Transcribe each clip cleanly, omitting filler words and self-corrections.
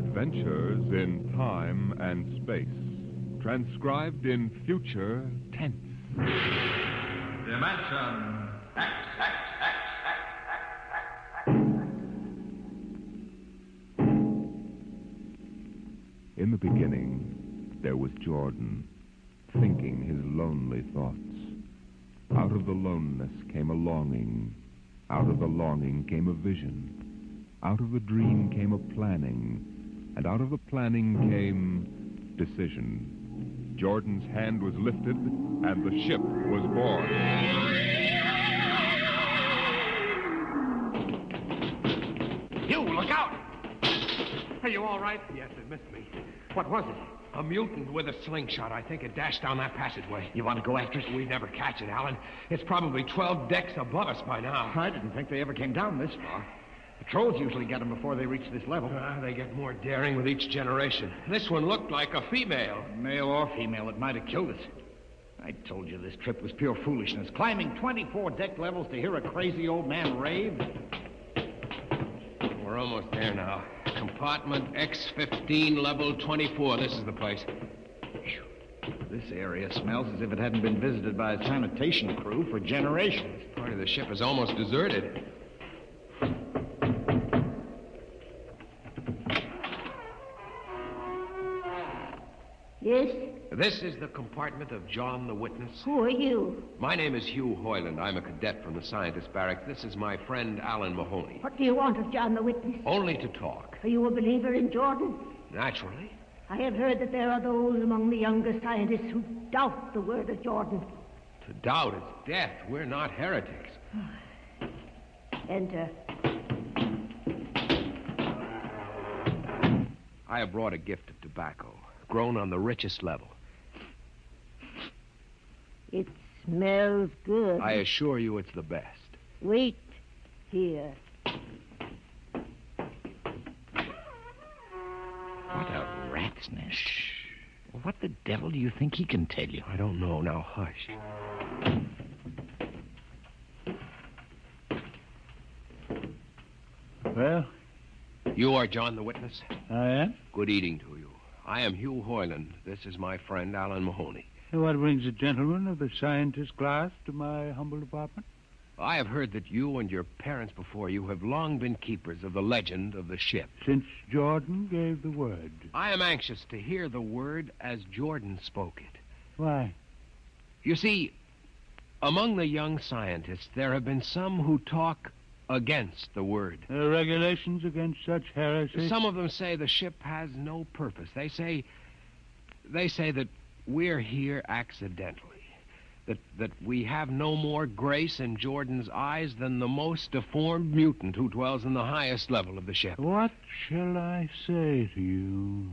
Adventures in time and space. Transcribed in future tense. Dimension X. In the beginning, there was Jordan, thinking his lonely thoughts. Out of the loneness came a longing. Out of the longing came a vision. Out of the dream came a planning. And out of the planning came decision. Jordan's hand was lifted, and the ship was born. You, look out! Are you all right? Yes, it missed me. What was it? A mutant with a slingshot. I think it dashed down that passageway. You want to go after it? We'd never catch it, Alan. It's probably 12 decks above us by now. I didn't think they ever came down this far. Patrols usually get them before they reach this level. They get more daring with each generation. This one looked like a female. Male or female, it might have killed us. I told you this trip was pure foolishness. Climbing 24 deck levels to hear a crazy old man rave. We're almost there now. Compartment X15, level 24. This is the place. This area smells as if it hadn't been visited by a sanitation crew for generations. Part of the ship is almost deserted. Yes? This is the compartment of John the Witness. Who are you? My name is Hugh Hoyland. I'm a cadet from the scientist barracks. This is my friend Alan Mahoney. What do you want of John the Witness? Only to talk. Are you a believer in Jordan? Naturally. I have heard that there are those among the younger scientists who doubt the word of Jordan. To doubt is death. We're not heretics. Enter. I have brought a gift of tobacco, grown on the richest level. It smells good. I assure you it's the best. Wait here. What a rat's nest. What the devil do you think he can tell you? I don't know. Now, hush. Well? You are John the Witness? I am. Good eating to you. I am Hugh Hoyland. This is my friend, Alan Mahoney. What brings a gentleman of the scientist class to my humble apartment? I have heard that you and your parents before you have long been keepers of the legend of the ship. Since Jordan gave the word. I am anxious to hear the word as Jordan spoke it. Why? You see, among the young scientists, there have been some who talk against the word. There are regulations against such heresy? Some of them say the ship has no purpose. They say that we're here accidentally. That we have no more grace in Jordan's eyes than the most deformed mutant who dwells in the highest level of the ship. What shall I say to you?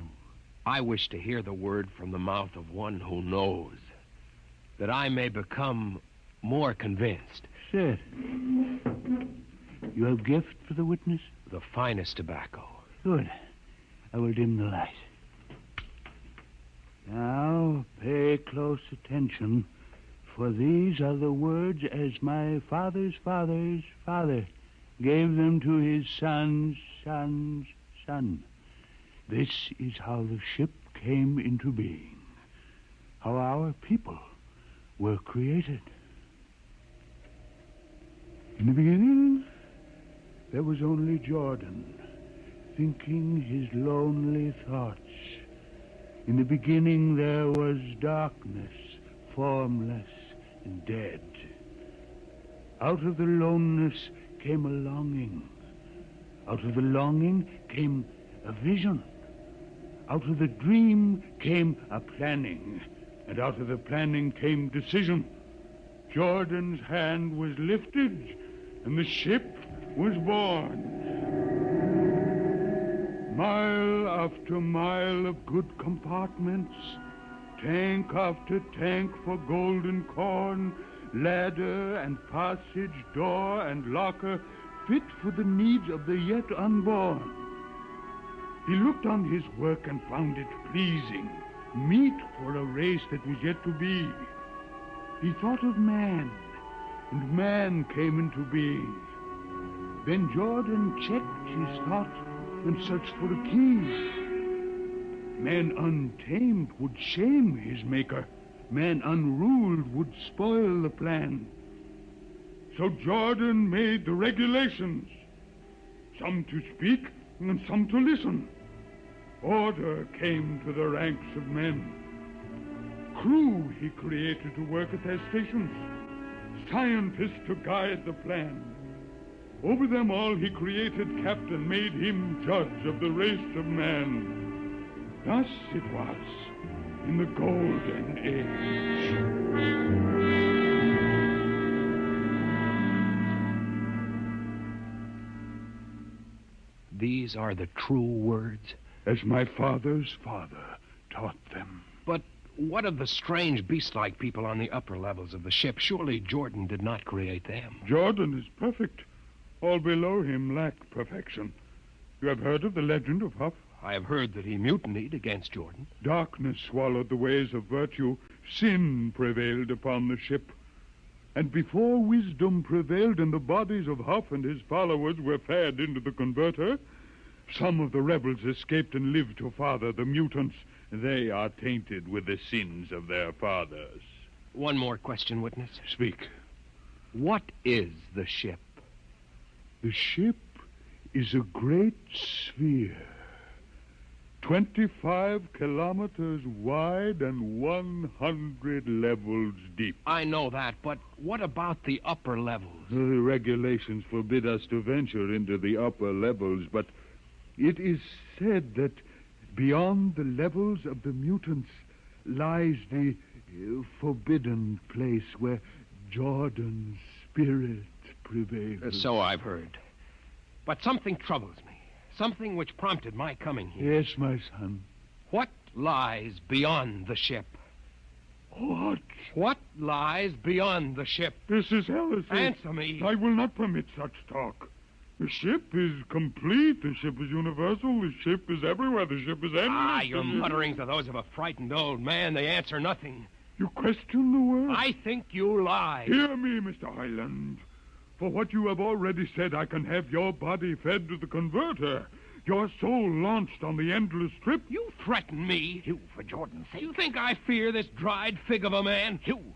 I wish to hear the word from the mouth of one who knows, that I may become more convinced. Sit. You have gift for the witness? The finest tobacco. Good. I will dim the light. Now, pay close attention, for these are the words as my father's father's father gave them to his son's son's son. This is how the ship came into being, how our people were created. In the beginning, there was only Jordan, thinking his lonely thoughts. In the beginning, there was darkness, formless and dead. Out of the loneness came a longing. Out of the longing came a vision. Out of the dream came a planning. And out of the planning came decision. Jordan's hand was lifted, and the ship was born. Mile after mile of good compartments, tank after tank for golden corn, ladder and passage, door and locker, fit for the needs of the yet unborn. He looked on his work and found it pleasing, meet for a race that was yet to be. He thought of man, and man came into being. Then Jordan checked his thought and searched for a key. Man untamed would shame his maker. Man unruled would spoil the plan. So Jordan made the regulations, some to speak and some to listen. Order came to the ranks of men. Crew he created to work at their stations, scientists to guide the plan. Over them all he created captain, made him judge of the race of man. Thus it was in the golden age. These are the true words? As my father's father taught them. But what of the strange beast-like people on the upper levels of the ship? Surely Jordan did not create them. Jordan is perfect. All below him lack perfection. You have heard of the legend of Huff? I have heard that he mutinied against Jordan. Darkness swallowed the ways of virtue. Sin prevailed upon the ship. And before wisdom prevailed and the bodies of Huff and his followers were fed into the converter, some of the rebels escaped and lived to father the mutants. They are tainted with the sins of their fathers. One more question, witness. Speak. What is the ship? The ship is a great sphere, 25 kilometers wide and 100 levels deep. I know that, but what about the upper levels? The regulations forbid us to venture into the upper levels, but it is said that beyond the levels of the mutants lies the forbidden place where Jordan's spirit prevails. So I've heard. But something troubles me. Something which prompted my coming here. Yes, my son. What lies beyond the ship? What? What lies beyond the ship? This is heresy. Answer me. I will not permit such talk. The ship is complete. The ship is universal. The ship is everywhere. The ship is endless. Your mutterings are those of a frightened old man. They answer nothing. You question the word? I think you lie. Hear me, Mr. Highland. For what you have already said, I can have your body fed to the converter, your soul launched on the endless trip. You threaten me. Hugh, for Jordan's sake. You think I fear this dried fig of a man? Hugh,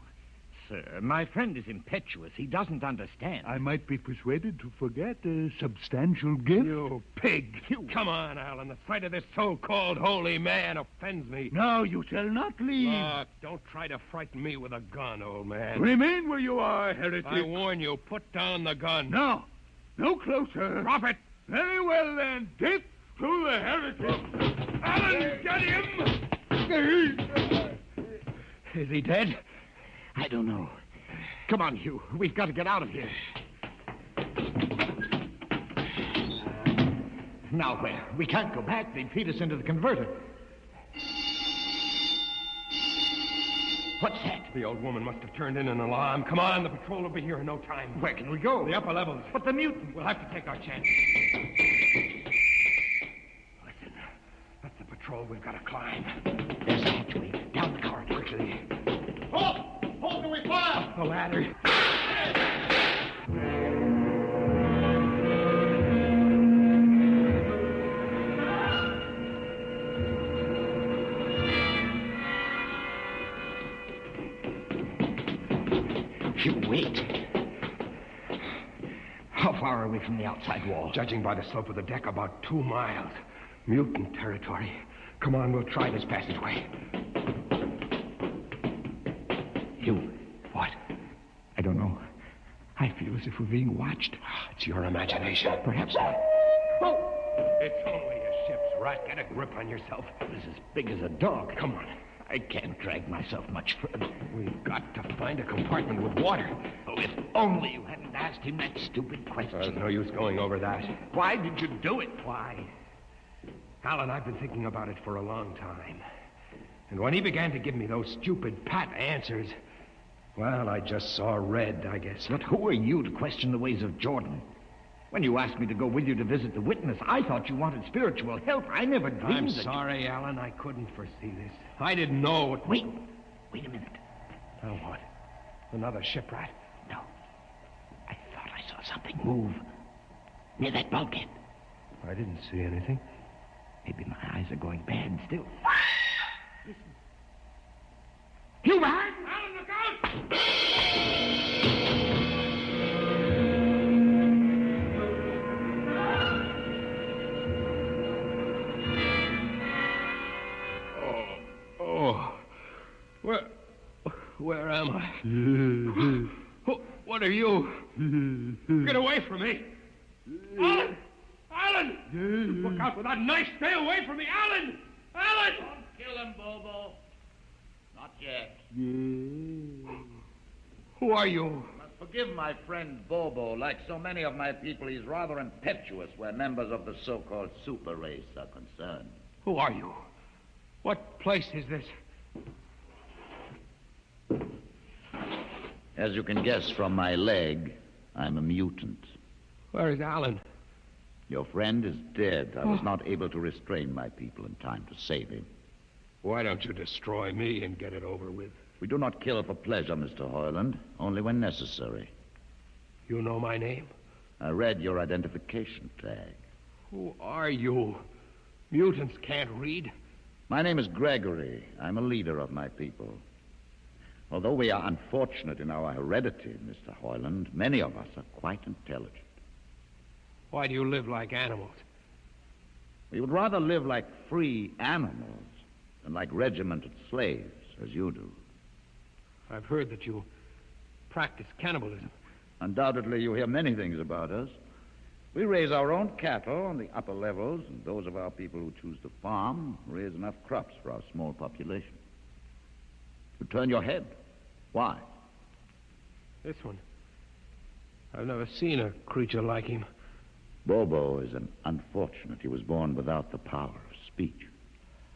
sir, my friend is impetuous. He doesn't understand. I might be persuaded to forget a substantial gift. You pig. Hugh. Come on, Alan. The sight of this so-called holy man offends me. No, you shall not leave. Look, don't try to frighten me with a gun, old man. Remain where you are, heretic. I warn you, put down the gun. No, no closer. Drop it. Very well, then. Death to the heretic. Alan, get him! Is he dead? I don't know. Come on, Hugh. We've got to get out of here. Now where? We can't go back. They'd feed us into the converter. What's that? The old woman must have turned in an alarm. Come on, the patrol will be here in no time. Where can we go? The upper levels. But the mutant. We'll have to take our chance. Listen, that's the patrol we've got to climb. There's a hatchway. Down the corridor. Quickly. Halt! Halt, do we fire? The ladder. Hugh, wait. How far are we from the outside wall? Judging by the slope of the deck, about 2 miles. Mutant territory. Come on, we'll try this passageway. Hugh. What? I don't know. I feel as if we're being watched. It's your imagination. Perhaps not. Oh! It's only a ship's rat. Get a grip on yourself. It's as big as a dog. Come on. I can't drag myself much further. We've got to find a compartment with water. Oh, if only you hadn't asked him that stupid question. There's no use going over that. Why did you do it? Why? Alan, I've been thinking about it for a long time. And when he began to give me those stupid pat answers, well, I just saw red, I guess. But who are you to question the ways of Jordan? When you asked me to go with you to visit the witness, I thought you wanted spiritual help. I never dreamed I'm that sorry, Alan. I couldn't foresee this. I didn't know what... Wait a minute. Now what? Another shipwreck? No. I thought I saw something move near that bulkhead. I didn't see anything. Maybe my eyes are going bad still. Where am I? What are you? Get away from me. Alan! Alan! Look out for that knife. Stay away from me. Alan! Alan! Don't kill him, Bobo. Not yet. Who are you? Must forgive my friend Bobo. Like so many of my people, he's rather impetuous where members of the so-called super race are concerned. Who are you? What place is this? As you can guess from my leg, I'm a mutant. Where is Alan? Your friend is dead. I was not able to restrain my people in time to save him. Why don't you destroy me and get it over with? We do not kill for pleasure, Mr. Hoyland, only when necessary. You know my name? I read your identification tag. Who are you? Mutants can't read. My name is Gregory. I'm a leader of my people. Although we are unfortunate in our heredity, Mr. Hoyland, many of us are quite intelligent. Why do you live like animals? We would rather live like free animals than like regimented slaves, as you do. I've heard that you practice cannibalism. Undoubtedly, you hear many things about us. We raise our own cattle on the upper levels, and those of our people who choose to farm raise enough crops for our small population. You turn your head. Why? This one. I've never seen a creature like him. Bobo is an unfortunate. He was born without the power of speech.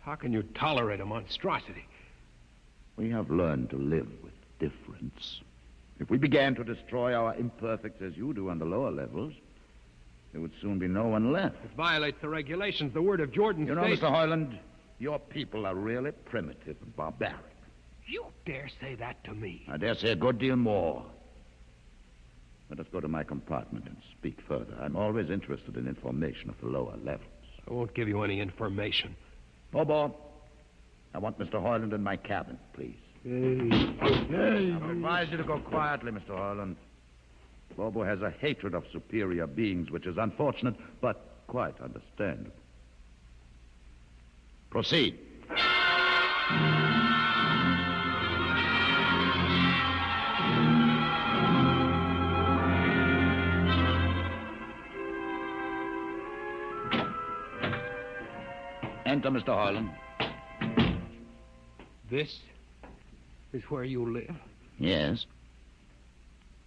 How can you tolerate a monstrosity? We have learned to live with difference. If we began to destroy our imperfects as you do on the lower levels, there would soon be no one left. It violates the regulations. The word of Jordan You know, states... Mr. Hoyland, your people are really primitive and barbaric. You dare say that to me? I dare say a good deal more. Let us go to my compartment and speak further. I'm always interested in information of the lower levels. I won't give you any information. Bobo, I want Mr. Hoyland in my cabin, please. I advise you to go quietly, Mr. Hoyland. Bobo has a hatred of superior beings, which is unfortunate, but quite understandable. Proceed. Enter, Mr. Hoyland. This is where you live? Yes.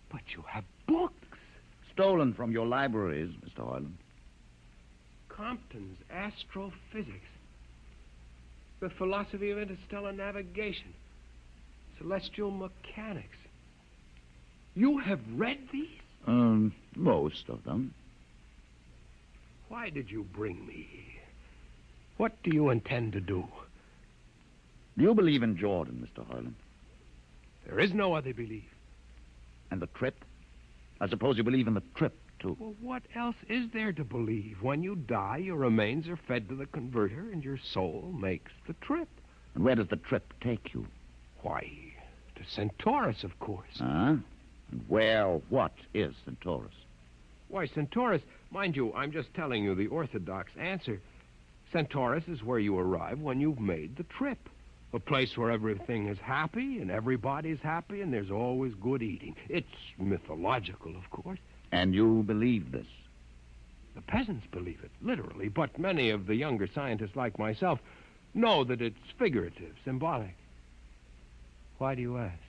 But you have books. Stolen from your libraries, Mr. Hoyland. Compton's Astrophysics. The Philosophy of Interstellar Navigation. Celestial Mechanics. You have read these? Most of them. Why did you bring me here? What do you intend to do? Do you believe in Jordan, Mr. Hoyland? There is no other belief. And the trip? I suppose you believe in the trip, too. Well, what else is there to believe? When you die, your remains are fed to the converter, and your soul makes the trip. And where does the trip take you? Why, to Centaurus, of course. Huh? And what is Centaurus? Why, Centaurus, mind you, I'm just telling you the orthodox answer. Centaurus is where you arrive when you've made the trip. A place where everything is happy and everybody's happy and there's always good eating. It's mythological, of course. And you believe this? The peasants believe it, literally, but many of the younger scientists like myself know that it's figurative, symbolic. Why do you ask?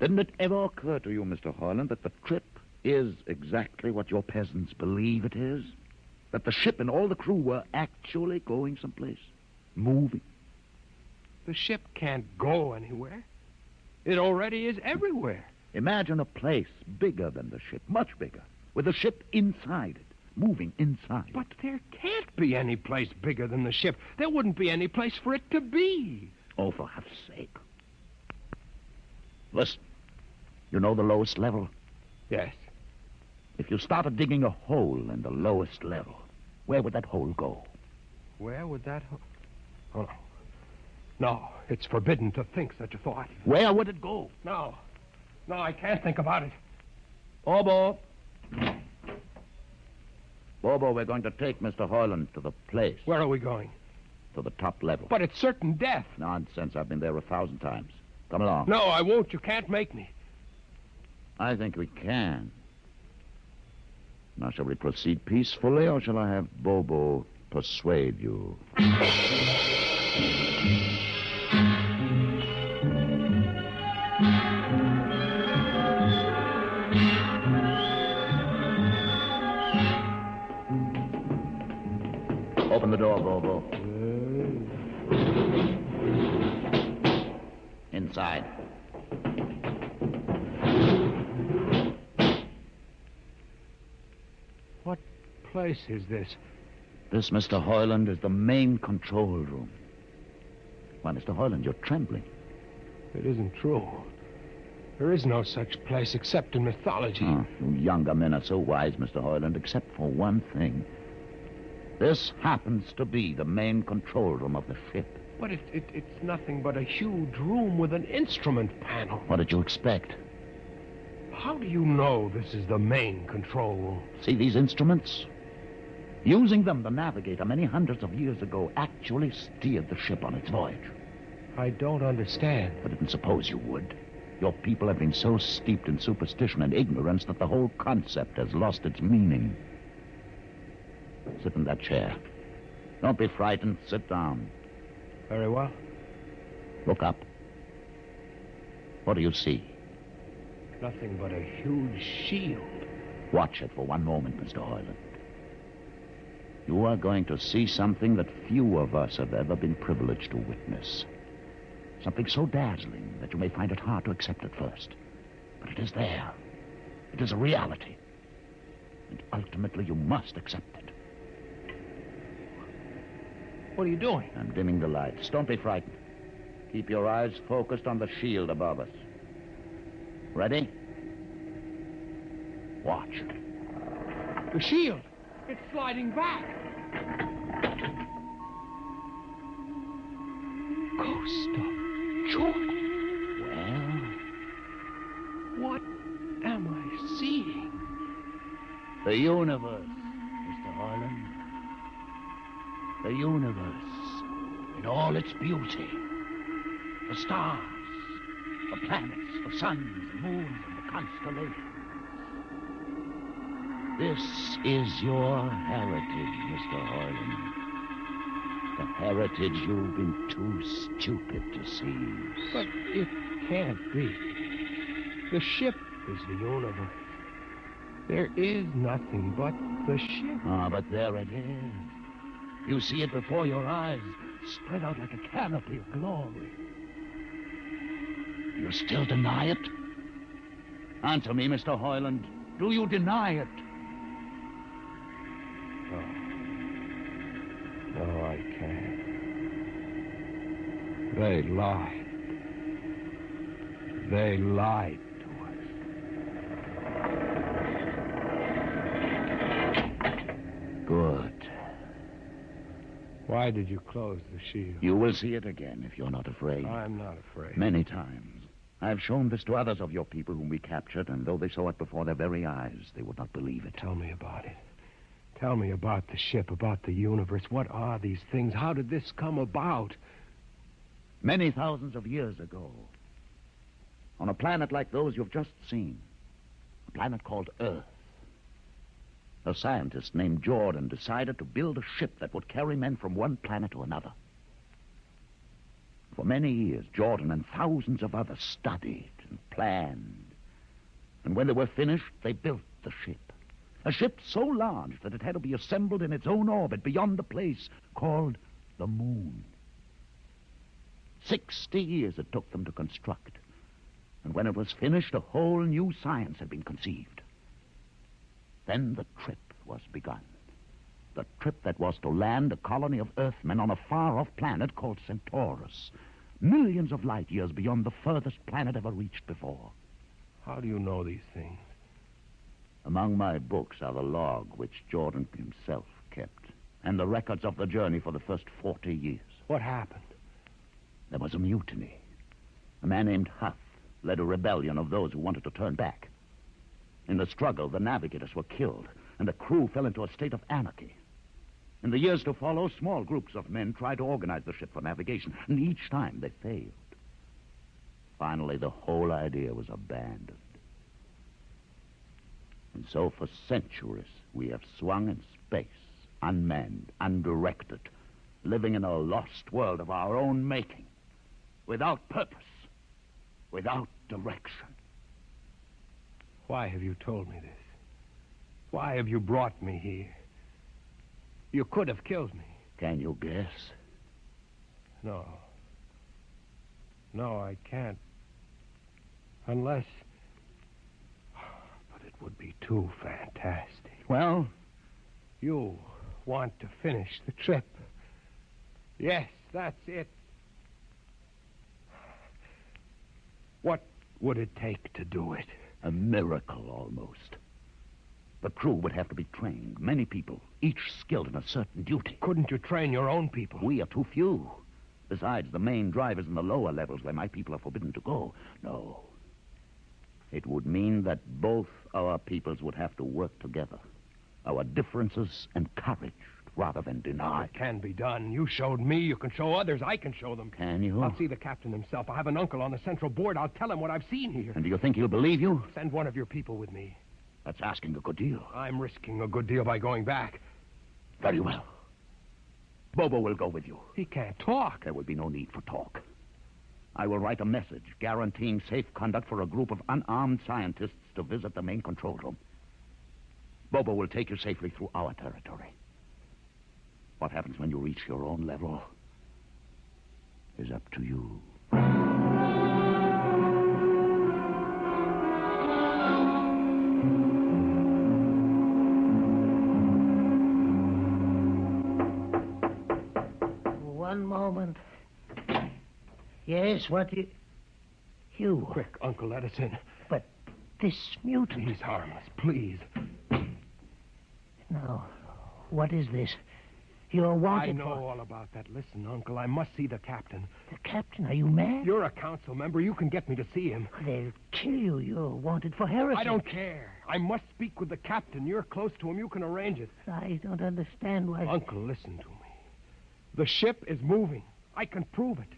Didn't it ever occur to you, Mr. Hoyland, that the trip is exactly what your peasants believe it is? That the ship and all the crew were actually going someplace, moving? The ship can't go anywhere. It already is everywhere. Imagine a place bigger than the ship, much bigger, with the ship inside it, moving inside. But there can't be any place bigger than the ship. There wouldn't be any place for it to be. Oh, for heaven's sake. Listen, you know the lowest level? Yes. If you started digging a hole in the lowest level, where would that hole go? Where would that... Oh, no. No, it's forbidden to think such a thought. Where would it go? No, I can't think about it. Bobo, we're going to take Mr. Hoyland to the place. Where are we going? To the top level. But it's certain death. Nonsense. I've been there 1,000 times. Come along. No, I won't. You can't make me. I think we can. Now, shall we proceed peacefully, or shall I have Bobo persuade you? Open the door, Bobo. Inside. What place is this? This, Mr. Hoyland, is the main control room. Why, Mr. Hoyland, you're trembling. It isn't true. There is no such place except in mythology. Oh, you younger men are so wise, Mr. Hoyland, except for one thing. This happens to be the main control room of the ship. But it's nothing but a huge room with an instrument panel. What did you expect? How do you know this is the main control room? See these instruments? Using them, the navigator, many hundreds of years ago, actually steered the ship on its voyage. I don't understand. I didn't suppose you would. Your people have been so steeped in superstition and ignorance that the whole concept has lost its meaning. Sit in that chair. Don't be frightened. Sit down. Very well. Look up. What do you see? Nothing but a huge shield. Watch it for one moment, Mr. Hoyland. You are going to see something that few of us have ever been privileged to witness. Something so dazzling that you may find it hard to accept at first. But it is there. It is a reality. And ultimately you must accept it. What are you doing? I'm dimming the lights. Don't be frightened. Keep your eyes focused on the shield above us. Ready? Watch. The shield. It's sliding back. Ghost of Jordan. Well? What am I seeing? The universe, Mr. Hoyland. The universe in all its beauty. The stars, the planets, the suns, the moons, and the constellations. This is your heritage, Mr. Hoyland. The heritage you've been too stupid to see. But it can't be. The ship is the universe. There is nothing but the ship. Ah, but there it is. You see it before your eyes, spread out like a canopy of glory. You still deny it? Answer me, Mr. Hoyland. Do you deny it? No, I can't. They lied. They lied to us. Good. Why did you close the shield? You will see it again if you're not afraid. I'm not afraid. Many times. I've shown this to others of your people whom we captured, and though they saw it before their very eyes, they would not believe it. Tell me about it. Tell me about the ship, about the universe. What are these things? How did this come about? Many thousands of years ago, on a planet like those you've just seen, a planet called Earth, a scientist named Jordan decided to build a ship that would carry men from one planet to another. For many years, Jordan and thousands of others studied and planned. And when they were finished, they built the ship. A ship so large that it had to be assembled in its own orbit beyond the place called the moon. 60 years it took them to construct. And when it was finished, a whole new science had been conceived. Then the trip was begun. The trip that was to land a colony of Earthmen on a far-off planet called Centaurus, millions of light years beyond the furthest planet ever reached before. How do you know these things? Among my books are the log which Jordan himself kept, and the records of the journey for the first 40 years. What happened? There was a mutiny. A man named Huff led a rebellion of those who wanted to turn back. In the struggle, the navigators were killed, and the crew fell into a state of anarchy. In the years to follow, small groups of men tried to organize the ship for navigation, and each time they failed. Finally, the whole idea was abandoned. And so for centuries, we have swung in space, unmanned, undirected, living in a lost world of our own making, without purpose, without direction. Why have you told me this? Why have you brought me here? You could have killed me. Can you guess? No. No, I can't. Unless... But it would be too fantastic. Well? You want to finish the trip. Yes, that's it. What would it take to do it? A miracle, almost. The crew would have to be trained. Many people, each skilled in a certain duty. Couldn't you train your own people? We are too few. Besides, the main drivers in the lower levels where my people are forbidden to go. No. It would mean that both our peoples would have to work together. Our differences encouraged rather than denied. It can be done. You showed me. You can show others. I can show them. Can you? I'll see the captain himself. I have an uncle on the central board. I'll tell him what I've seen here. And do you think he'll believe you? Send one of your people with me. That's asking a good deal. I'm risking a good deal by going back. Very well. Bobo will go with you. He can't talk. There will be no need for talk. I will write a message guaranteeing safe conduct for a group of unarmed scientists to visit the main control room. Bobo will take you safely through our territory. What happens when you reach your own level is up to you. One moment. Yes, what you... Quick, Uncle Edison. But this mutant... He's harmless, please. Now, what is this? You're wanted I know for... all about that. Listen, Uncle, I must see the captain. The captain? Are you mad? You're a council member. You can get me to see him. They'll kill you. You're wanted for heresy. I don't care. I must speak with the captain. You're close to him. You can arrange it. I don't understand why... Uncle, listen to me. The ship is moving. I can prove it.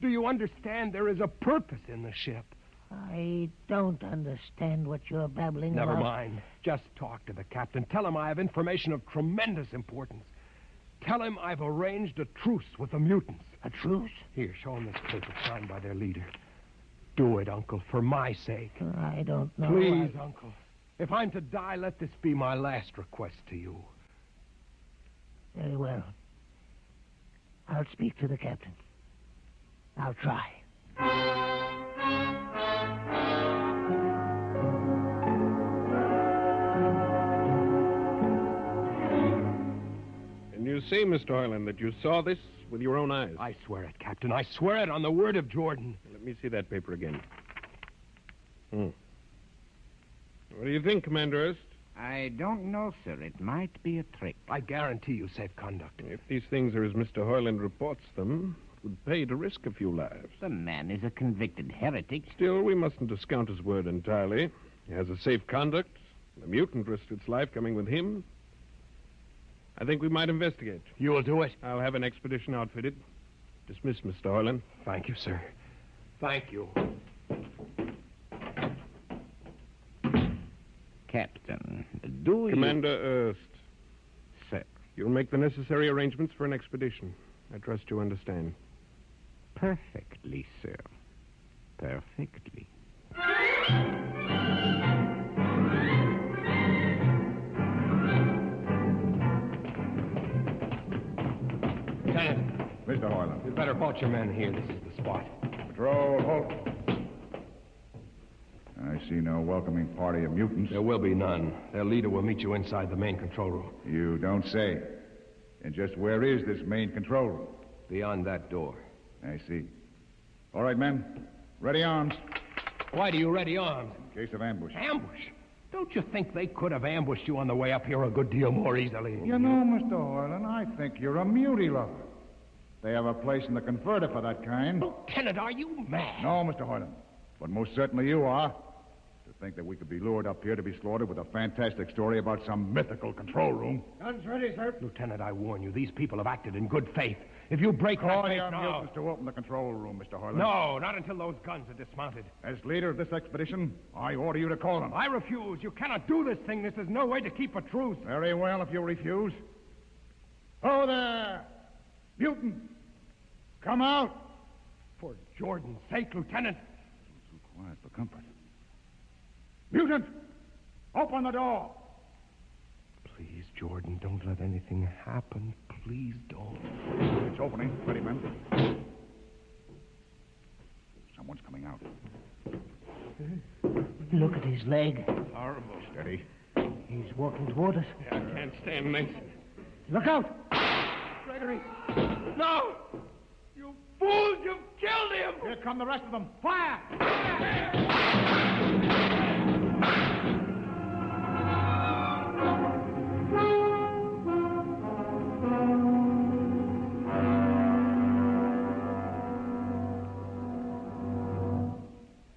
Do you understand? There is a purpose in the ship. I don't understand what you're babbling about. Never mind. Just talk to the captain. Tell him I have information of tremendous importance. Tell him I've arranged a truce with the mutants. A truce? Here, show him this paper signed by their leader. Do it, Uncle, for my sake. I don't know. Please, Uncle. If I'm to die, let this be my last request to you. Very well. I'll speak to the captain. I'll try. And you say, Mr. Hoyland, that you saw this with your own eyes? I swear it, Captain. I swear it on the word of Jordan. Let me see that paper again. What do you think, Commander Erst? I don't know, sir. It might be a trick. I guarantee you safe conduct. If these things are as Mr. Hoyland reports them, it would pay to risk a few lives. The man is a convicted heretic. Still, we mustn't discount his word entirely. He has a safe conduct. The mutant risked its life coming with him. I think we might investigate. You will do it? I'll have an expedition outfitted. Dismissed, Mr. Hoyland. Thank you, sir. Thank you. Captain, do you... Commander Erst. Sir. You'll make the necessary arrangements for an expedition. I trust you understand. Perfectly, sir. Perfectly. Lieutenant. Mr. Hoyland. You'd better halt your men here. This is the spot. Patrol, halt. I see no welcoming party of mutants. There will be none. Their leader will meet you inside the main control room. You don't say. And just where is this main control room? Beyond that door. I see. All right, men. Ready arms. Why do you ready arms? In case of ambush. Ambush? Don't you think they could have ambushed you on the way up here a good deal more easily? You know, Mr. Hoyland, I think you're a mutie lover. They have a place in the converter for that kind. Lieutenant, are you mad? No, Mr. Hoyland. But most certainly you are. To think that we could be lured up here to be slaughtered with a fantastic story about some mythical control room. Guns ready, sir. Lieutenant, I warn you, these people have acted in good faith. If you break that Call gate your now... mutants to open the control room, Mr. Harlan. No, not until those guns are dismounted. As leader of this expedition, I order you to call them. I refuse. You cannot do this thing. This is no way to keep a truce. Very well, if you refuse. Oh, there! Mutant! Come out! For Jordan's sake, Lieutenant. Too quiet for comfort. Mutant! Open the door! Please, Jordan, don't let anything happen. Please don't. It's opening. Ready, men. Someone's coming out. Look at his leg. Horrible. Steady. He's walking toward us. I can't stand this. Look out! Gregory! No! You fools! You've killed him! Here come the rest of them. Fire!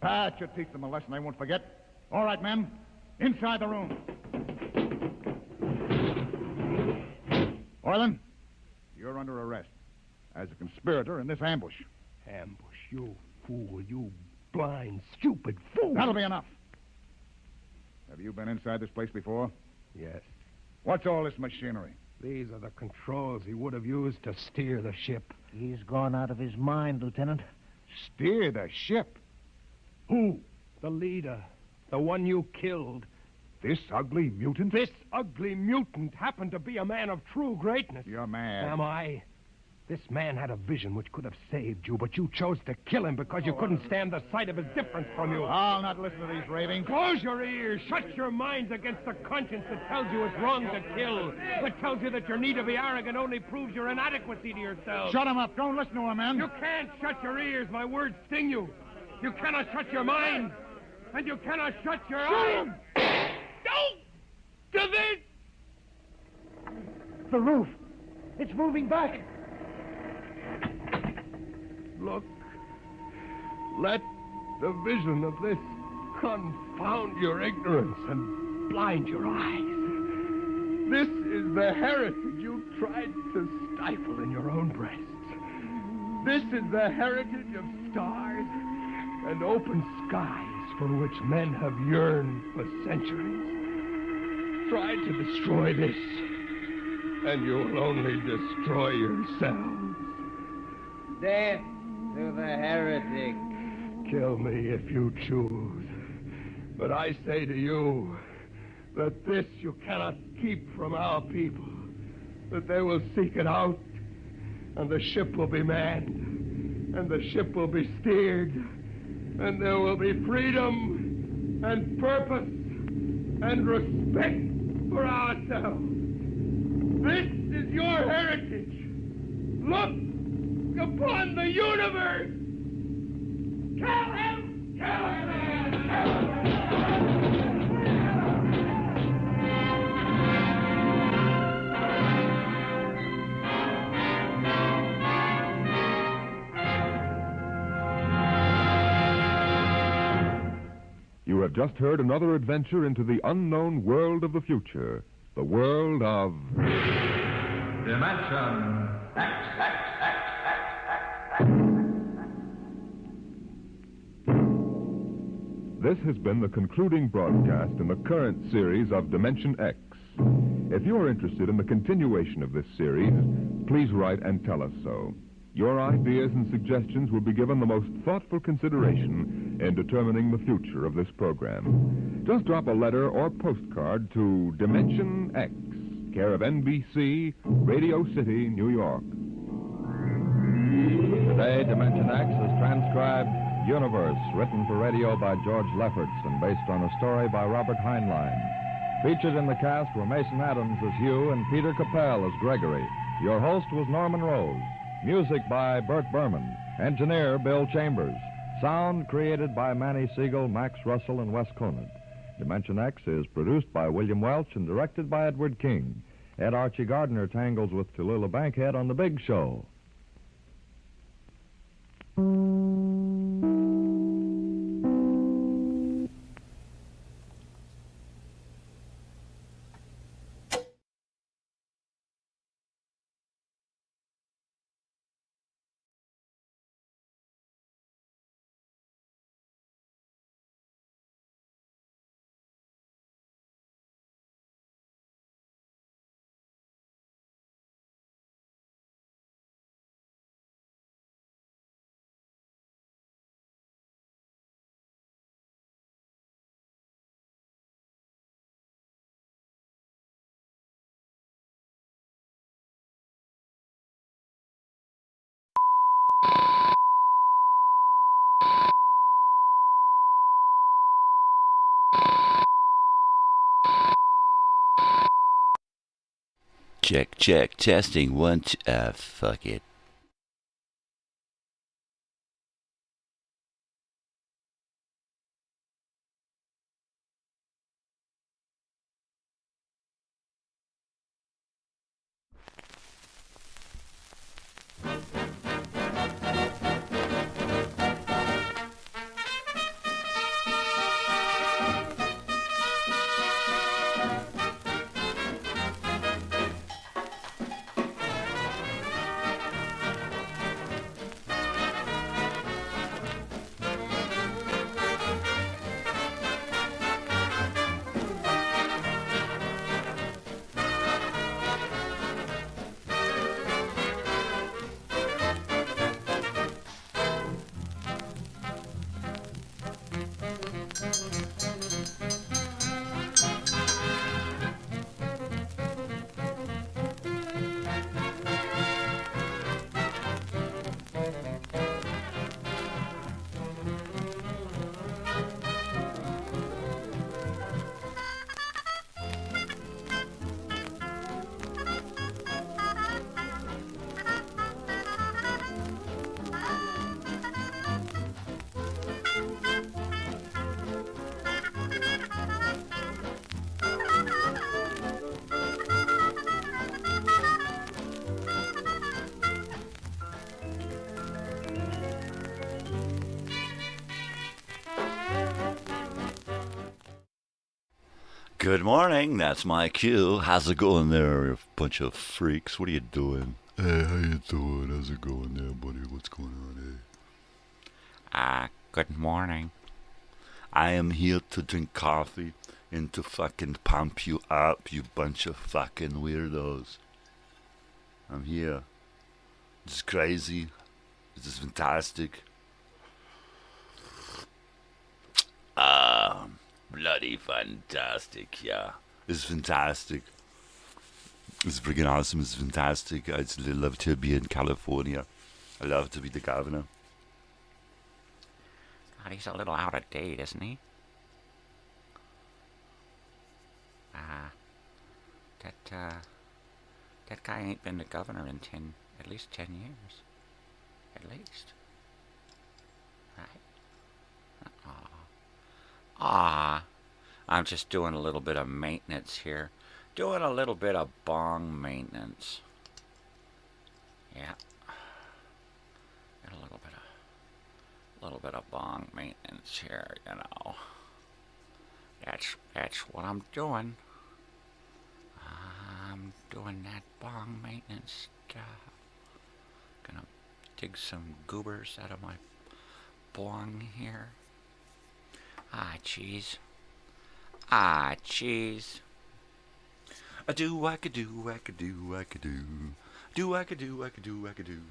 That should teach them a lesson they won't forget. All right, men. Inside the room. Orland, you're under arrest as a conspirator in this ambush. Ambush, you fool, you blind, stupid fool. That'll be enough. Have you been inside this place before? Yes. What's all this machinery? These are the controls he would have used to steer the ship. He's gone out of his mind, Lieutenant. Steer the ship? Who? The leader. The one you killed. This ugly mutant? This ugly mutant happened to be a man of true greatness. You're mad. Am I? This man had a vision which could have saved you, but you chose to kill him because you couldn't stand the sight of his difference from you. I'll not listen to these ravings. Close your ears. Shut your minds against the conscience that tells you it's wrong to kill. That tells you that your need to be arrogant only proves your inadequacy to yourself. Shut him up. Don't listen to him, man. You can't shut your ears. My words sting you. You cannot shut your mind. And you cannot shut your eyes. Don't do this! The roof. It's moving back. Look. Let the vision of this confound your ignorance and blind your eyes. This is the heritage you tried to stifle in your own breasts. This is the heritage of stars and open skies for which men have yearned for centuries. Try to destroy this, and you will only destroy yourselves. Death to the heretic. Kill me if you choose. But I say to you that this you cannot keep from our people. That they will seek it out, and the ship will be manned, and the ship will be steered, and there will be freedom and purpose and respect for ourselves. This is your heritage. Look upon the universe. Kill him! Kill him! Kill him! You have just heard another adventure into the unknown world of the future. The world of... Dimension X. This has been the concluding broadcast in the current series of Dimension X. If you are interested in the continuation of this series, please write and tell us so. Your ideas and suggestions will be given the most thoughtful consideration in determining the future of this program. Just drop a letter or postcard to Dimension X, care of NBC, Radio City, New York. Today, Dimension X is transcribed Universe, written for radio by George Lefferts and based on a story by Robert Heinlein. Featured in the cast were Mason Adams as Hugh and Peter Capell as Gregory. Your host was Norman Rose. Music by Burt Berman. Engineer Bill Chambers. Sound created by Manny Siegel, Max Russell, and Wes Conant. Dimension X is produced by William Welch and directed by Edward King. Ed Archie Gardner tangles with Tallulah Bankhead on The Big Show. Check, check, testing, one, fuck it. Good morning, that's my cue. How's it going there, you bunch of freaks? What are you doing? Hey, how you doing? How's it going there, buddy? What's going on, good morning. I am here to drink coffee and to fucking pump you up, you bunch of fucking weirdos. I'm here. This is crazy. This is fantastic. Bloody fantastic, yeah. This is fantastic. This is freaking awesome. This is fantastic. I just love to be in California. I love to be the governor. God, he's a little out of date, isn't he? That guy ain't been the governor in at least 10 years. At least. Right? I'm just doing a little bit of maintenance here. Doing a little bit of bong maintenance. Yeah. Got a little bit of bong maintenance here, you know. That's what I'm doing. I'm doing that bong maintenance stuff. Gonna dig some goobers out of my bong here. Cheese. Cheese. I do, I could do, I could do, I could do. Do, I could do, I could do, I could do.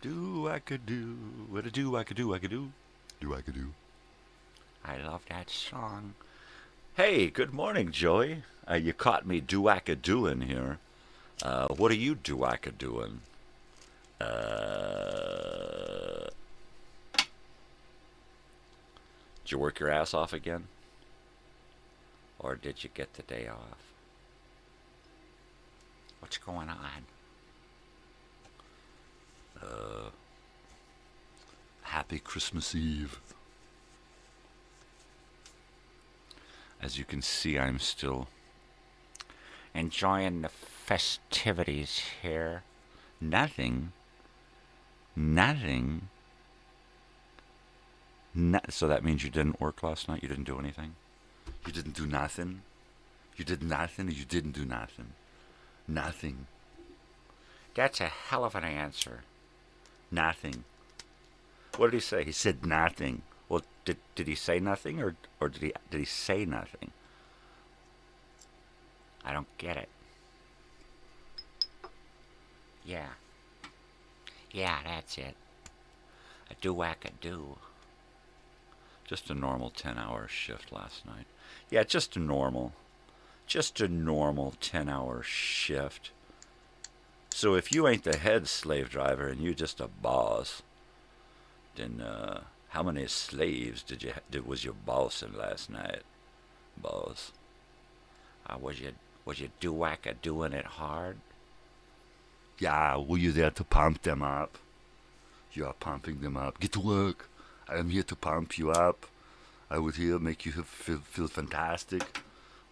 Do, I could do. What I do, I could do, I could do. Do, I could do. I love that song. Hey, good morning, Joey. You caught me do-wacka-doing here. What are you do-wacka-doing? Did you work your ass off again? Or did you get the day off? What's going on? Happy Christmas Eve. As you can see, I'm still Enjoying the festivities here. nothing. So that means you didn't work last night? You didn't do anything? You didn't do nothing? You did nothing or you didn't do nothing? Nothing. That's a hell of an answer. Nothing. What did he say? He said nothing. Well, did he say nothing or did he say nothing? I don't get it. Yeah. Yeah, that's it. A do-wacka-do. Just a normal 10-hour shift last night. Yeah, just a normal 10-hour shift. So if you ain't the head slave driver and you're just a boss, then how many slaves was your boss in last night, boss? Was you do-wacka doing it hard? Yeah, were you there to pump them up? You are pumping them up. Get to work. I am here to pump you up. I would here make you feel fantastic.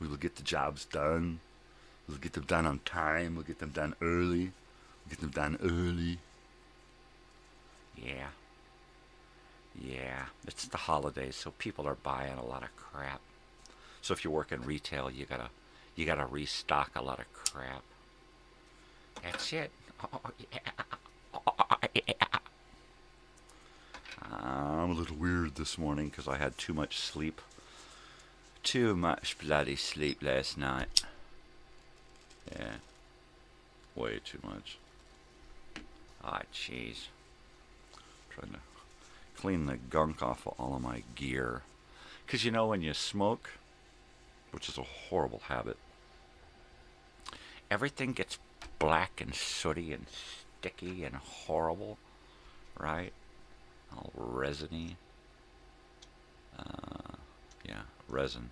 We will get the jobs done. We'll get them done on time. We'll get them done early. Yeah. Yeah, it's the holidays, so people are buying a lot of crap. So if you work in retail, you gotta restock a lot of crap. That's it. Oh, yeah. Oh, yeah. I'm a little weird this morning because I had too much sleep. Too much bloody sleep last night. Yeah. Way too much. Oh, jeez. Trying to clean the gunk off of all of my gear. Because you know when you smoke, which is a horrible habit, everything gets black and sooty and sticky and horrible, right? All resiny. Yeah, resin.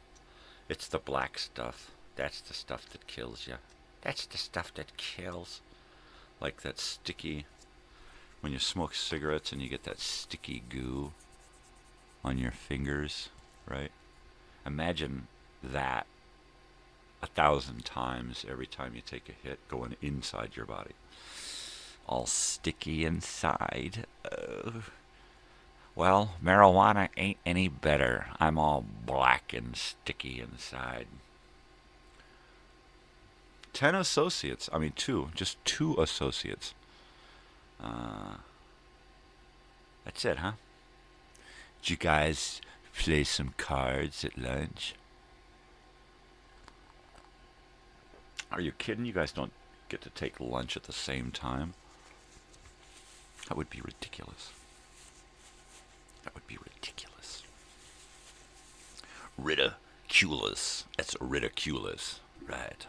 It's the black stuff. That's the stuff that kills you. That's the stuff that kills. Like that sticky, when you smoke cigarettes and you get that sticky goo on your fingers, right? Imagine that 1,000 times every time you take a hit going inside your body. All sticky inside. Well, marijuana ain't any better. I'm all black and sticky inside. 10 associates. I mean, just two associates. That's it, huh? Did you guys play some cards at lunch? Are you kidding? You guys don't get to take lunch at the same time? That would be ridiculous. That would be ridiculous. Ridiculous. That's ridiculous, right?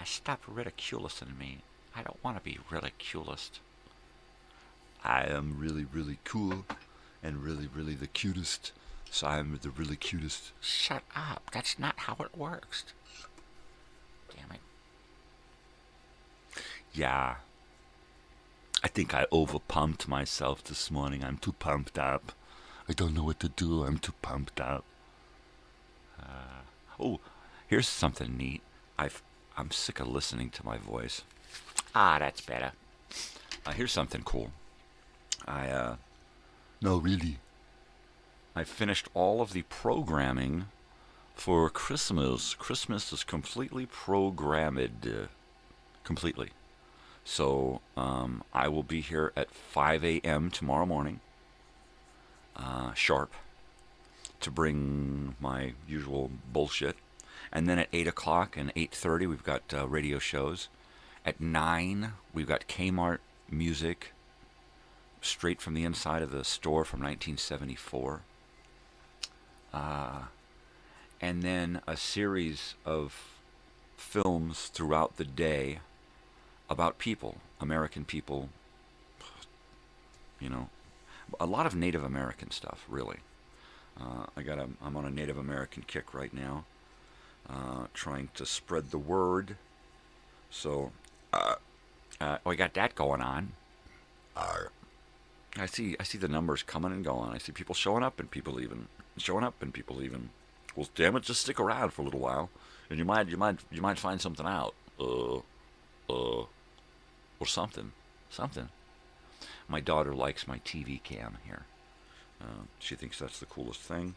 Stop ridiculousing me. I don't want to be ridiculist. I am really, really cool and really, really the cutest. So I'm the really cutest. Shut up. That's not how it works. Damn it. Yeah. I think I overpumped myself this morning. I'm too pumped up. I don't know what to do. I'm too pumped up. Oh, here's something neat. I'm sick of listening to my voice. That's better. Here's something cool. No, really. I finished all of the programming for Christmas. Christmas is completely programmed. Completely. So, I will be here at 5 a.m. tomorrow morning, sharp, to bring my usual bullshit. And then at 8 o'clock and 8:30, we've got radio shows. At 9, we've got Kmart music, straight from the inside of the store from 1974. And then a series of films throughout the day about people, American people, you know, a lot of Native American stuff, really. I'm on a Native American kick right now, trying to spread the word. So, we got that going on. I see the numbers coming and going. I see people showing up and people leaving, showing up and people leaving. Well, damn it, just stick around for a little while, and you might find something out. Or something. My daughter likes my TV cam here. She thinks that's the coolest thing.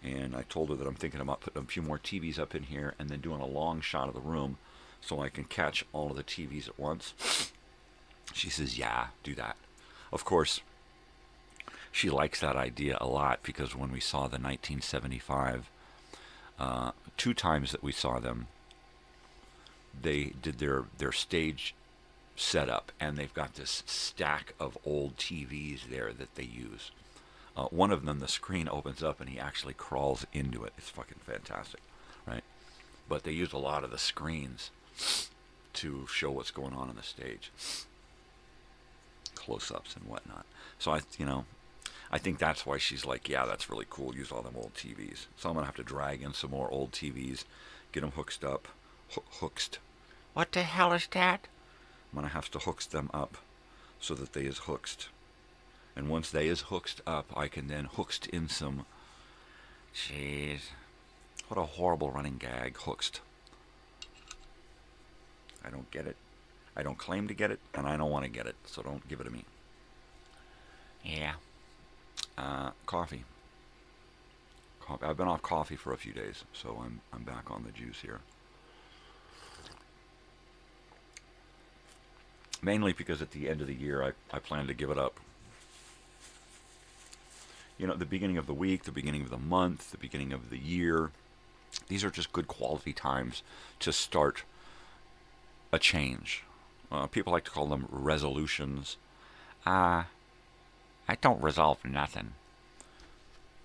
And I told her that I'm thinking about putting a few more TVs up in here and then doing a long shot of the room so I can catch all of the TVs at once. She says, yeah, do that. Of course, she likes that idea a lot because when we saw the 1975, 2 times that we saw them, they did their stage setup, and they've got this stack of old TVs there that they use. One of them, the screen opens up, and he actually crawls into it. It's fucking fantastic, right? But they use a lot of the screens to show what's going on the stage, close-ups and whatnot. So I think that's why she's like, yeah, that's really cool. Use all them old TVs. So I'm gonna have to drag in some more old TVs, get them hooked up. Hooked. What the hell is that? I'm going to have to hooks them up so that they is hooked. And once they is hooked up, I can then hooked in some... Jeez. What a horrible running gag, hooked. I don't get it. I don't claim to get it, and I don't want to get it, so don't give it to me. Yeah. Coffee. I've been off coffee for a few days, so I'm back on the juice here. Mainly because at the end of the year, I plan to give it up. You know, the beginning of the week, the beginning of the month, the beginning of the year, these are just good quality times to start a change. People like to call them resolutions. I don't resolve nothing.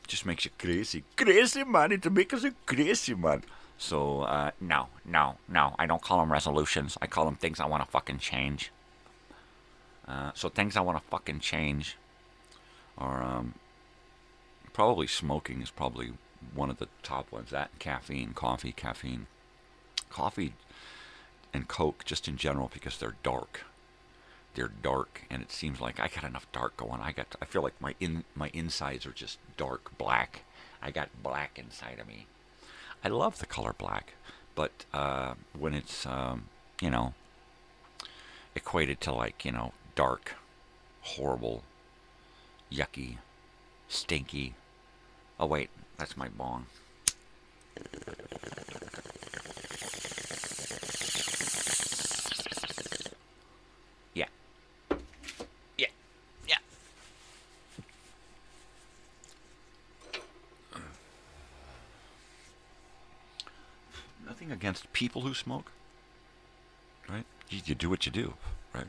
Just makes you crazy. Crazy, man. It makes you crazy, man. So, no. I don't call them resolutions. I call them things I want to fucking change. So things I want to fucking change are, probably smoking is probably one of the top ones. That, caffeine, coffee, caffeine. Coffee and Coke, just in general, because they're dark. They're dark, and it seems like I got enough dark going. I feel like my insides are just dark black. I got black inside of me. I love the color black, but when it's equated to like dark, horrible, yucky, stinky. Oh wait, that's my bong. Nothing against people who smoke, right? You do what you do, right?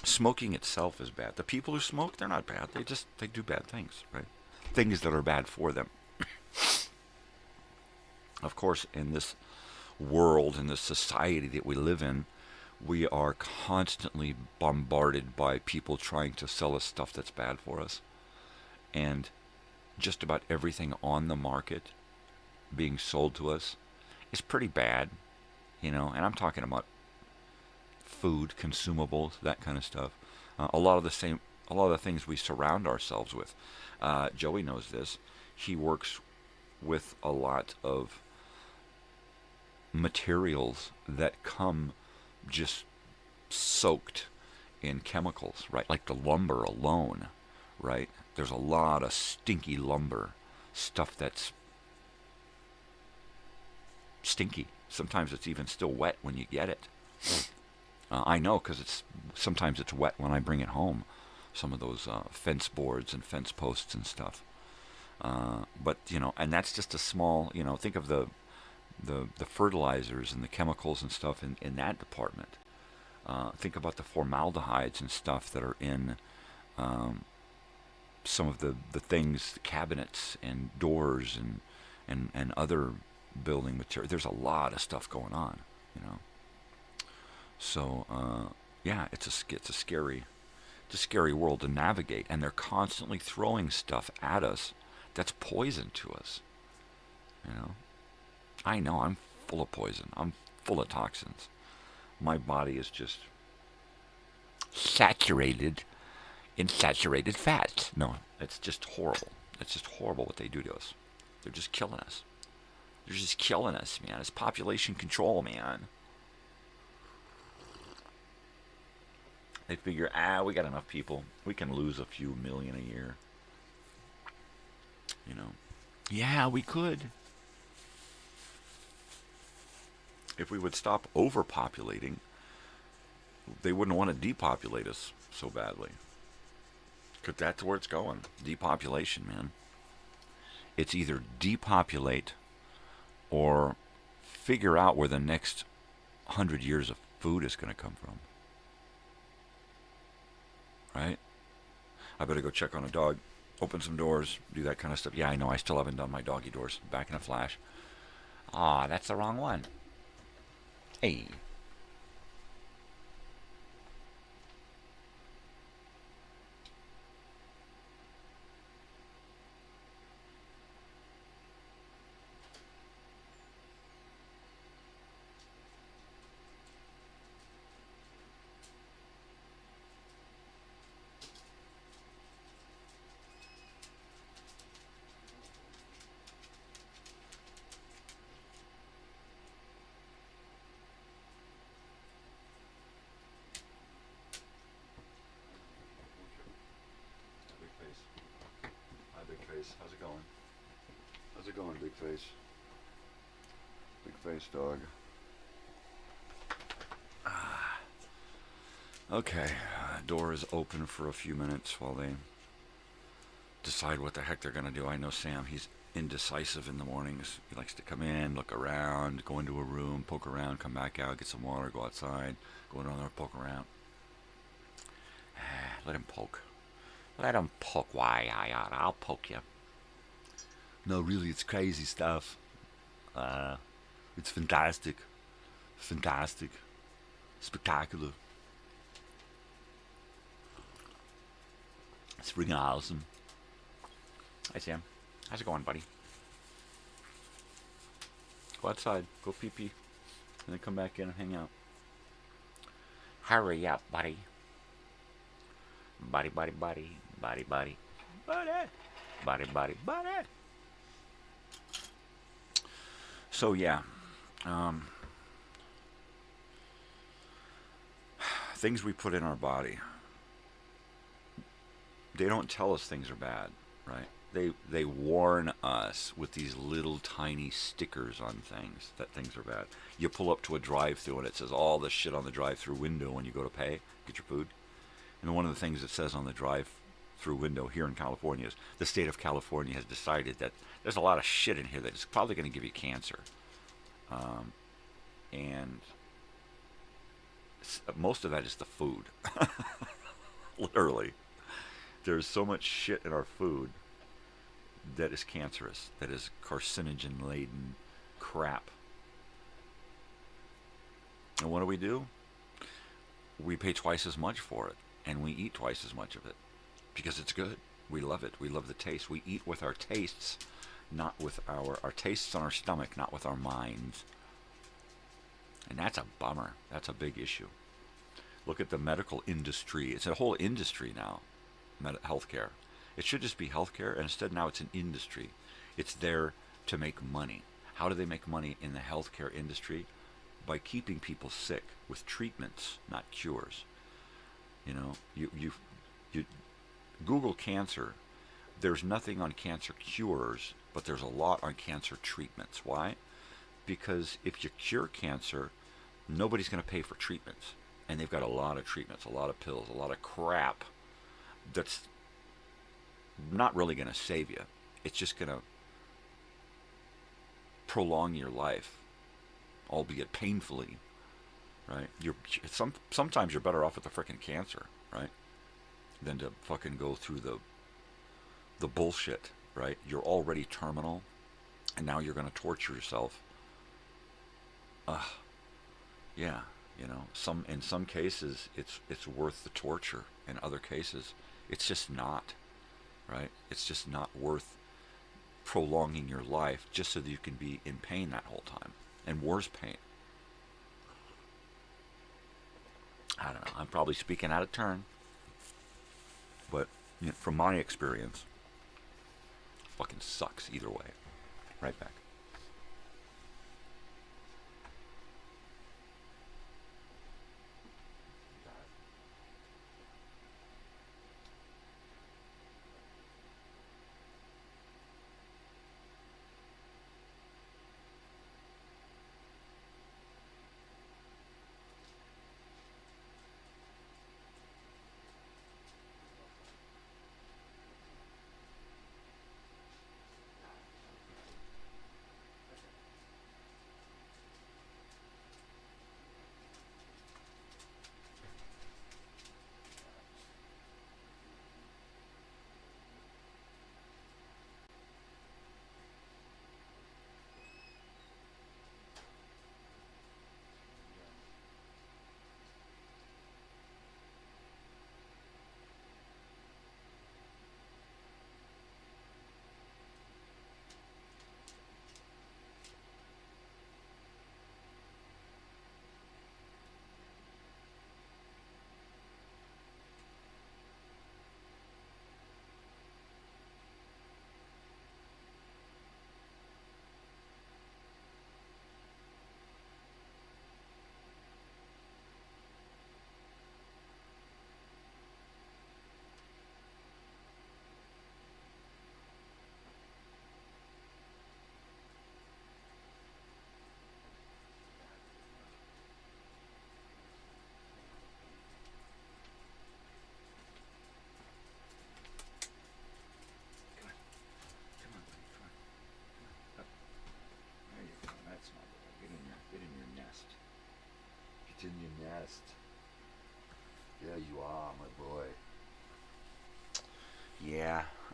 Smoking itself is bad. The people who smoke, they're not bad. They do bad things, right? Things that are bad for them. Of course, in this world, in this society that we live in, we are constantly bombarded by people trying to sell us stuff that's bad for us. And just about everything on the market being sold to us is pretty bad, and I'm talking about food, consumables, that kind of stuff. A lot of the things we surround ourselves with. Joey knows this. He works with a lot of materials that come just soaked in chemicals, right? Like the lumber alone, right? There's a lot of stinky lumber, stuff that's stinky. Sometimes it's even still wet when you get it. I know, because sometimes it's wet when I bring it home. Some of those fence boards and fence posts and stuff. But and that's just a small. Think of the fertilizers and the chemicals and stuff in that department. Think about the formaldehydes and stuff that are in some of the things, the cabinets and doors and other building material. There's a lot of stuff going on, So it's a scary world to navigate, and they're constantly throwing stuff at us that's poison to us. I know I'm full of poison. I'm full of toxins. My body is just saturated in saturated fats. No, it's just horrible. It's just horrible what they do to us. They're just killing us. They're just killing us, man. It's population control, man. They figure, we got enough people. We can lose a few million a year. Yeah, we could. If we would stop overpopulating, they wouldn't want to depopulate us so badly. Because that's where it's going. Depopulation, man. It's either depopulate or figure out where the next 100 years of food is going to come from. Right? I better go check on a dog, open some doors, do that kind of stuff. Yeah, I know, I still haven't done my doggy doors. Back in a flash. That's the wrong one. Hey. face? How's it going? How's it going, big face? Big face dog. Okay, door is open for a few minutes while they decide what the heck they're going to do. I know Sam, he's indecisive in the mornings. He likes to come in, look around, go into a room, poke around, come back out, get some water, go outside, go another, poke around. Let him poke. Let him poke. Why, I'll poke you. No, really, it's crazy stuff. It's fantastic. Fantastic. Spectacular. It's freaking awesome. Hi, Sam. How's it going, buddy? Go outside. Go pee-pee. And then come back in and hang out. Hurry up, buddy. Buddy, buddy, buddy. Buddy, buddy. Buddy. Buddy, buddy, buddy. So, yeah. Things we put in our body. They don't tell us things are bad, right? They warn us with these little tiny stickers on things that things are bad. You pull up to a drive-thru and it says all this shit on the drive-thru window when you go to pay, get your food. And one of the things it says on the drive-thru window here in California is the state of California has decided that there's a lot of shit in here that is probably going to give you cancer. And most of that is the food. Literally. There's so much shit in our food that is cancerous, that is carcinogen-laden crap. And what do? We pay twice as much for it, and we eat twice as much of it, because it's good. We love it. We love the taste. We eat with our tastes, not with our tastes on our stomach, not with our minds. And that's a bummer. That's a big issue. Look at the medical industry. It's a whole industry now. Healthcare. It should just be healthcare, and instead now it's an industry. It's there to make money. How do they make money in the healthcare industry? By keeping people sick with treatments, not cures. You know, you Google cancer. There's nothing on cancer cures, but there's a lot on cancer treatments. Why? Because if you cure cancer, nobody's going to pay for treatments, and they've got a lot of treatments, a lot of pills, a lot of crap. That's not really going to save you. It's just going to prolong your life, albeit painfully, right? Sometimes you're better off with the frickin' cancer, right, than to fucking go through the bullshit, right? You're already terminal, and now you're going to torture yourself. Yeah, you know, in some cases it's worth the torture. In other cases, it's just not, right? It's just not worth prolonging your life just so that you can be in pain that whole time, and worse pain. I don't know. I'm probably speaking out of turn, but you know, from my experience, fucking sucks either way. Right back.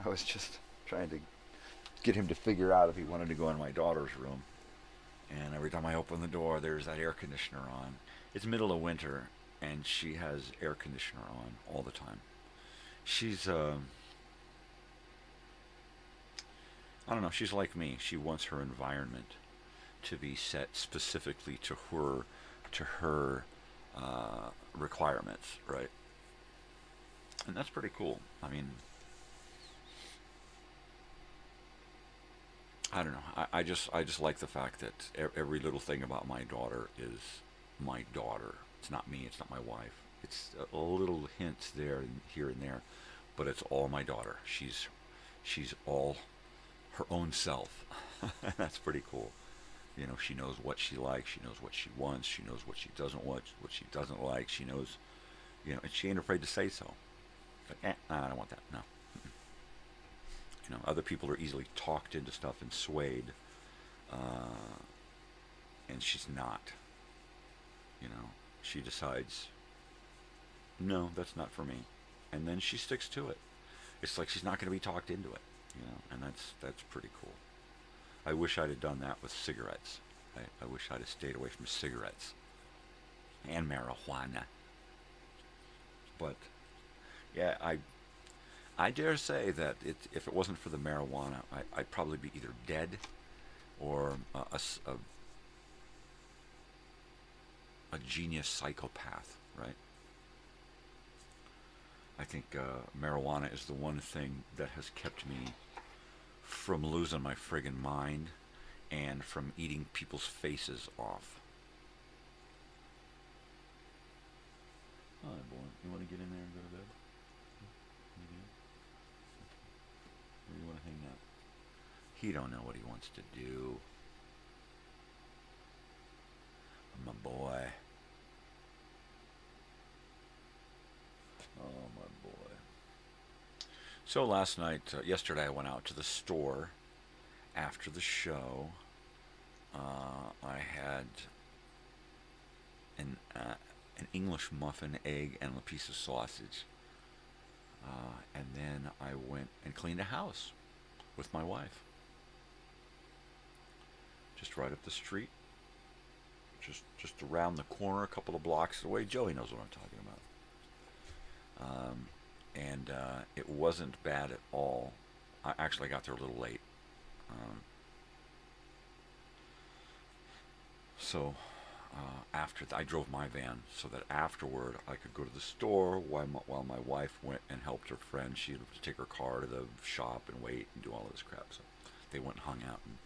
I was just trying to get him to figure out if he wanted to go in my daughter's room. And every time I open the door, there's that air conditioner on. It's middle of winter, and she has air conditioner on all the time. She's, I don't know, she's like me. She wants her environment to be set specifically to her requirements, right? And that's pretty cool. I mean, I don't know. I just like the fact that every little thing about my daughter is my daughter. It's not me. It's not my wife. It's a little hints there and here and there, but it's all my daughter. She's all her own self. That's pretty cool. You know, she knows what she likes. She knows what she wants. She knows what she doesn't want. What she doesn't like. She knows, you know, and she ain't afraid to say so. Like, I don't want that. No. You know, other people are easily talked into stuff and swayed, and she's not. You know, she decides, no, that's not for me, and then she sticks to it. It's like she's not going to be talked into it, you know, and that's pretty cool. I wish I'd have done that with cigarettes. I wish I'd have stayed away from cigarettes and marijuana. But yeah, I dare say that if it wasn't for the marijuana, I'd probably be either dead or a genius psychopath, right? I think marijuana is the one thing that has kept me from losing my friggin' mind and from eating people's faces off. Hi, boy. You want to get in there and go to bed? Or you want to hang out? He don't know what he wants to do. My boy. Oh, my boy. So last night, yesterday, I went out to the store after the show. I had an English muffin, egg, and a piece of sausage. And then I went and cleaned a house with my wife. Just right up the street. Just around the corner, a couple of blocks away. Joey knows what I'm talking about. And it wasn't bad at all. I actually got there a little late. So after I drove my van so that afterward I could go to the store while my wife went and helped her friend. She had to take her car to the shop and wait and do all of this crap. So they went and hung out and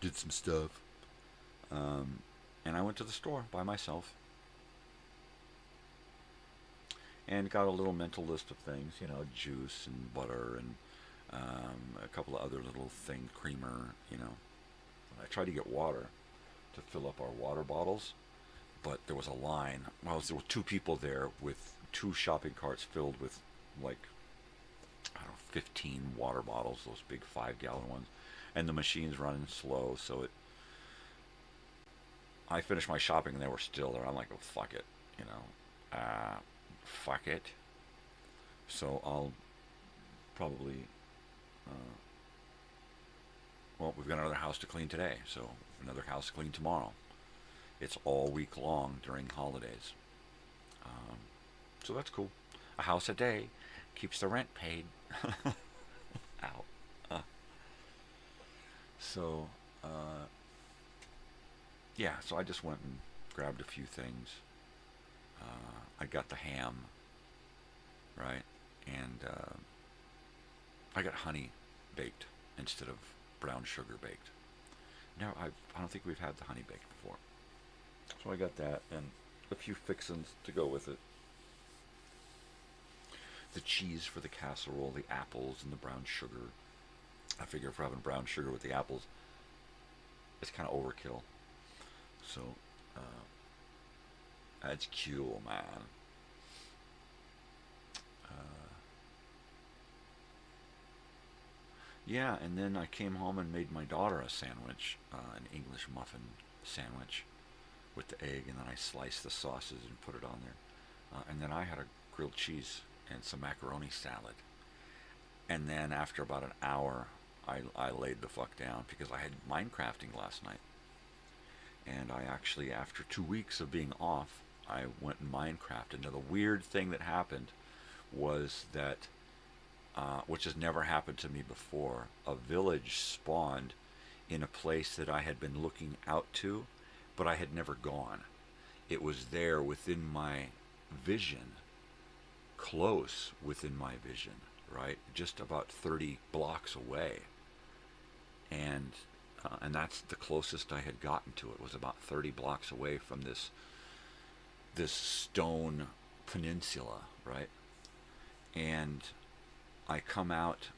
did some stuff. And I went to the store by myself and got a little mental list of things, you know, juice and butter and a couple of other little things, creamer, you know. I tried to get water to fill up our water bottles, but there was a line. Well, there were two people there with 2 shopping carts filled with, like, I don't know, 15 water bottles, those big 5-gallon ones, and the machine's running slow, so I finished my shopping and they were still there. I'm like, oh, fuck it, you know, fuck it. So I'll probably, well, we've got another house to clean today, so another house to clean tomorrow. It's all week long during holidays. So that's cool. A house a day keeps the rent paid. Ow. So, yeah, so I just went and grabbed a few things. I got the ham, right? And I got honey baked instead of brown sugar baked. No, I don't think we've had the honey baked before. So I got that and a few fixins to go with it. The cheese for the casserole, the apples, and the brown sugar. I figure if we're having brown sugar with the apples, it's kind of overkill. So, that's cool, man. Yeah, and then I came home and made my daughter a sandwich, an English muffin sandwich with the egg, and then I sliced the sausage and put it on there. And then I had a grilled cheese and some macaroni salad. And then after about an hour, I laid the fuck down because I had Minecrafting last night. And I actually, after 2 weeks of being off, I went and Minecrafted. Now, the weird thing that happened was that, which has never happened to me before, a village spawned in a place that I had been looking out to, but I had never gone. It was there within my vision, close within my vision, right? Just about 30 blocks away. And that's the closest I had gotten to it, was about 30 blocks away from this stone peninsula, right? And I come out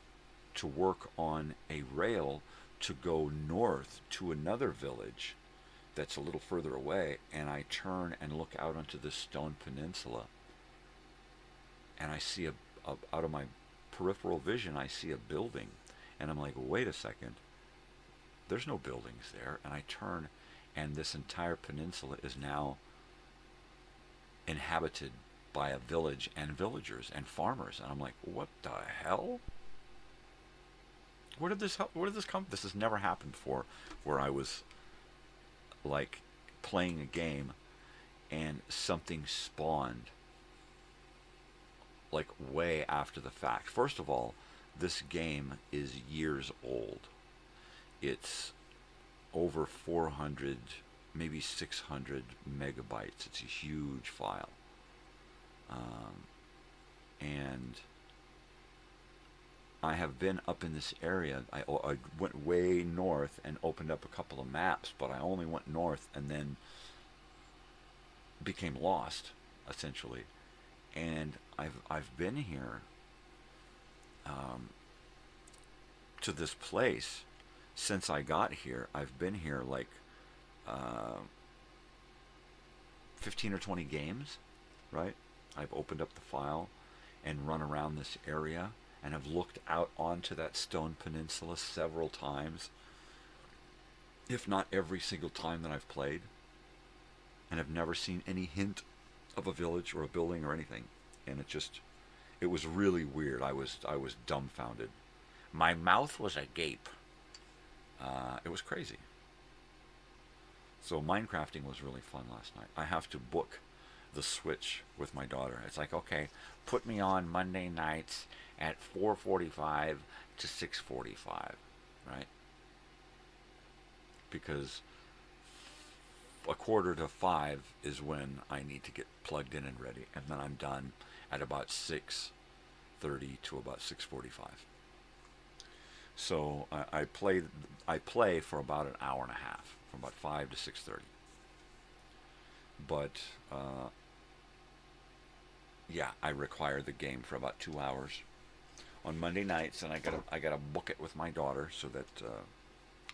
to work on a rail to go north to another village that's a little further away, and I turn and look out onto this stone peninsula, and I see out of my peripheral vision, I see a building, and I'm like, wait a second, there's no buildings there. And I turn, and this entire peninsula is now inhabited by a village and villagers and farmers, and I'm like, what the hell? Where did this come? This has never happened before, where I was like playing a game and something spawned like way after the fact. First of all, this game is years old. It's over 400, maybe 600 megabytes. It's a huge file. And I have been up in this area. I went way north and opened up a couple of maps, but I only went north and then became lost, essentially. And I've been here to this place since I got here. I've been here like 15 or 20 games, right? I've opened up the file and run around this area and have looked out onto that stone peninsula several times, if not every single time that I've played, and have never seen any hint of a village or a building or anything. And it was really weird. I was dumbfounded. My mouth was agape. It was crazy. So Minecrafting was really fun last night. I have to book the Switch with my daughter. It's like, okay, put me on Monday nights at 4:45 to 6:45, right? Because 4:45 is when I need to get plugged in and ready, and then I'm done at about 6:30 to about 6:45. So I play for about an hour and a half, from about 5 to 6:30. But yeah, I require the game for about 2 hours on Monday nights, and I gotta book it with my daughter, so that I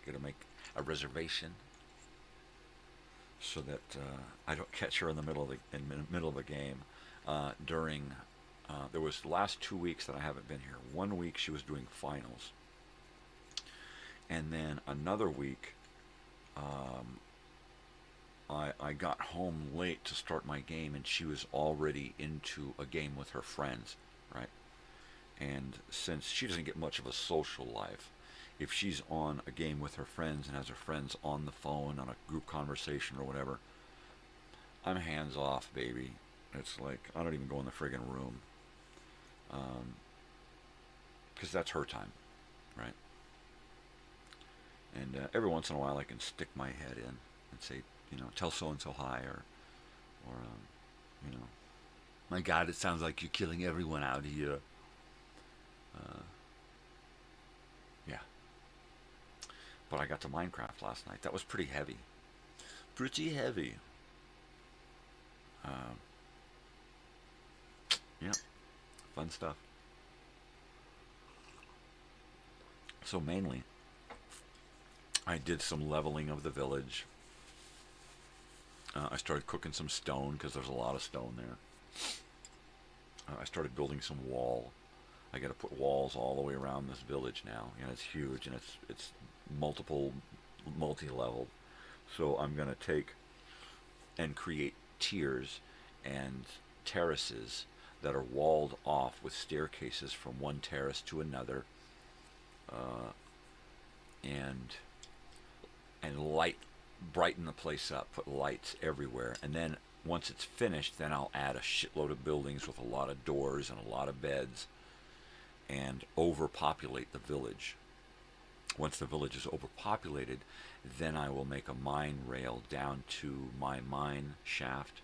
gotta make a reservation so that I don't catch her in the middle of the game. There was the last 2 weeks that I haven't been here. 1 week she was doing finals, and then another week I got home late to start my game, and she was already into a game with her friends, right? And since she doesn't get much of a social life, if she's on a game with her friends and has her friends on the phone on a group conversation or whatever, I'm hands off, baby. It's like I don't even go in the friggin' room, because that's her time, right? And every once in a while I can stick my head in and say, tell so-and-so hi, or my God, it sounds like you're killing everyone out here. Yeah. But I got to Minecraft last night. That was pretty heavy. Pretty heavy. Yeah. Fun stuff. So mainly, I did some leveling of the village. I started cooking some stone, because there's a lot of stone there. I started building some wall. I got to put walls all the way around this village now. It's huge, and it's multi-leveled. So I'm going to take and create tiers and terraces that are walled off with staircases from one terrace to another, and brighten the place up, put lights everywhere, and then once it's finished, then I'll add a shitload of buildings with a lot of doors and a lot of beds, and overpopulate the village. Once the village is overpopulated, then I will make a mine rail down to my mine shaft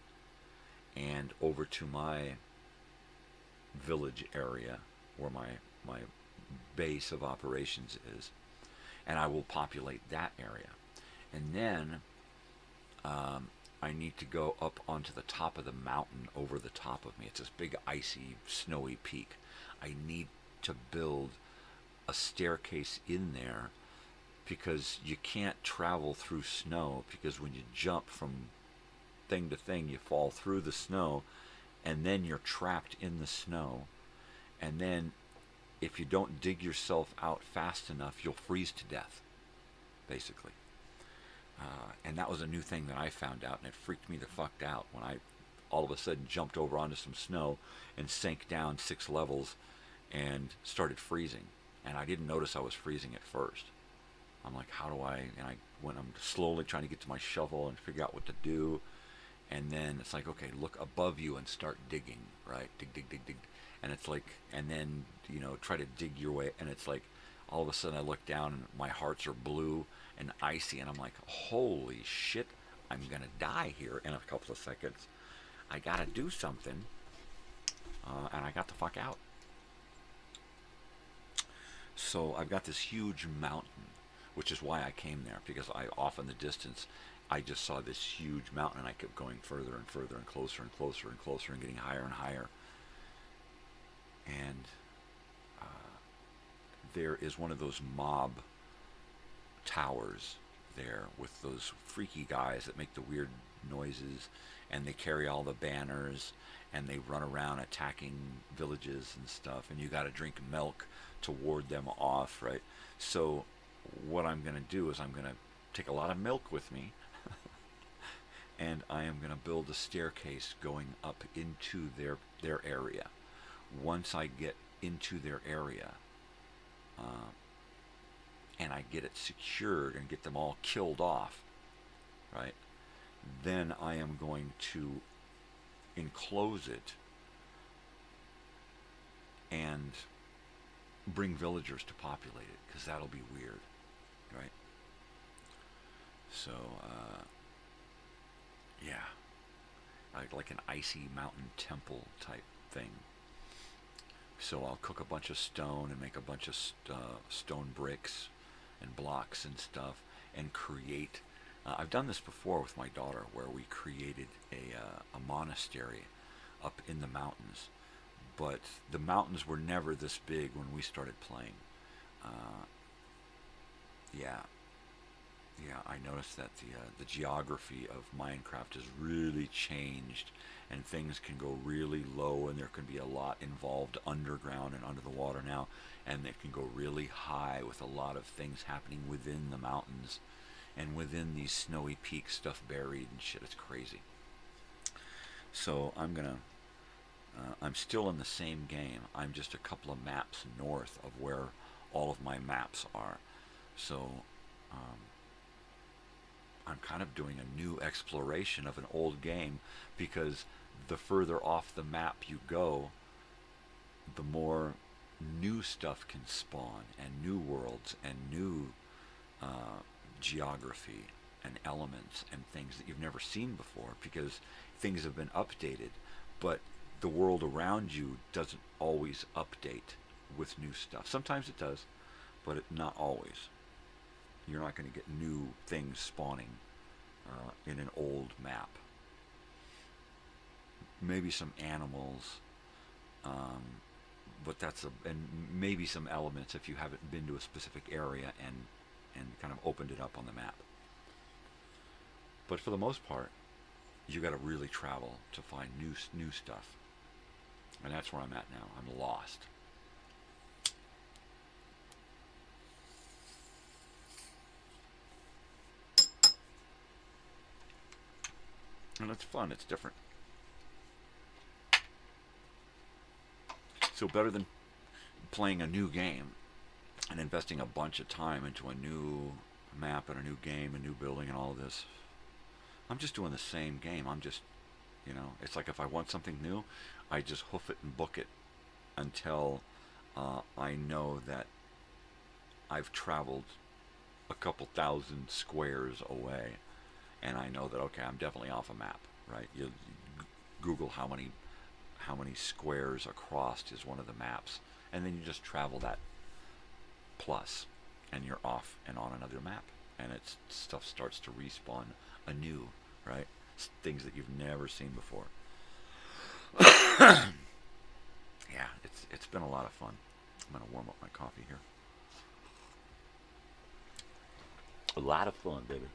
and over to my village area where my base of operations is, and I will populate that area. And then I need to go up onto the top of the mountain over the top of me. It's this big icy snowy peak. I need to build a staircase in there because you can't travel through snow, because when you jump from thing to thing you fall through the snow and then you're trapped in the snow, and then if you don't dig yourself out fast enough you'll freeze to death, basically. And that was a new thing that I found out, and it freaked me the fuck out when I all of a sudden jumped over onto some snow and sank down 6 levels and started freezing. And I didn't notice I was freezing at first. I'm like, how do I, and I'm slowly trying to get to my shovel and figure out what to do. And then it's like, okay, look above you and start digging, right? Dig, dig, dig, dig. And it's like, and then, try to dig your way. And it's like, all of a sudden I look down and my hearts are blue and icy. And I'm like, holy shit, I'm going to die here in a couple of seconds. I got to do something. And I got the fuck out. So I've got this huge mountain, which is why I came there, because off in the distance, I just saw this huge mountain, and I kept going further and further and closer and closer and closer and getting higher and higher. And there is one of those mob towers there with those freaky guys that make the weird noises, and they carry all the banners, and they run around attacking villages and stuff, and you got to drink milk to ward them off, right? So what I'm going to do is I'm going to take a lot of milk with me, and I am going to build a staircase going up into their area. Once I get into their area, and I get it secured and get them all killed off, right, then I am going to enclose it and bring villagers to populate it, because that'll be weird, right? So, yeah, like an icy mountain temple type thing. So I'll cook a bunch of stone and make a bunch of stone bricks and blocks and stuff, and create. I've done this before with my daughter, where we created a monastery up in the mountains. But the mountains were never this big when we started playing. Yeah, I noticed that the geography of Minecraft has really changed, and things can go really low, and there can be a lot involved underground and under the water now, and it can go really high with a lot of things happening within the mountains and within these snowy peaks, stuff buried and shit. It's crazy. So I'm still in the same game. I'm just a couple of maps north of where all of my maps are. So I'm kind of doing a new exploration of an old game, because the further off the map you go, the more new stuff can spawn, and new worlds and new geography and elements and things that you've never seen before, because things have been updated, but the world around you doesn't always update with new stuff. Sometimes it does, but not always. You're not going to get new things spawning in an old map. Maybe some animals, but and maybe some elements if you haven't been to a specific area and kind of opened it up on the map. But for the most part, you got to really travel to find new stuff. And that's where I'm at now. I'm lost. And it's fun. It's different. So better than playing a new game and investing a bunch of time into a new map and a new game, a new building and all of this. I'm just doing the same game. I'm just, it's like if I want something new, I just hoof it and book it until I know that I've traveled a couple thousand squares away, and I know that, okay, I'm definitely off a map, right? You Google how many squares across is one of the maps, and then you just travel that plus, and you're off and on another map, and stuff starts to respawn anew, right? Things that you've never seen before. Yeah, it's been a lot of fun. I'm gonna warm up my coffee here. A lot of fun, baby.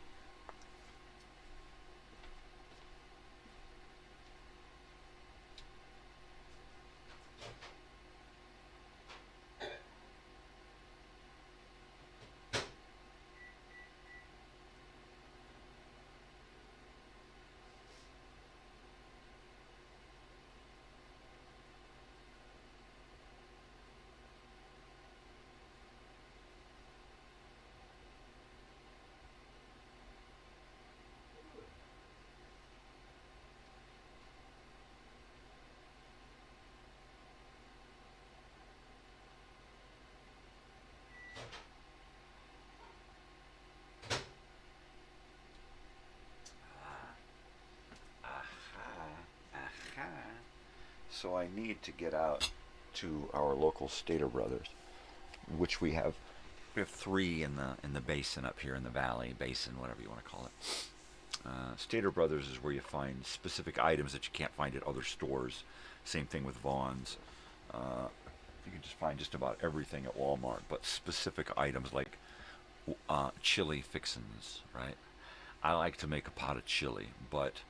So I need to get out to our local Stater Brothers, which we have 3 in the basin up here in the valley, basin, whatever you want to call it. Stater Brothers is where you find specific items that you can't find at other stores. Same thing with Vaughn's. You can just find just about everything at Walmart, but specific items like chili fixins, right? I like to make a pot of chili, but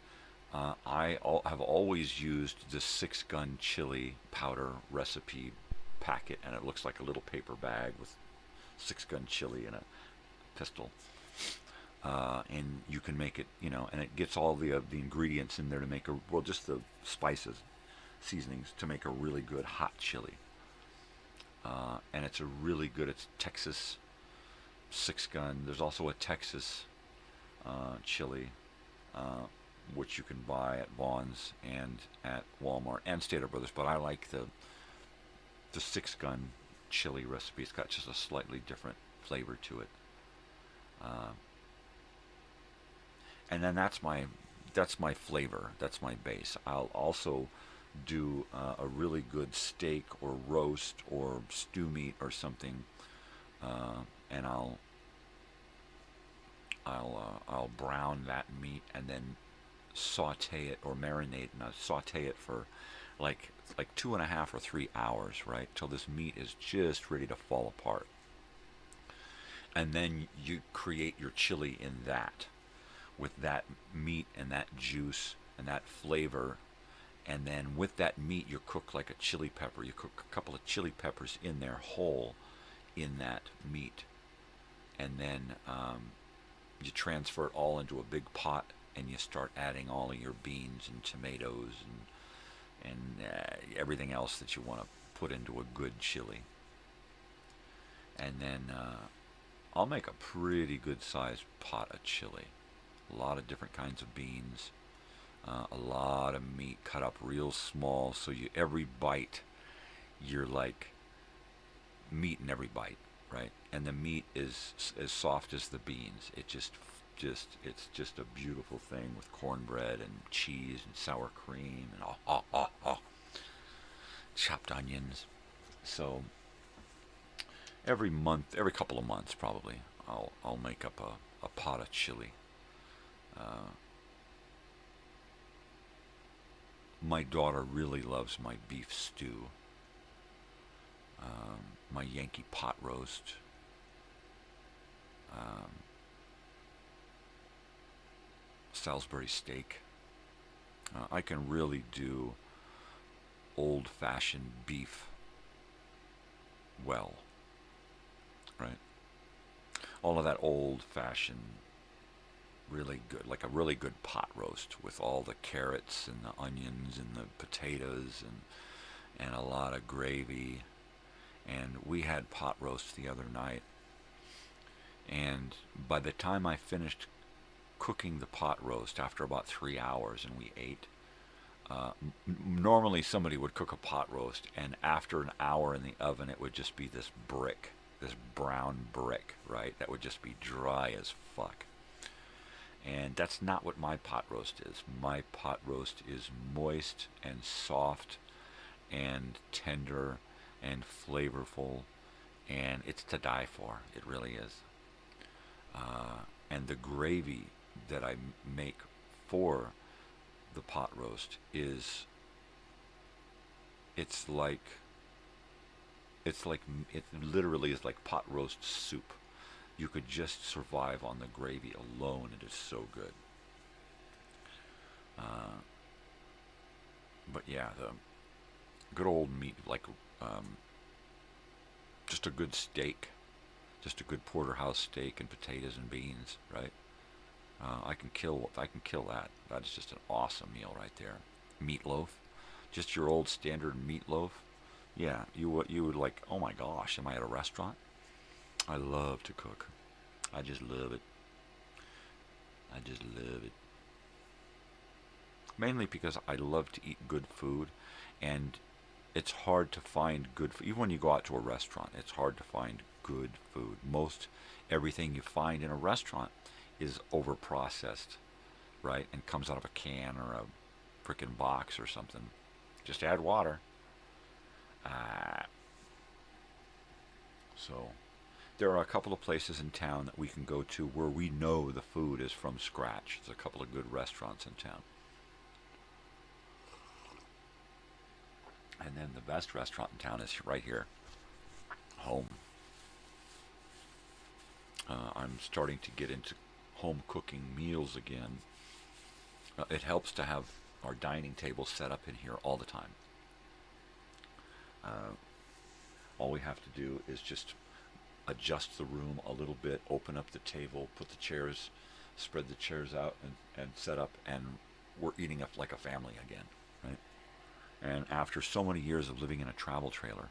I have always used this 6-gun chili powder recipe packet, and it looks like a little paper bag with 6-gun chili and a pistol. And you can make it, and it gets all the ingredients in there to make just the spices, seasonings to make a really good hot chili. And it's it's Texas 6-gun. There's also a Texas chili, which you can buy at Vaughn's and at Walmart and Stater Brothers, but I like the 6-gun chili recipe. It's got just a slightly different flavor to it. And then that's my flavor. That's my base. I'll also do a really good steak or roast or stew meat or something, and I'll brown that meat and then saute it or marinate, and I saute it for like 2.5 or 3 hours, right, till this meat is just ready to fall apart. And then you create your chili in that, with that meat and that juice and that flavor. And then with that meat, you cook like a chili pepper. You cook a couple of chili peppers in there whole in that meat, and then you transfer it all into a big pot, and you start adding all of your beans and tomatoes and everything else that you want to put into a good chili. And then I'll make a pretty good sized pot of chili. A lot of different kinds of beans, a lot of meat cut up real small, so every bite you're like meat in every bite, right? And the meat is as soft as the beans. It's just a beautiful thing with cornbread and cheese and sour cream and chopped onions. So every couple of months probably, I'll make up a pot of chili. My daughter really loves my beef stew, my Yankee pot roast, Salisbury steak. I can really do old-fashioned beef well, right? All of that old-fashioned, really good, like a really good pot roast with all the carrots and the onions and the potatoes and a lot of gravy. And we had pot roast the other night. And by the time I finished cooking the pot roast, after about 3 hours, and we ate, normally somebody would cook a pot roast, and after an hour in the oven, it would just be this brick, this brown brick, right? That would just be dry as fuck. And that's not what my pot roast is. My pot roast is moist and soft and tender and flavorful, and it's to die for. It really is. And the gravy that I make for the pot roast it literally is like pot roast soup. You could just survive on the gravy alone. It is so good. But yeah, the good old meat, like just a good steak, just a good porterhouse steak and potatoes and beans, right? I can kill that. That is just an awesome meal right there. Meatloaf, just your old standard meatloaf. Yeah, you would like, oh my gosh, am I at a restaurant? I love to cook. I just love it. I just love it. Mainly because I love to eat good food, and it's hard to find good food. Even when you go out to a restaurant, it's hard to find good food. Most everything you find in a restaurant is over-processed, right? And comes out of a can or a frickin' box or something. Just add water. So there are a couple of places in town that we can go to where we know the food is from scratch. There's a couple of good restaurants in town. And then the best restaurant in town is right here, home. I'm starting to get into home cooking meals again. It helps to have our dining table set up in here all the time. All we have to do is just adjust the room a little bit, open up the table, put the chairs, spread the chairs out and set up, and we're eating up like a family again, right? And after so many years of living in a travel trailer,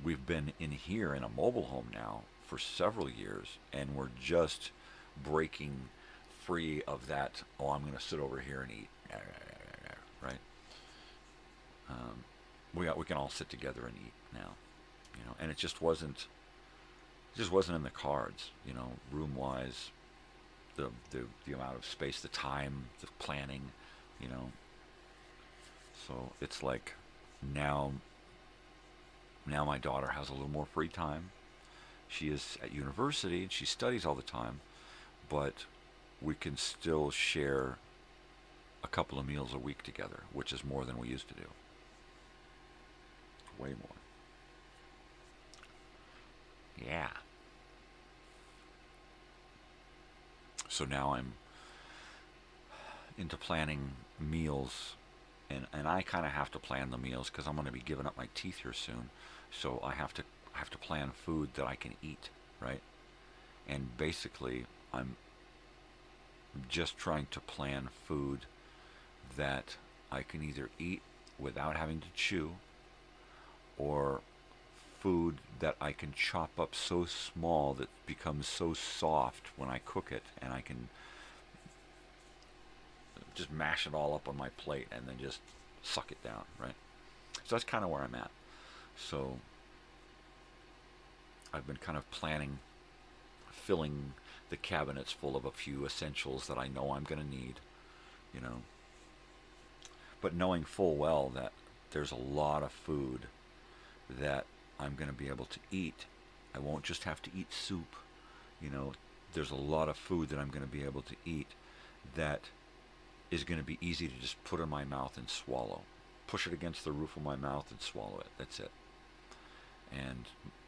we've been in here in a mobile home now for several years, and we're just breaking free of that, oh, I'm going to sit over here and eat, right? We can all sit together and eat now, you know, and it just wasn't in the cards, you know, room-wise, the amount of space, the time, the planning, you know. So it's like now my daughter has a little more free time. She is at university and she studies all the time, but we can still share a couple of meals a week together, which is more than we used to do. Way more. Yeah. So now I'm into planning meals, and I kind of have to plan the meals because I'm going to be giving up my teeth here soon. So I have to plan food that I can eat, right? And basically, I'm just trying to plan food that I can either eat without having to chew, or food that I can chop up so small that it becomes so soft when I cook it, and I can just mash it all up on my plate and then just suck it down, right? So that's kind of where I'm at. So I've been kind of planning, filling the cabinets full of a few essentials that I know I'm going to need, you know, but knowing full well that there's a lot of food that I'm going to be able to eat. I won't just have to eat soup, you know. There's a lot of food that I'm going to be able to eat that is going to be easy to just put in my mouth and swallow. Push it against the roof of my mouth and swallow it. That's it. And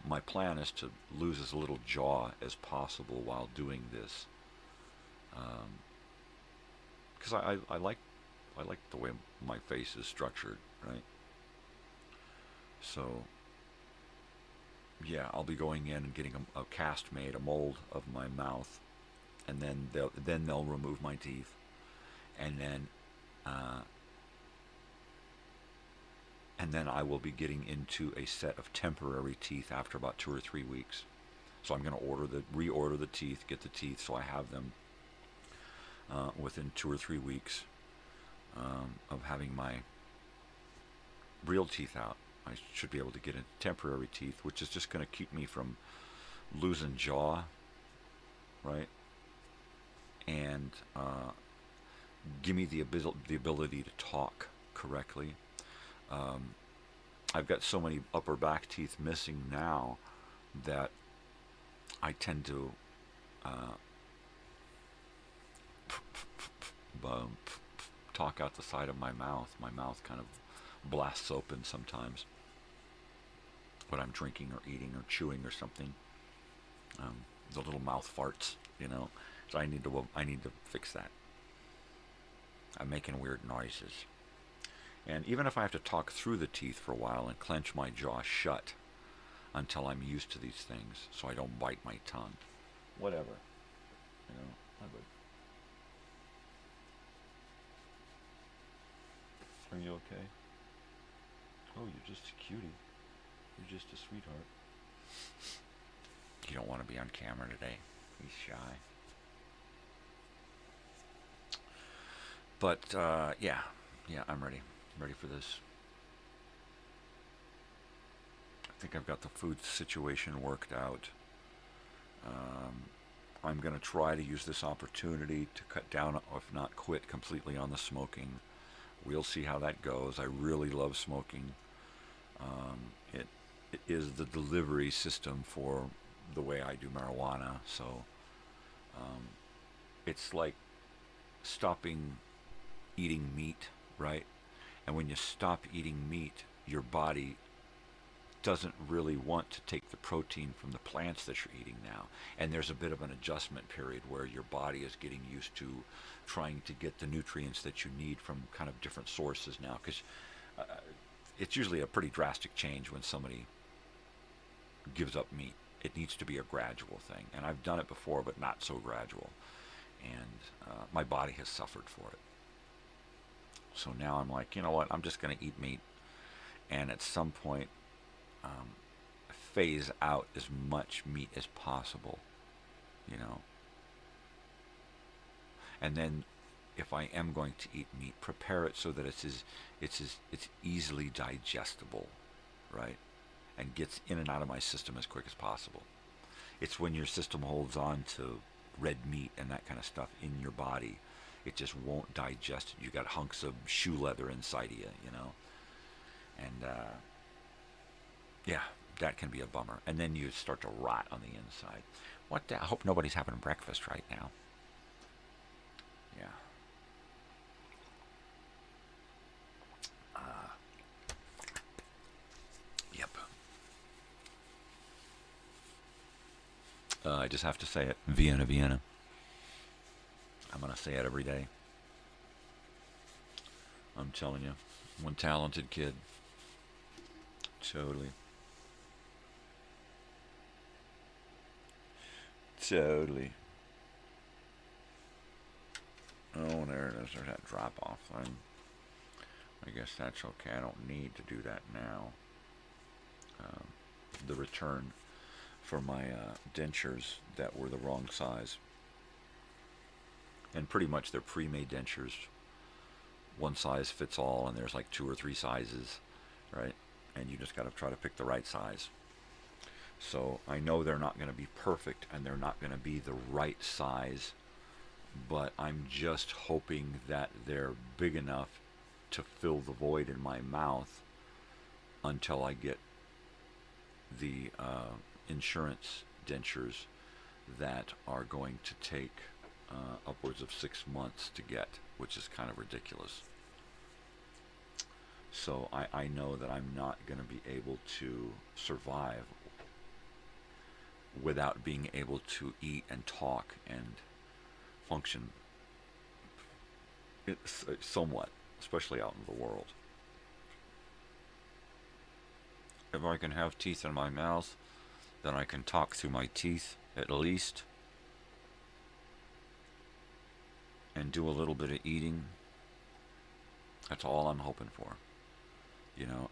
my plan is to lose as little jaw as possible while doing this, because I like the way my face is structured, right? So yeah, I'll be going in and getting a cast made, a mold of my mouth, and then they'll remove my teeth, and then And then I will be getting into a set of temporary teeth after about 2 or 3 weeks. So I'm going to reorder the teeth, get the teeth, so I have them within 2 or 3 weeks of having my real teeth out. I should be able to get into temporary teeth, which is just going to keep me from losing jaw, right? And give me the ability to talk correctly. I've got so many upper back teeth missing now that I tend to talk out the side of my mouth. My mouth kind of blasts open sometimes when I'm drinking or eating or chewing or something. The little mouth farts, you know. So I need to fix that. I'm making weird noises. And even if I have to talk through the teeth for a while and clench my jaw shut until I'm used to these things so I don't bite my tongue. Whatever. You know, I would. Are you okay? Oh, you're just a cutie. You're just a sweetheart. You don't want to be on camera today. He's shy. But, yeah, I'm ready. I'm ready for this. I think I've got the food situation worked out. I'm going to try to use this opportunity to cut down, if not quit completely on the smoking. We'll see how that goes. I really love smoking. It is the delivery system for the way I do marijuana. So it's like stopping eating meat, right? And when you stop eating meat, your body doesn't really want to take the protein from the plants that you're eating now. And there's a bit of an adjustment period where your body is getting used to trying to get the nutrients that you need from kind of different sources now. Because it's usually a pretty drastic change when somebody gives up meat. It needs to be a gradual thing. And I've done it before, but not so gradual. And my body has suffered for it. So now I'm like, you know what, I'm just going to eat meat. And at some point, phase out as much meat as possible, you know. And then if I am going to eat meat, prepare it so that it's easily digestible, right? And gets in and out of my system as quick as possible. It's when your system holds on to red meat and that kind of stuff in your body, it just won't digest it. You got hunks of shoe leather inside of you, you know. And yeah, that can be a bummer. And then you start to rot on the inside. What the, I hope nobody's having breakfast right now. Yeah. Yep. I just have to say it. Vienna, Vienna. I'm going to say it every day. I'm telling you. One talented kid. Totally. Totally. Oh, there it is. There's that drop-off thing. I guess that's okay. I don't need to do that now. The return for my dentures that were the wrong size. And pretty much they're pre-made dentures. One size fits all, and there's like 2 or 3 sizes, right? And you just got to try to pick the right size. So I know they're not going to be perfect, and they're not going to be the right size, but I'm just hoping that they're big enough to fill the void in my mouth until I get the insurance dentures that are going to take upwards of 6 months to get, which is kind of ridiculous. So I know that I'm not going to be able to survive without being able to eat and talk and function somewhat, especially out in the world. If I can have teeth in my mouth, then I can talk through my teeth at least, and do a little bit of eating. That's all I'm hoping for.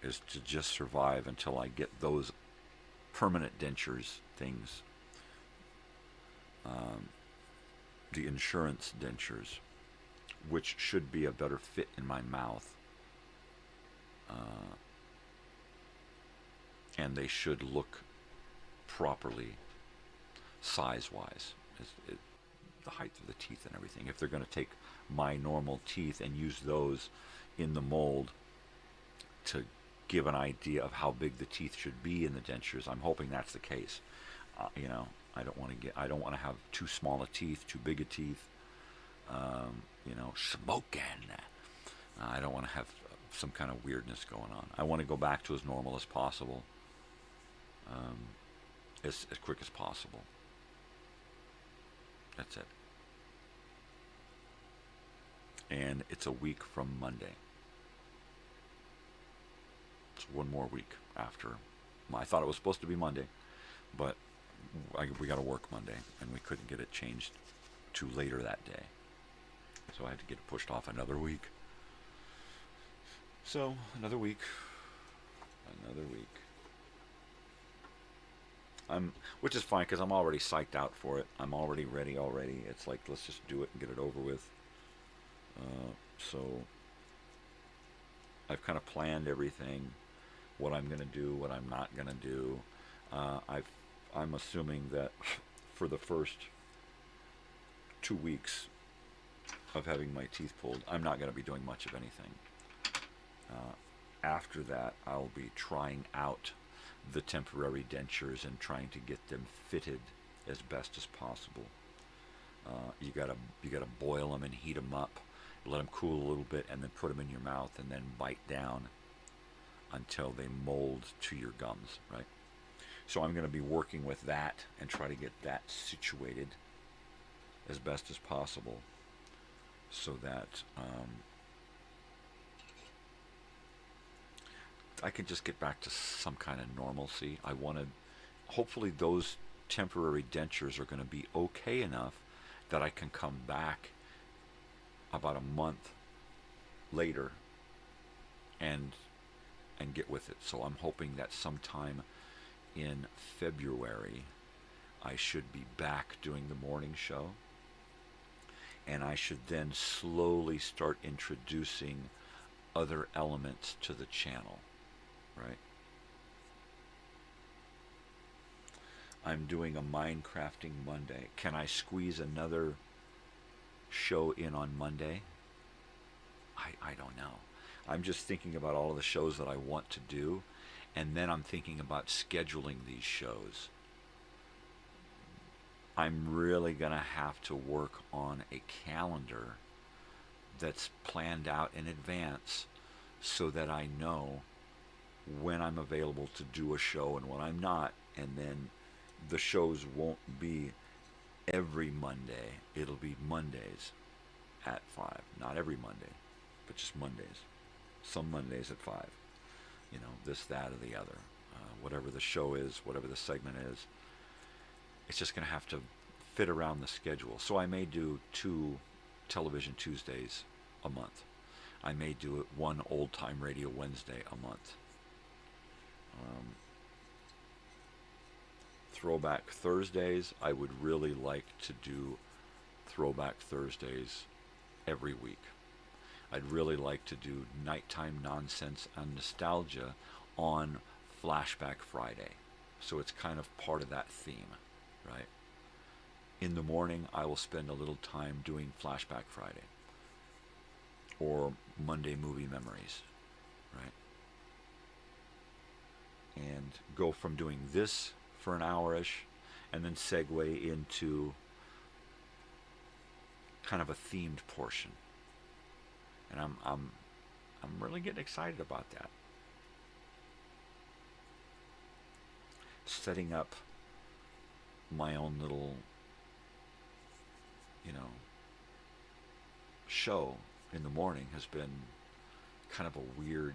is to just survive until I get those permanent dentures things, the insurance dentures, which should be a better fit in my mouth, and they should look properly size-wise, the height of the teeth and everything. If they're going to take my normal teeth and use those in the mold to give an idea of how big the teeth should be in the dentures, I'm hoping that's the case. I don't want to have too small a teeth, too big a teeth. Smoking. I don't want to have some kind of weirdness going on. I want to go back to as normal as possible, as quick as possible. That's it. And it's a week from Monday. It's one more week after. I thought it was supposed to be Monday, but we got to work Monday, and we couldn't get it changed to later that day. So I had to get it pushed off another week. So, another week. Which is fine, because I'm already psyched out for it. I'm already ready already. It's like, let's just do it and get it over with. So, I've kind of planned everything, what I'm going to do, what I'm not going to do. I'm assuming that for the first 2 weeks of having my teeth pulled, I'm not going to be doing much of anything. After that, I'll be trying out the temporary dentures and trying to get them fitted as best as possible. You gotta boil them and heat them up, let them cool a little bit, and then put them in your mouth and then bite down until they mold to your gums, right? So I'm going to be working with that and try to get that situated as best as possible, so that I can just get back to some kind of normalcy. Hopefully those temporary dentures are going to be okay enough that I can come back about a month later and get with it. So I'm hoping that sometime in February I should be back doing the morning show, and I should then slowly start introducing other elements to the channel, right? I'm doing a Minecrafting Monday. Can I squeeze another show in on Monday? I don't know. I'm just thinking about all of the shows that I want to do, and then I'm thinking about scheduling these shows. I'm really going to have to work on a calendar that's planned out in advance so that I know when I'm available to do a show and when I'm not, and then the shows won't be every Monday. It'll be Mondays at 5. Not every Monday, but just Mondays. Some Mondays at 5. This, that, or the other. Whatever the show is, whatever the segment is, it's just going to have to fit around the schedule. So I may do 2 Television Tuesdays a month. I may do it 1 Old Time Radio Wednesday a month. Throwback Thursdays, I would really like to do Throwback Thursdays every week. I'd really like to do nighttime nonsense and nostalgia on Flashback Friday. So it's kind of part of that theme, right? In the morning, I will spend a little time doing Flashback Friday or Monday Movie Memories, right? And go from doing this for an hour-ish and then segue into kind of a themed portion. And I'm really getting excited about that. Setting up my own little, show in the morning has been kind of a weird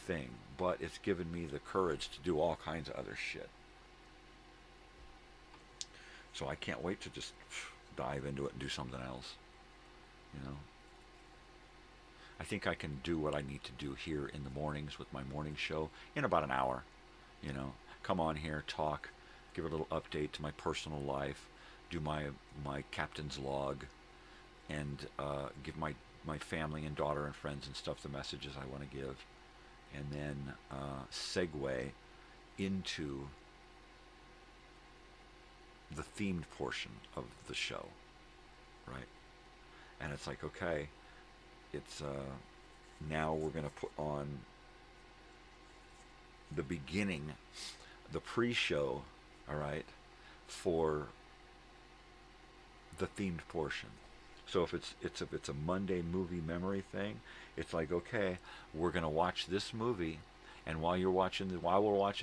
thing, but it's given me the courage to do all kinds of other shit. So I can't wait to just dive into it and do something else, I think I can do what I need to do here in the mornings with my morning show in about an hour. You know, come on here, talk, give a little update to my personal life, do my captain's log, and give my family and daughter and friends and stuff the messages I want to give, and then segue into the themed portion of the show, right? And it's like, okay, it's now we're going to put on the beginning, the pre-show, all right, for the themed portion. So if it's a Monday movie memory thing, it's like, okay, we're going to watch this movie, and while we're watching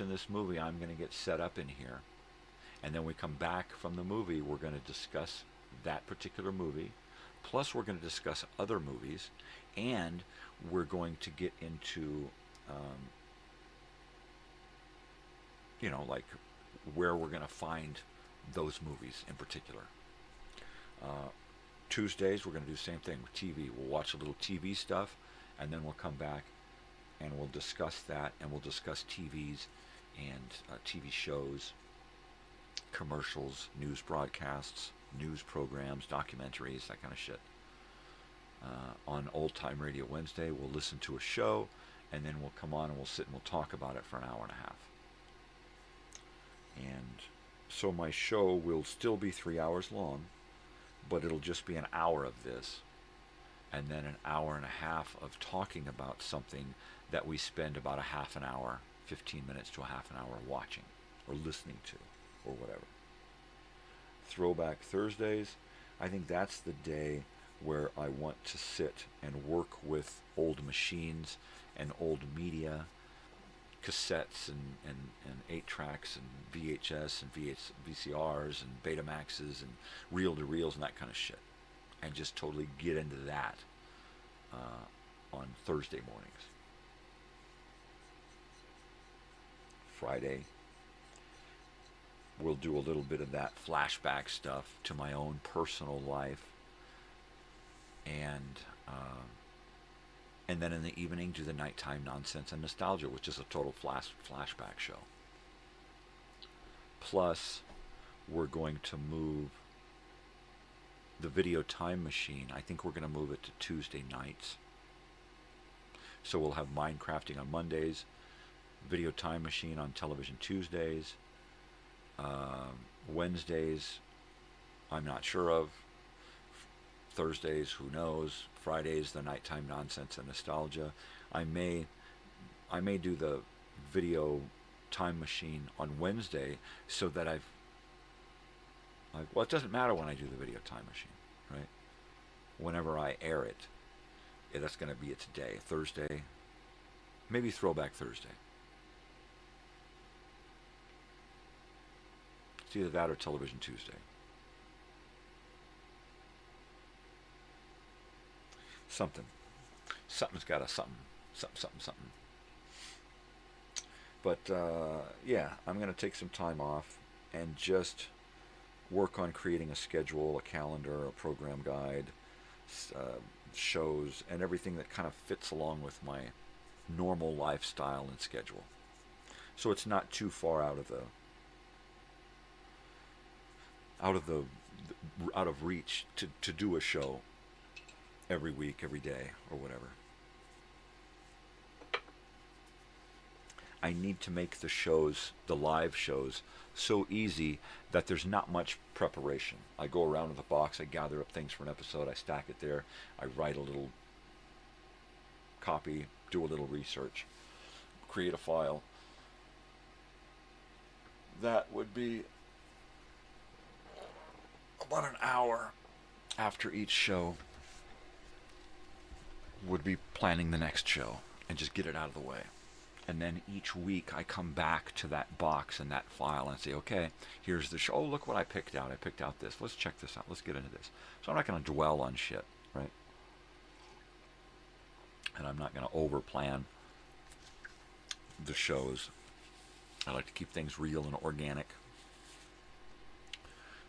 this movie, I'm going to get set up in here. And then we come back from the movie, we're going to discuss that particular movie, plus we're going to discuss other movies, and we're going to get into, you know, like where we're going to find those movies in particular. Tuesdays, we're going to do the same thing with TV. We'll watch a little TV stuff, and then we'll come back and we'll discuss that, and we'll discuss TVs and TV shows, commercials, news broadcasts, news programs, documentaries, that kind of shit. On Old Time Radio Wednesday, we'll listen to a show, and then we'll come on and we'll sit and we'll talk about it for an hour and a half. And so my show will still be 3 hours long, but it'll just be an hour of this, and then an hour and a half of talking about something that we spend about a half an hour, 15 minutes to a half an hour watching or listening to or whatever. Throwback Thursdays, I think that's the day where I want to sit and work with old machines and old media, cassettes and 8-tracks and VHS and VCRs and Betamaxes and reel-to-reels and that kind of shit, and just totally get into that on Thursday mornings. Friday, we'll do a little bit of that flashback stuff to my own personal life, and then in the evening do the nighttime nonsense and nostalgia, which is a total flashback show. Plus, we're going to move the video time machine. I think we're going to move it to Tuesday nights. So we'll have Minecrafting on Mondays, video time machine on television Tuesdays, Wednesdays, I'm not sure of. Thursdays, who knows? Fridays, the nighttime nonsense and nostalgia. I may do the video time machine on Wednesday, so that well, it doesn't matter when I do the video time machine, right? Whenever I air it, that's going to be its day. Thursday, maybe Throwback Thursday. It's either that or Television Tuesday. Something's got a something. But yeah, I'm going to take some time off and just work on creating a schedule, a calendar, a program guide, shows, and everything that kind of fits along with my normal lifestyle and schedule. So it's not too far out of reach to do a show every week, every day, or whatever. I need to make the shows, the live shows, so easy that there's not much preparation. I go around with a box, I gather up things for an episode, I stack it there, I write a little copy, do a little research, create a file. That would be about an hour after each show. Would be planning the next show and just get it out of the way. And then each week I come back to that box and that file and say, okay, here's the show. Oh, look what I picked out. I picked out this. Let's check this out. Let's get into this. So I'm not going to dwell on shit, right? And I'm not going to over-plan the shows. I like to keep things real and organic.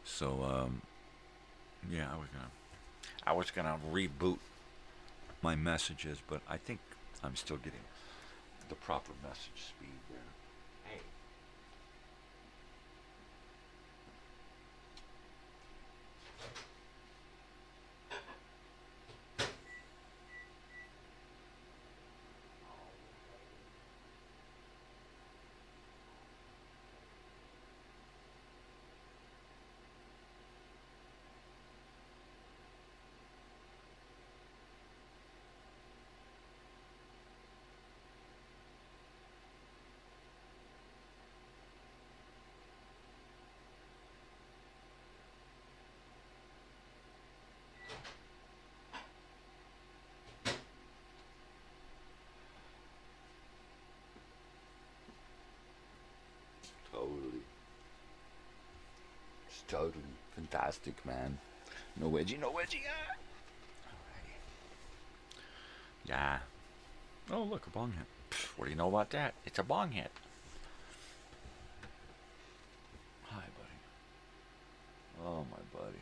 So, yeah, I was gonna reboot my message is, but I think I'm still getting the proper message speed there. Hey. Totally. It's totally fantastic, man. No wedgie, no wedgie. Ah! Alrighty. Yeah. Oh, look, a bong hit. Pfft, what do you know about that? It's a bong hit. Hi, buddy. Oh, my buddy.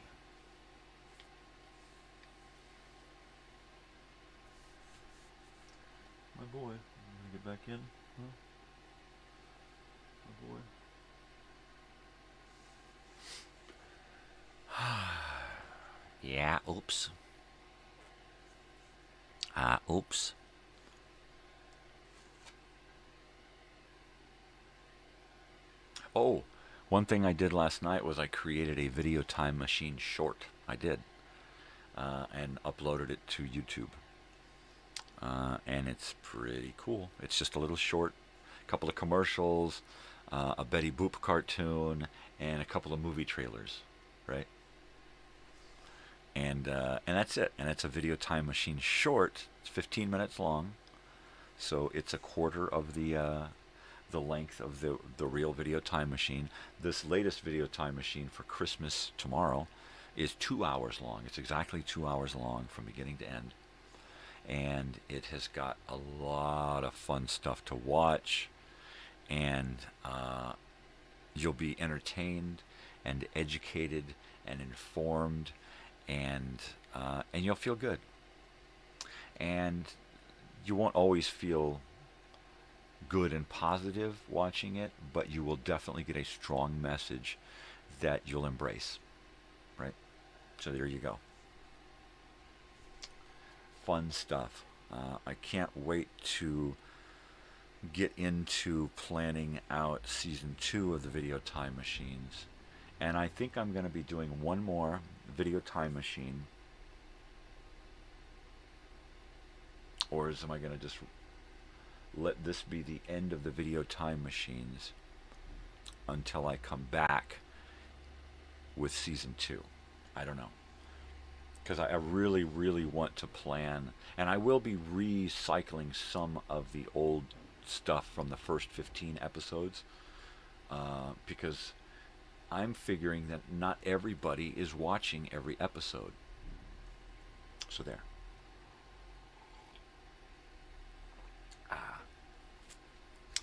My boy. You want to get back in? Huh? My boy. Yeah, oops. Oops. Oh, one thing I did last night was I created a video time machine short. I did. And uploaded it to YouTube. And it's pretty cool. It's just a little short, couple of commercials, a Betty Boop cartoon, and a couple of movie trailers, right? And that's it. And it's a video time machine short. It's 15 minutes long, so it's a quarter of the length of the real video time machine. This latest video time machine for Christmas tomorrow is 2 hours long. It's exactly 2 hours long from beginning to end. And it has got a lot of fun stuff to watch, and you'll be entertained and educated and informed, and you'll feel good. And you won't always feel good and positive watching it, but you will definitely get a strong message that you'll embrace, right? So there you go. Fun stuff. I can't wait to get into planning out season 2 of the video time machines, and I think I'm going to be doing one more video time machine, or am I going to just let this be the end of the video time machines until I come back with season 2? I don't know, because I really, really want to plan, and I will be recycling some of the old stuff from the first 15 episodes, because I'm figuring that not everybody is watching every episode. So there.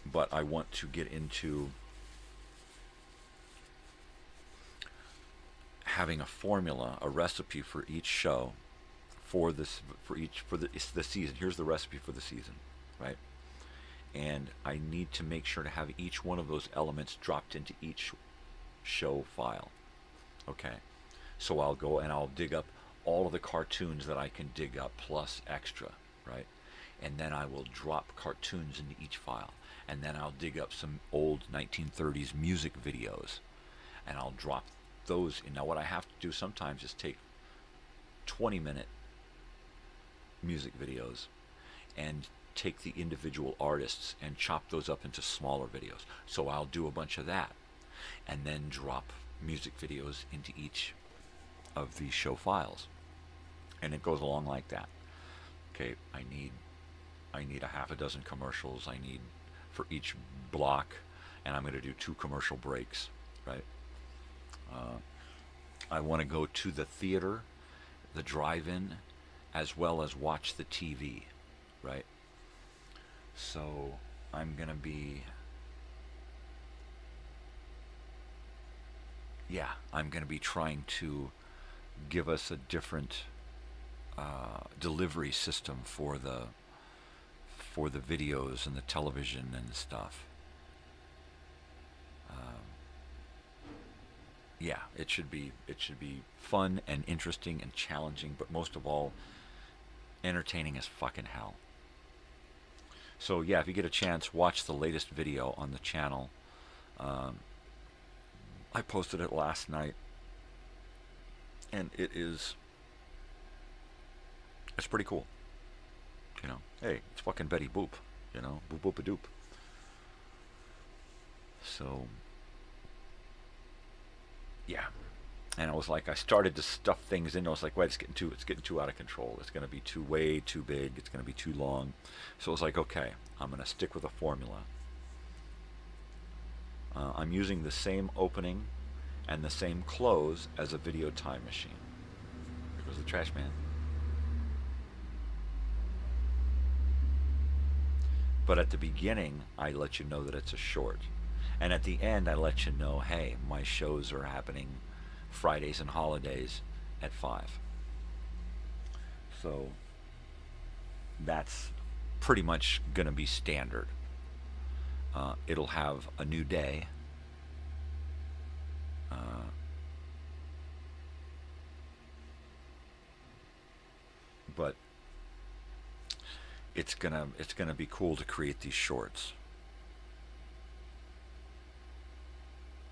But I want to get into having a formula, a recipe for each show, for the season. Here's the recipe for the season, right? And I need to make sure to have each one of those elements dropped into each show file. Okay, so I'll go and I'll dig up all of the cartoons that I can dig up plus extra, right? And then I will drop cartoons into each file, and then I'll dig up some old 1930s music videos, and I'll drop those in. Now what I have to do sometimes is take 20-minute music videos and take the individual artists and chop those up into smaller videos. So I'll do a bunch of that, and then drop music videos into each of these show files, and it goes along like that. Okay, I need a half a dozen commercials. I need for each block, and I'm going to do 2 commercial breaks, right? I want to go to the theater, the drive-in, as well as watch the TV, right? So I'm going to be, I'm going to be trying to give us a different delivery system for the videos and the television and stuff. Yeah, it should be fun and interesting and challenging, but most of all, entertaining as fucking hell. So yeah, if you get a chance, watch the latest video on the channel. I posted it last night, and it's pretty cool. You know, hey, it's fucking Betty Boop. You know, boop boop a doop. So yeah, and I was like, I started to stuff things in. I was like, wait, it's getting too out of control. It's going to be way too big. It's going to be too long. So I was like, okay, I'm going to stick with a formula. I'm using the same opening and the same close as a video time machine. There goes the trash man. But at the beginning, I let you know that it's a short. And at the end, I let you know, hey, my shows are happening Fridays and holidays at 5. So that's pretty much going to be standard. It'll have a new day. But it's gonna be cool to create these shorts.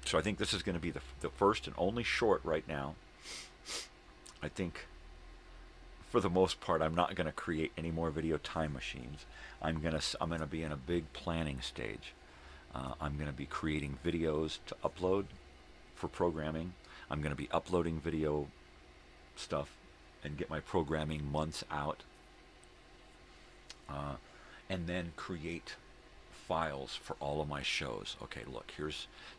So I think this is going to be the first and only short right now. I think, for the most part, I'm not going to create any more video time machines. I'm gonna be in a big planning stage. I'm going to be creating videos to upload for programming. I'm going to be uploading video stuff and get my programming months out. And then create files for all of my shows. Okay, look,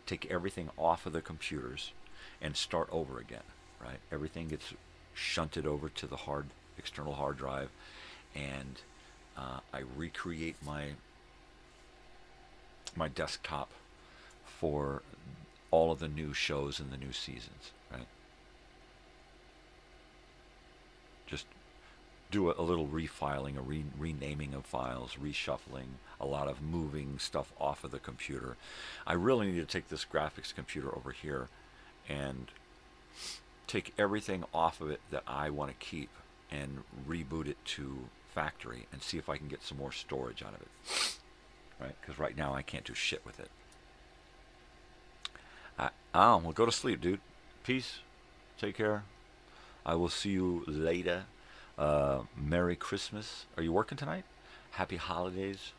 take everything off of the computers and start over again, right? Everything gets shunted over to the external hard drive, and I recreate my desktop for all of the new shows and the new seasons, right? Just do a little refiling, a renaming of files, reshuffling, a lot of moving stuff off of the computer. I really need to take this graphics computer over here and take everything off of it that I want to keep and reboot it to factory and see if I can get some more storage out of it. Right? Because right now I can't do shit with it. Well, go to sleep, dude. Peace. Take care. I will see you later. Merry Christmas. Are you working tonight? Happy holidays.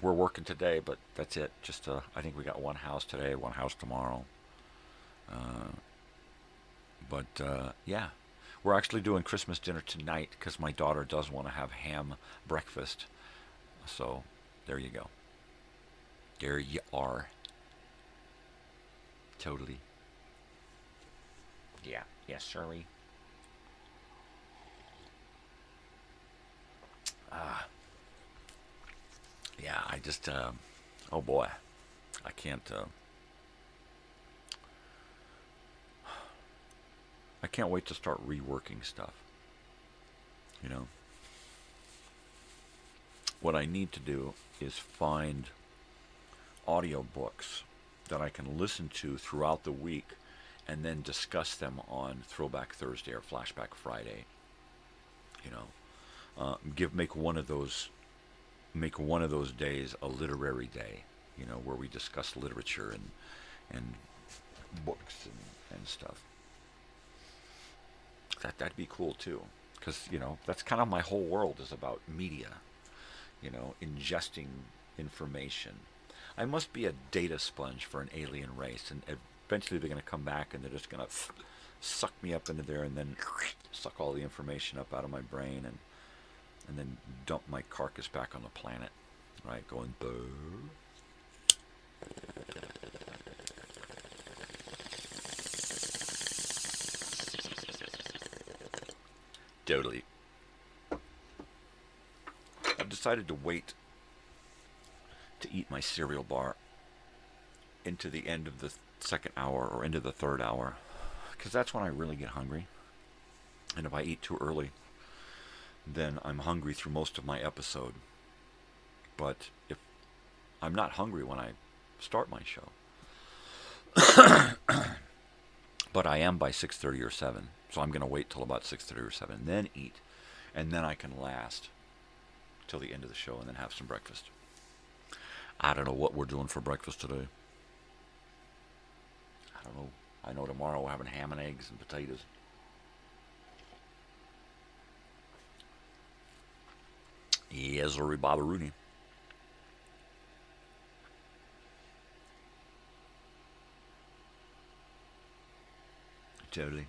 We're working today, but that's it. Just I think we got one house today, one house tomorrow. Yeah, we're actually doing Christmas dinner tonight because my daughter does want to have ham breakfast. So there you go. There you are. Totally. Yeah. Yes, sorry. Yeah, I just, oh boy, I can't wait to start reworking stuff, you know. What I need to do is find audiobooks that I can listen to throughout the week and then discuss them on Throwback Thursday or Flashback Friday, you know. Make one of those days a literary day, you know, where we discuss literature and books and stuff. That'd be cool too, because, you know, that's kind of my whole world is about media, you know, ingesting information. I must be a data sponge for an alien race, and eventually they're going to come back and they're just going to suck me up into there and then suck all the information up out of my brain and then dump my carcass back on the planet, right? Going, boo. Totally. I've decided to wait to eat my cereal bar into the end of the second hour or into the third hour, because that's when I really get hungry. And if I eat too early, then I'm hungry through most of my episode. But if I'm not hungry when I start my show, but I am by 6:30 or 7, so I'm going to wait till about 6:30 or 7, then eat, and then I can last till the end of the show and then have some breakfast. I don't know what we're doing for breakfast today. I don't know. I know tomorrow we're having ham and eggs and potatoes. Yes, or Baba Rooney. Totally.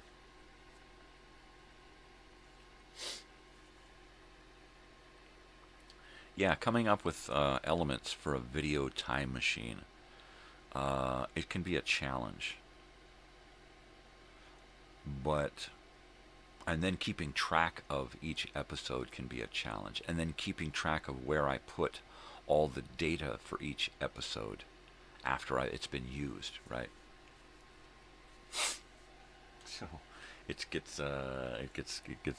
Yeah, coming up with elements for a video time machine. It can be a challenge. And then keeping track of each episode can be a challenge. And then keeping track of where I put all the data for each episode after it's been used, right? So it gets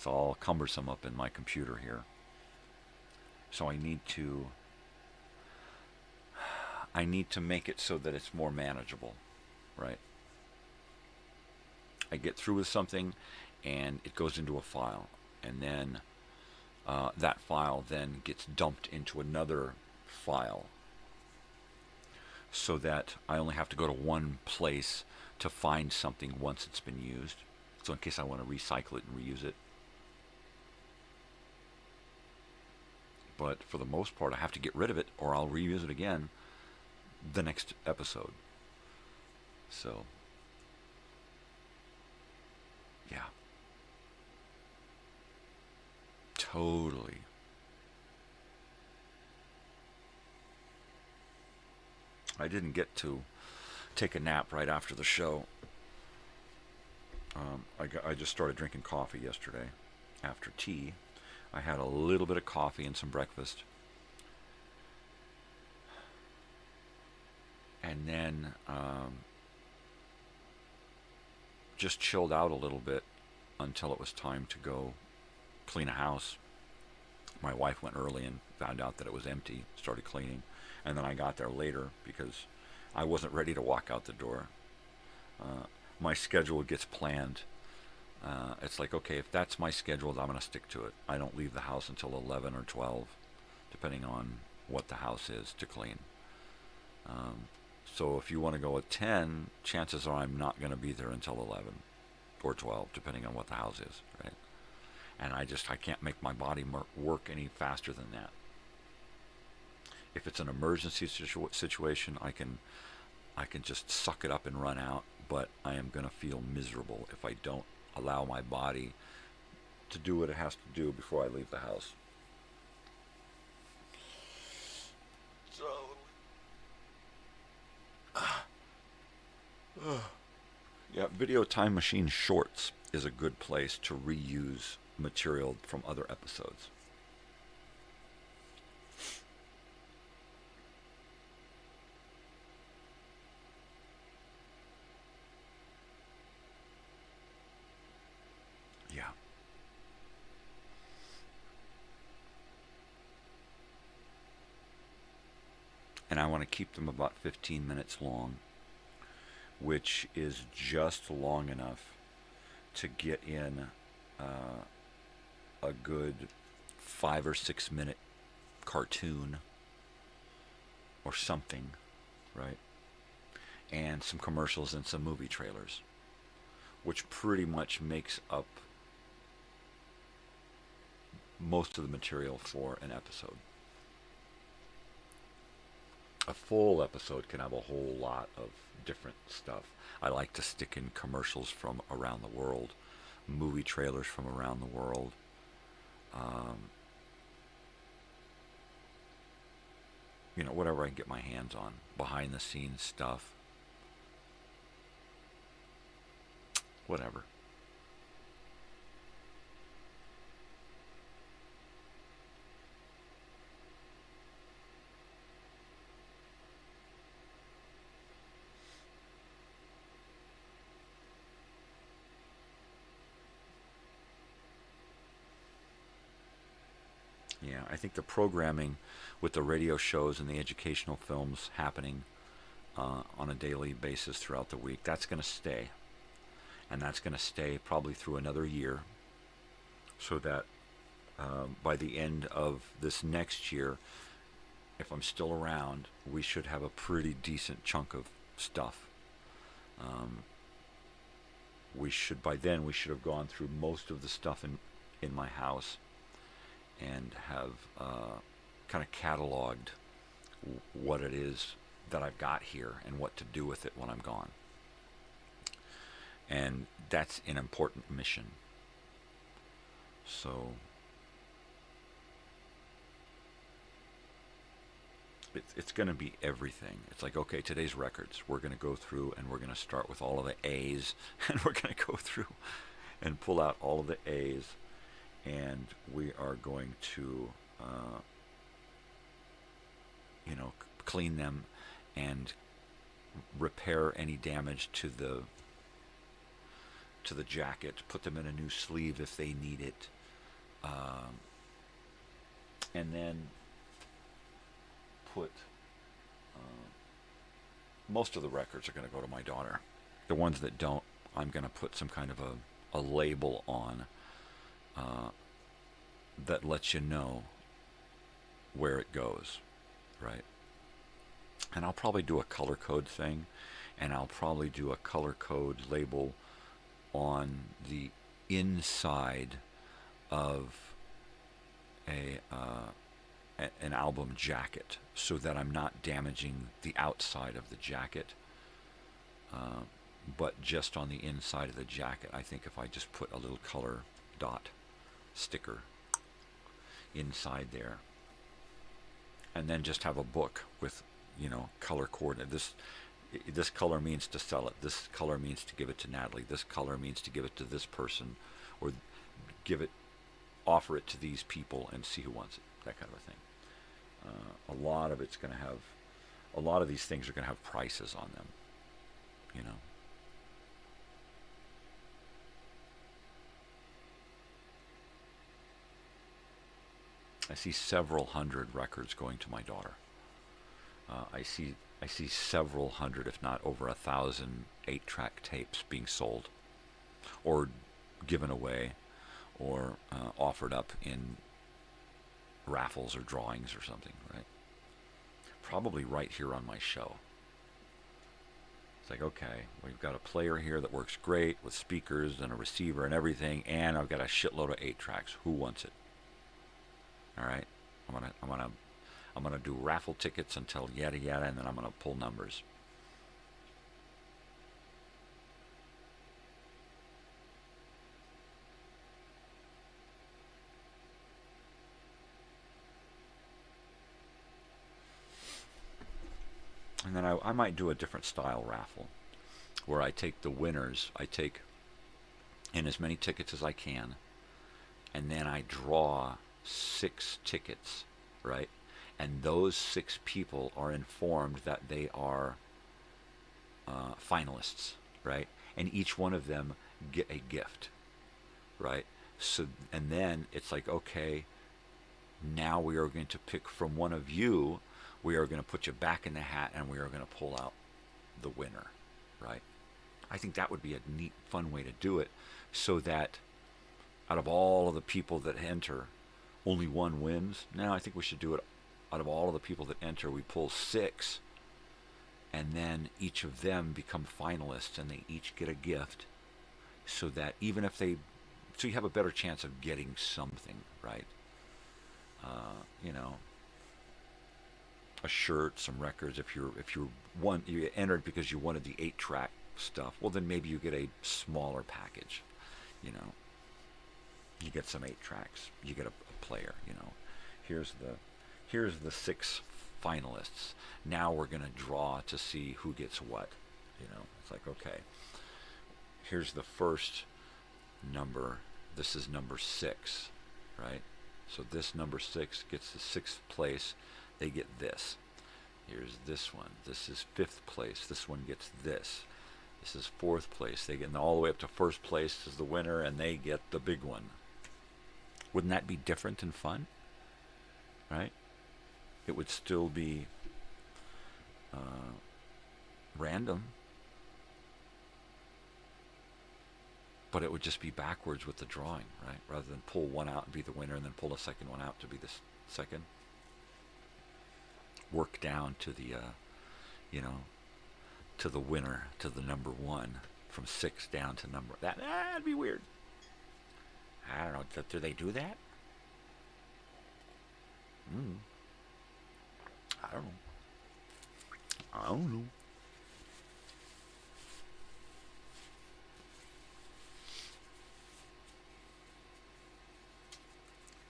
all cumbersome up in my computer here. So I need to make it so that it's more manageable, right? I get through with something and it goes into a file, and then that file then gets dumped into another file, so that I only have to go to one place to find something once it's been used, so in case I want to recycle it and reuse it. But for the most part, I have to get rid of it, or I'll reuse it again the next episode. So, yeah. Totally. I didn't get to take a nap right after the show. I just started drinking coffee yesterday after tea. I had a little bit of coffee and some breakfast. And then just chilled out a little bit until it was time to go clean a house. My wife went early and found out that it was empty, started cleaning. And then I got there later because I wasn't ready to walk out the door. My schedule gets planned. It's like, okay, if that's my schedule, I'm going to stick to it. I don't leave the house until 11 or 12, depending on what the house is to clean. So if you want to go at 10, chances are I'm not going to be there until 11 or 12, depending on what the house is, right? And I can't make my body work any faster than that. If it's an emergency situation, I can just suck it up and run out, but I am going to feel miserable if I don't allow my body to do what it has to do before I leave the house. So, yeah, Video Time Machine Shorts is a good place to reuse material from other episodes. Yeah. And I want to keep them about 15 minutes long, which is just long enough to get in a good 5 or 6 minute cartoon or something, right? And some commercials and some movie trailers, which pretty much makes up most of the material for an episode. A full episode can have a whole lot of different stuff. I like to stick in commercials from around the world, movie trailers from around the world, whatever I can get my hands on, behind the scenes stuff, whatever. Yeah, I think the programming with the radio shows and the educational films happening on a daily basis throughout the week, that's going to stay. And that's going to stay probably through another year, so that by the end of this next year, if I'm still around, we should have a pretty decent chunk of stuff. By then we should have gone through most of the stuff in my house and have kind of cataloged what it is that I've got here and what to do with it when I'm gone. And that's an important mission. So it's going to be everything. It's like, okay, today's records, we're going to go through and we're going to start with all of the A's, and we're going to go through and pull out all of the A's, and we are going to clean them and repair any damage to the jacket, put them in a new sleeve if they need it, and then put most of the records are going to go to my daughter. The ones that don't, I'm going to put some kind of a label on that lets you know where it goes, right? And I'll probably do a color code thing, and I'll probably do a color code label on the inside of an album jacket, so that I'm not damaging the outside of the jacket, but just on the inside of the jacket. I think if I just put a little color dot sticker inside there, and then just have a book with, color coordinate. This color means to sell it. This color means to give it to Natalie. This color means to give it to this person, or offer it to these people and see who wants it. That kind of a thing. A lot of these things are going to have prices on them, I see several hundred records going to my daughter. I see several hundred, if not over 1,000, 8-track tapes being sold, or given away, or offered up in raffles or drawings or something, right? Probably right here on my show. It's like, okay, we've got a player here that works great with speakers and a receiver and everything, and I've got a shitload of 8-tracks. Who wants it? All right, I'm gonna do raffle tickets until yada yada, and then I'm gonna pull numbers. And then I might do a different style raffle, where I take the winners, I take in as many tickets as I can, and then I draw 6 tickets, right? And those 6 people are informed that they are finalists, right? And each one of them get a gift, right? So, and then it's like, okay, now we are going to pick from one of you. We are going to put you back in the hat, and we are going to pull out the winner, right? I think that would be a neat, fun way to do it, so that out of all of the people that enter, only one wins. Now I think we should do it out of all of the people that enter, we pull 6, and then each of them become finalists, and they each get a gift, so that even if so you have a better chance of getting something, right? A shirt, some records. If you entered because you wanted the 8-track stuff, well, then maybe you get a smaller package. You get some 8-tracks. You get a player. Here's the 6 finalists. Now we're gonna draw to see who gets what. It's like, okay, here's the first number. This is number 6, right? So this number 6 gets the 6th place. They get this. Here's this one. This is 5th place. This one gets this. This is 4th place. They get all the way up to 1st place is the winner, and they get the big one. Wouldn't that be different and fun? it would still be random, but it would just be backwards with the drawing, right? Rather than pull one out and be the winner and then pull a second one out to be the second. Work down to the, to the winner, to the number one, from 6 down to number... That'd be weird. I don't know. Do they do that? I don't know.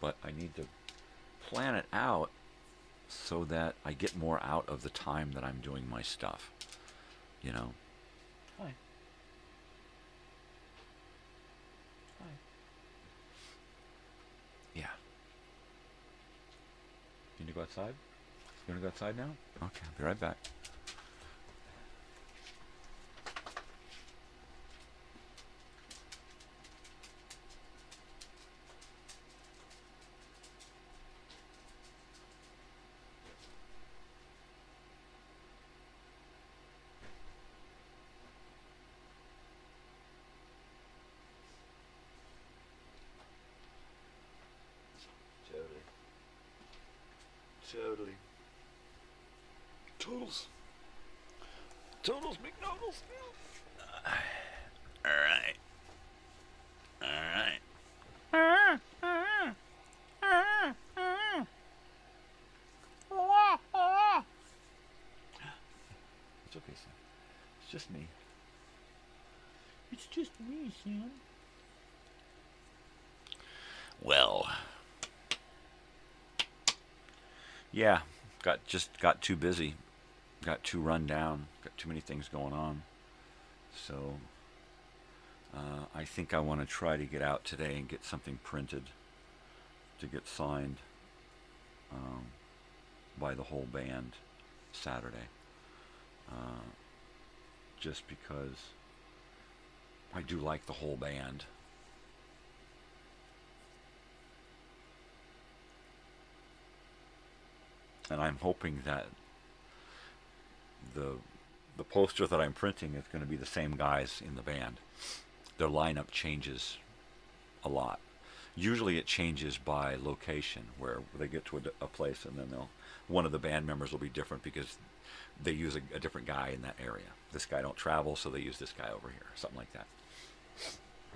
But I need to plan it out so that I get more out of the time that I'm doing my stuff. You know? Hi. Yeah. You need to go outside? You want to go outside now? Okay, I'll be right back. Totally. Totals McNodals. All right. It's okay, Sam. It's just me. It's just me, Sam. Well. Yeah, got too busy, got too run down, got too many things going on. So I think I want to try to get out today and get something printed to get signed by the whole band Saturday. Just because I do like the whole band. And I'm hoping that the poster that I'm printing is going to be the same guys in the band. Their lineup changes a lot. Usually it changes by location, where they get to a place and then one of the band members will be different because they use a different guy in that area. This guy don't travel, so they use this guy over here, something like that.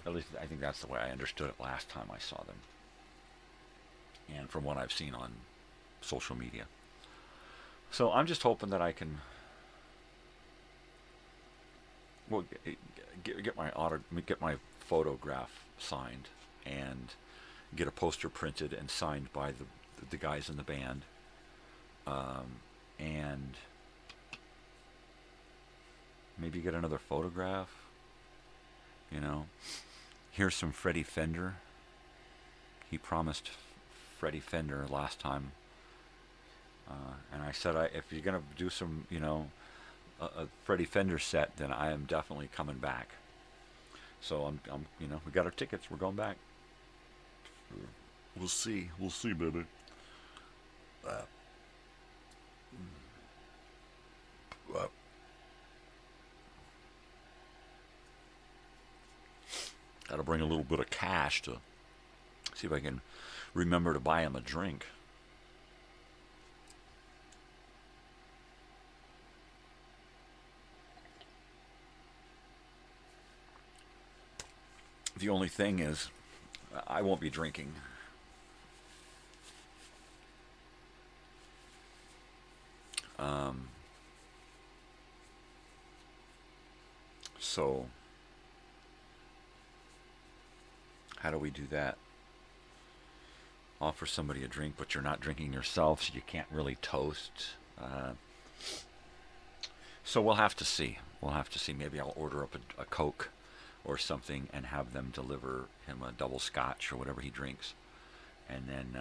At least I think that's the way I understood it last time I saw them. And from what I've seen on social media. So I'm just hoping that I can, well, get my photograph signed and get a poster printed and signed by the guys in the band, and maybe get another photograph. You know, here's some Freddie Fender. He promised Freddie Fender last time. And I said, if you're going to do some, a Freddie Fender set, then I am definitely coming back. So we got our tickets. We're going back. We'll see, baby. Got to bring a little bit of cash to see if I can remember to buy him a drink. The only thing is, I won't be drinking. So, how do we do that? Offer somebody a drink, but you're not drinking yourself, so you can't really toast. So we'll have to see. Maybe I'll order up a Coke or something and have them deliver him a double scotch or whatever he drinks, and then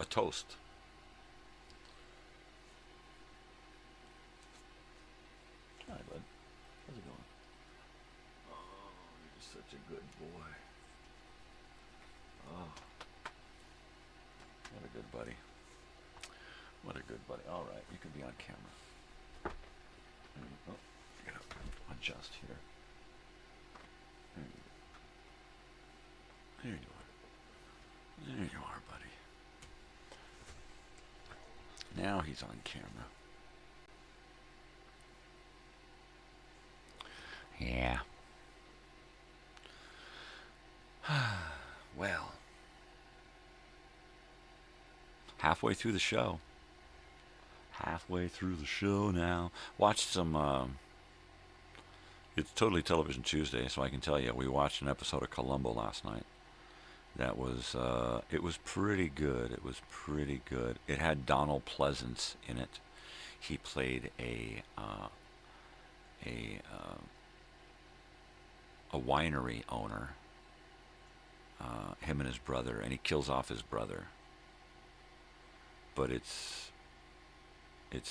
a toast. Hi, bud. How's it going? good buddy. What a good buddy. All right, you can be on camera. Oh, I gotta adjust here. There you are. There you are, buddy. Now he's on camera. Yeah. Well. Halfway through the show. Halfway through the show now. Watched some, it's Totally Television Tuesday, so I can tell you, we watched an episode of Columbo last night. That was, it was pretty good. It was pretty good. It had Donald Pleasance in it. He played a winery owner, him and his brother, and he kills off his brother. But it's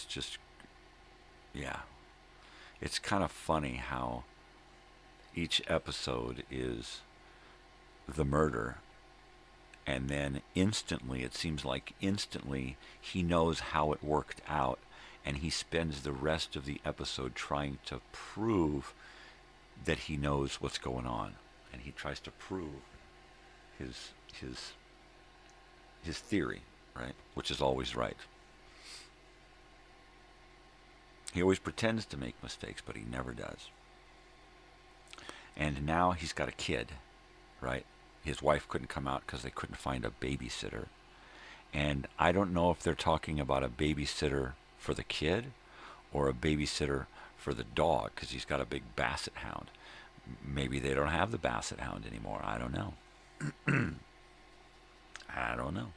just, yeah. It's kind of funny how each episode is the murder, and then instantly, it seems like instantly, he knows how it worked out, and he spends the rest of the episode trying to prove that he knows what's going on, and he tries to prove his theory, right, which is always right. He always pretends to make mistakes, but he never does. And now he's got a kid, right? His wife couldn't come out because they couldn't find a babysitter. And I don't know if they're talking about a babysitter for the kid or a babysitter for the dog, because he's got a big basset hound. Maybe they don't have the basset hound anymore. I don't know. I don't know.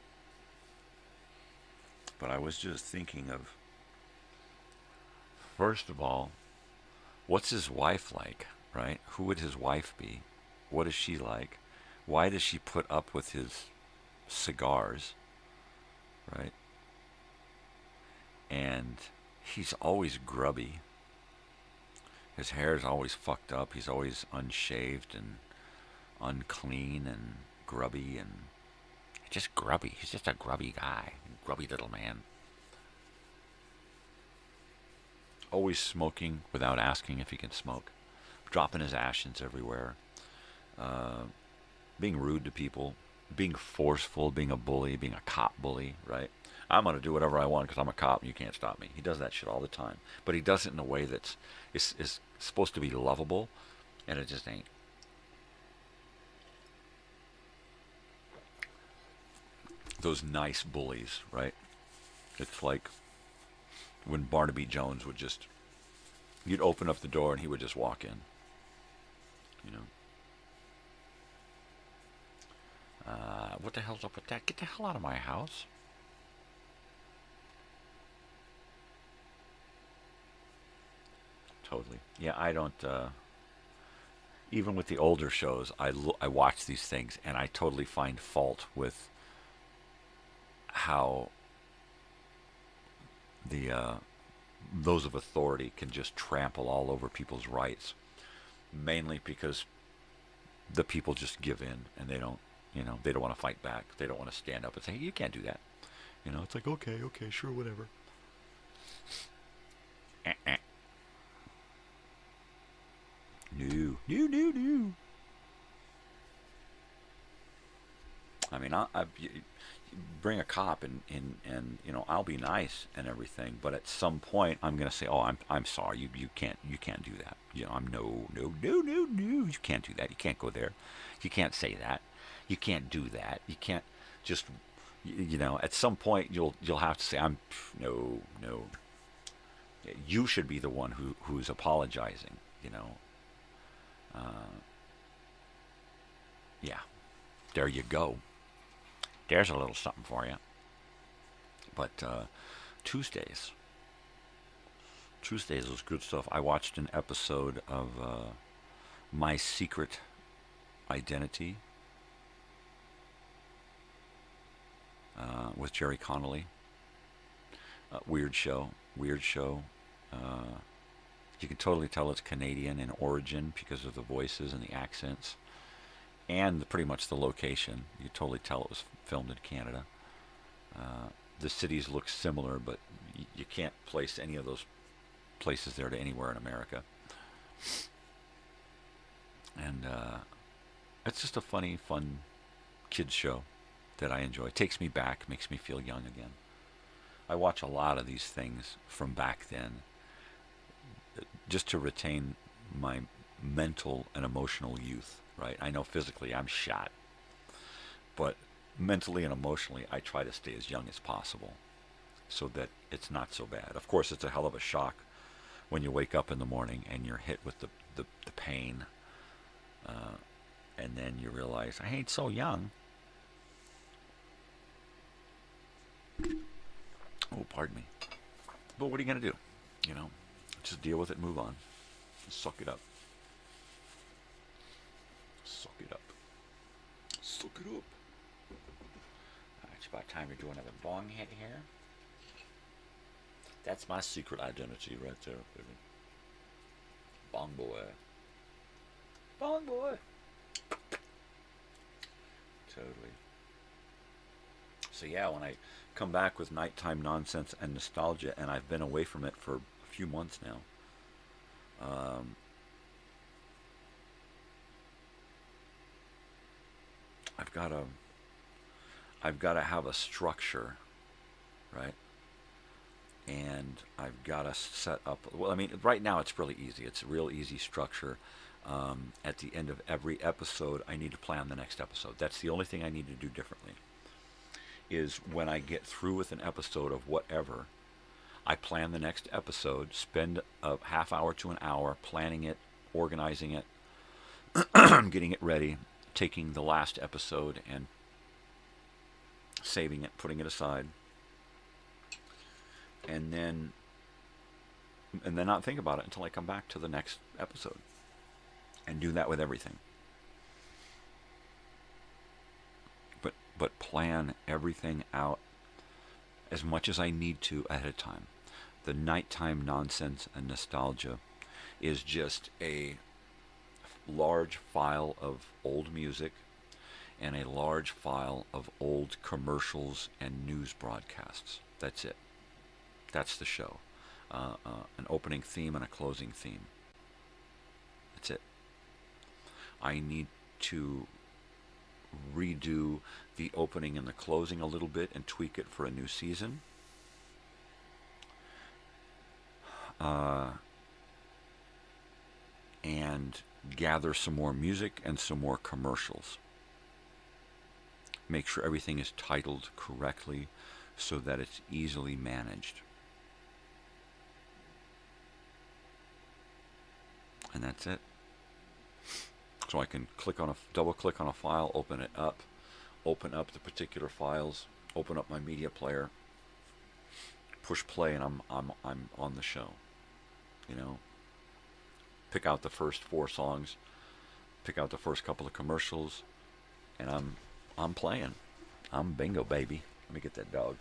But I was just thinking of, first of all, what's his wife like, right? Who would his wife be? What is she like? Why does she put up with his cigars, right? And he's always grubby. His hair is always fucked up. He's always unshaved and unclean and grubby and just grubby. He's just a grubby guy. Grubby little man. Always smoking without asking if he can smoke. Dropping his ashes everywhere. Being rude to people. Being forceful. Being a bully. Being a cop bully, right? I'm going to do whatever I want because I'm a cop and you can't stop me. He does that shit all the time. But he does it in a way that's is supposed to be lovable, and it just ain't. Those nice bullies, right? It's like when Barnaby Jones would just, you'd open up the door and he would just walk in. You know? What the hell's up with that? Get the hell out of my house. Totally. Yeah, I don't, even with the older shows, I watch these things and I totally find fault with how those of authority can just trample all over people's rights, mainly because the people just give in and they don't want to fight back. They don't want to stand up and say, hey, you can't do that. You know, it's like, okay, sure, whatever. No. I mean, you bring a cop and you know, I'll be nice and everything, but at some point I'm gonna say, oh, I'm sorry, you can't do that. You know, no, you can't do that. You can't go there. You can't say that. You can't do that. You can't just, you know, at some point you'll have to say, no. You should be the one who's apologizing, you know. Yeah, there you go. There's a little something for you. But Tuesdays was good stuff. I watched an episode of My Secret Identity with Jerry Connolly. Weird show. You can totally tell it's Canadian in origin because of the voices and the accents and pretty much the location. You totally tell it was filmed in Canada. The cities look similar, but you can't place any of those places there to anywhere in America. And it's just a funny, fun kids show that I enjoy. It takes me back, makes me feel young again. I watch a lot of these things from back then just to retain my mental and emotional youth, right? I know physically I'm shot, but mentally and emotionally I try to stay as young as possible so that it's not so bad. Of course, it's a hell of a shock when you wake up in the morning and you're hit with the pain, and then you realize, I ain't so young. Oh, pardon me. But what are you going to do? You know, just deal with it and move on. Just suck it up. Suck it up. Suck it up. It's about time to do another bong hit here. That's my secret identity right there, baby. Bong boy. Bong boy. Totally. So yeah, when I come back with nighttime nonsense and nostalgia, and I've been away from it for a few months now, I've got to have a structure, right? And I've got to set up, well, I mean, right now it's really easy. It's a real easy structure. At the end of every episode, I need to plan the next episode. That's the only thing I need to do differently, is when I get through with an episode of whatever, I plan the next episode, spend a half hour to an hour planning it, organizing it, getting it ready, taking the last episode and saving it, putting it aside, and then not think about it until I come back to the next episode, and do that with everything. But plan everything out as much as I need to ahead of time. The nighttime nonsense and nostalgia is just a large file of old music and a large file of old commercials and news broadcasts. That's it. That's the show. An opening theme and a closing theme. That's it. I need to redo the opening and the closing a little bit and tweak it for a new season. And gather some more music and some more commercials. Make sure everything is titled correctly so that it's easily managed. And that's it. So I can double click on a file, open it up, open up the particular files, open up my media player, push play, and I'm on the show. You know, pick out the first 4 songs, pick out the first couple of commercials, and I'm playing. I'm bingo, baby. Let me get that dog.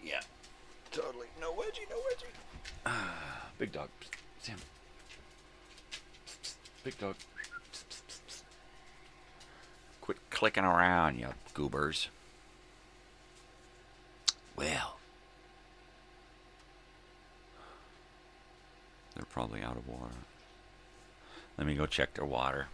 Yeah, totally. No wedgie, no wedgie. Big dog. Sam. Big dog. Quit clicking around, you goobers. Well, they're probably out of water. Let me go check their water.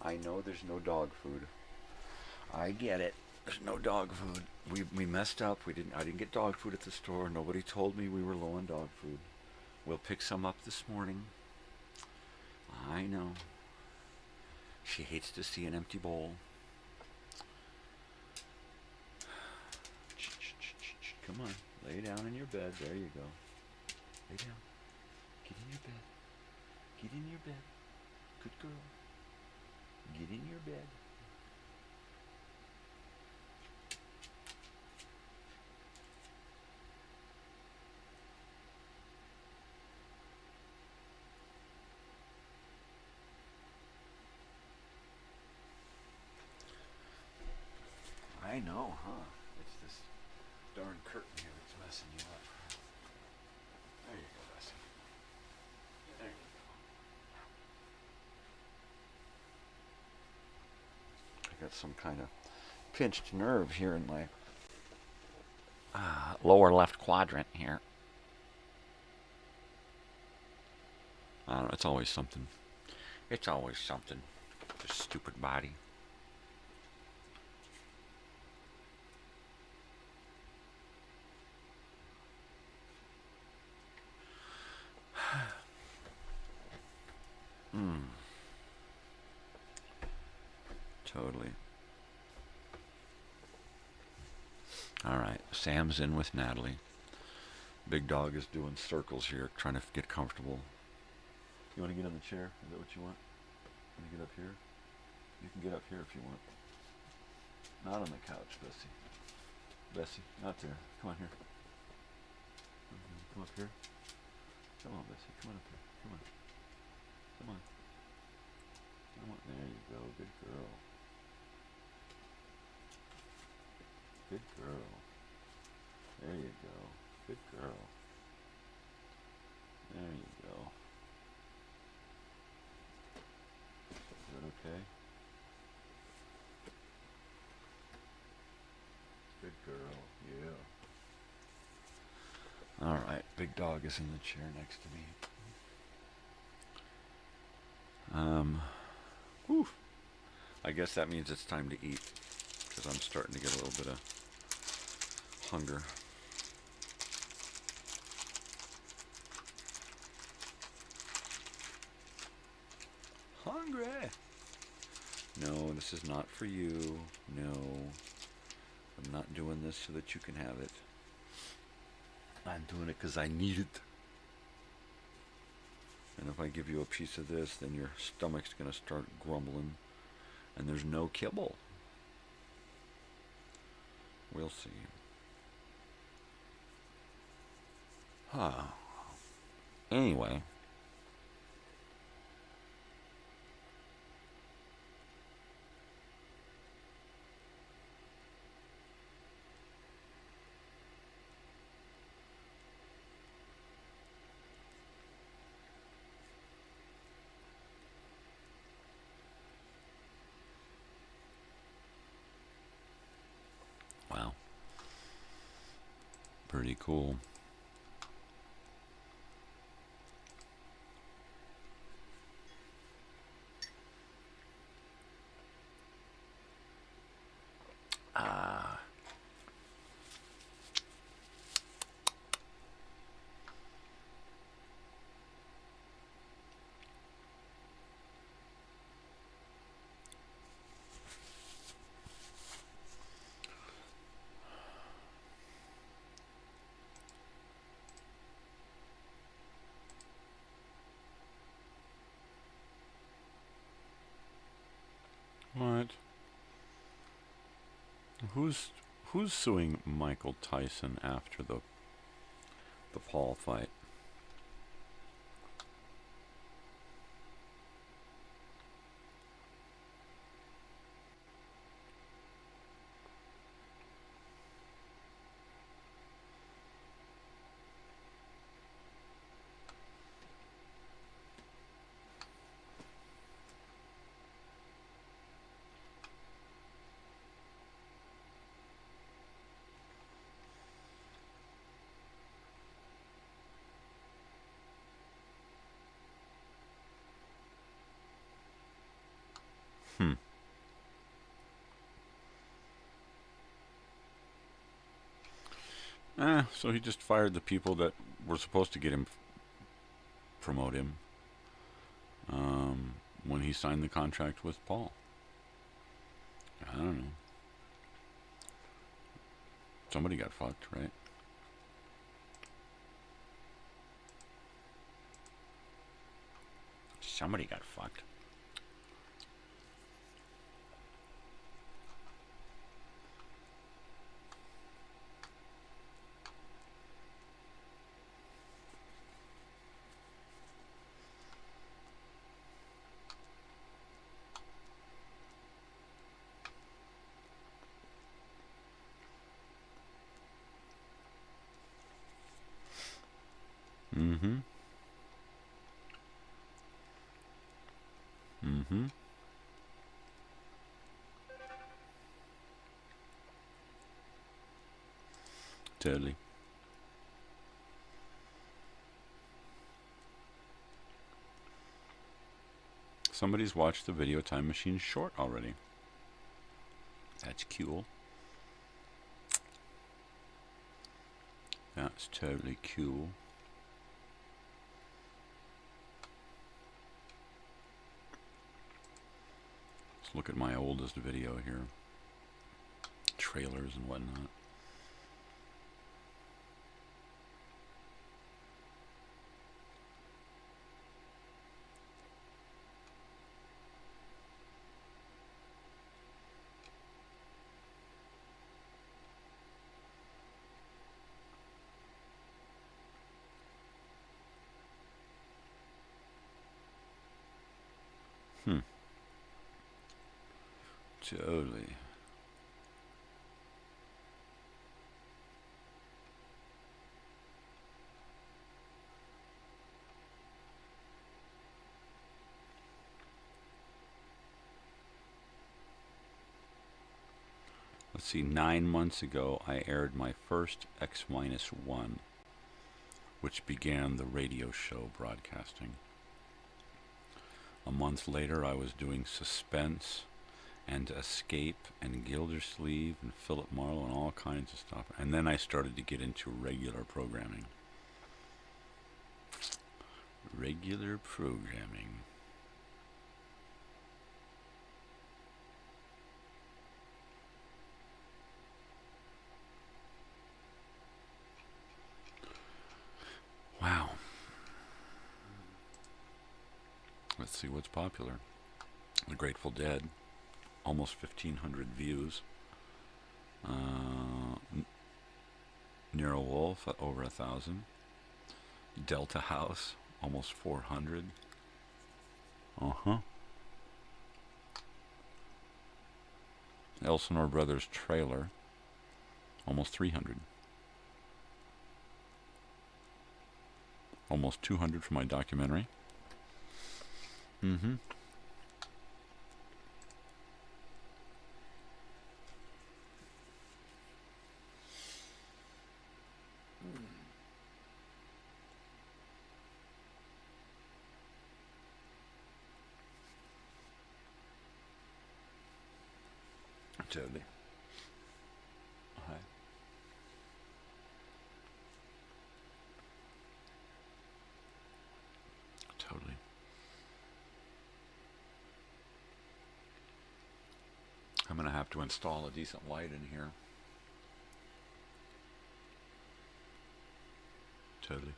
I know there's no dog food. I get it. There's no dog food. We messed up. I didn't get dog food at the store. Nobody told me we were low on dog food. We'll pick some up this morning. I know. She hates to see an empty bowl. Come on. Lay down in your bed. There you go. Lay down. Get in your bed. Get in your bed. Good girl. Get in your bed. I know, huh? It's this darn curtain here that's messing you up. There you go, Bessie. There you go. I got some kind of pinched nerve here in my lower left quadrant here. I don't know, it's always something. It's always something. This stupid body. Totally. All right, Sam's in with Natalie. Big dog is doing circles here, trying to get comfortable. You want to get on the chair? Is that what you want? Want to get up here? You can get up here if you want. Not on the couch, Bessie. Bessie, not there. Come on here. Come up here. Come on, Bessie. Come on up here. Come on. Come on. Come on. There you go. Good girl. Good girl. There you go. Good girl. There you go. Is that okay? Good girl. Yeah. All right. Big dog is in the chair next to me. Whew. I guess that means it's time to eat, because I'm starting to get a little bit of hunger. Hungry! No, this is not for you. No. I'm not doing this so that you can have it. I'm doing it because I need it. And if I give you a piece of this, then your stomach's going to start grumbling. And there's no kibble. We'll see. Anyway. Wow. Pretty cool. What? Who's suing Michael Tyson after the Paul fight? So he just fired the people that were supposed to get him, promote him, when he signed the contract with Paul. I don't know. Somebody got fucked, right? Somebody got fucked. Mm-hmm. Mm-hmm. Totally. Somebody's watched the Video Time Machine short already. That's cool. That's totally cool. Let's look at my oldest video here. Trailers and whatnot. Totally. Let's see, 9 months ago I aired my first X-1, which began the radio show broadcasting. A month later I was doing Suspense and Escape and Gildersleeve and Philip Marlowe and all kinds of stuff. And then I started to get into regular programming. Regular programming. Wow. Let's see what's popular. The Grateful Dead. Almost 1,500 views. Nero Wolf, over 1,000. Delta House, almost 400. Elsinore Brothers Trailer, almost 300. Almost 200 for my documentary. Totally. Hi. Totally. I'm going to have to install a decent light in here. Totally.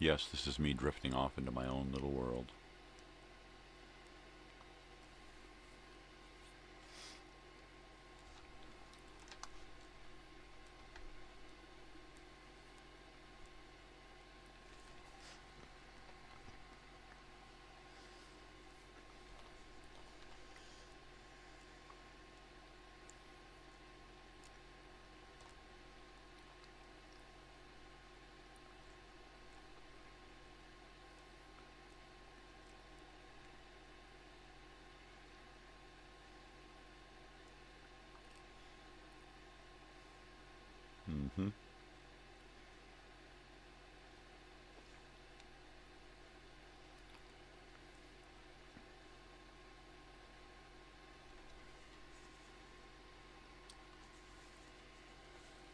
Yes, this is me drifting off into my own little world. Mm-hmm.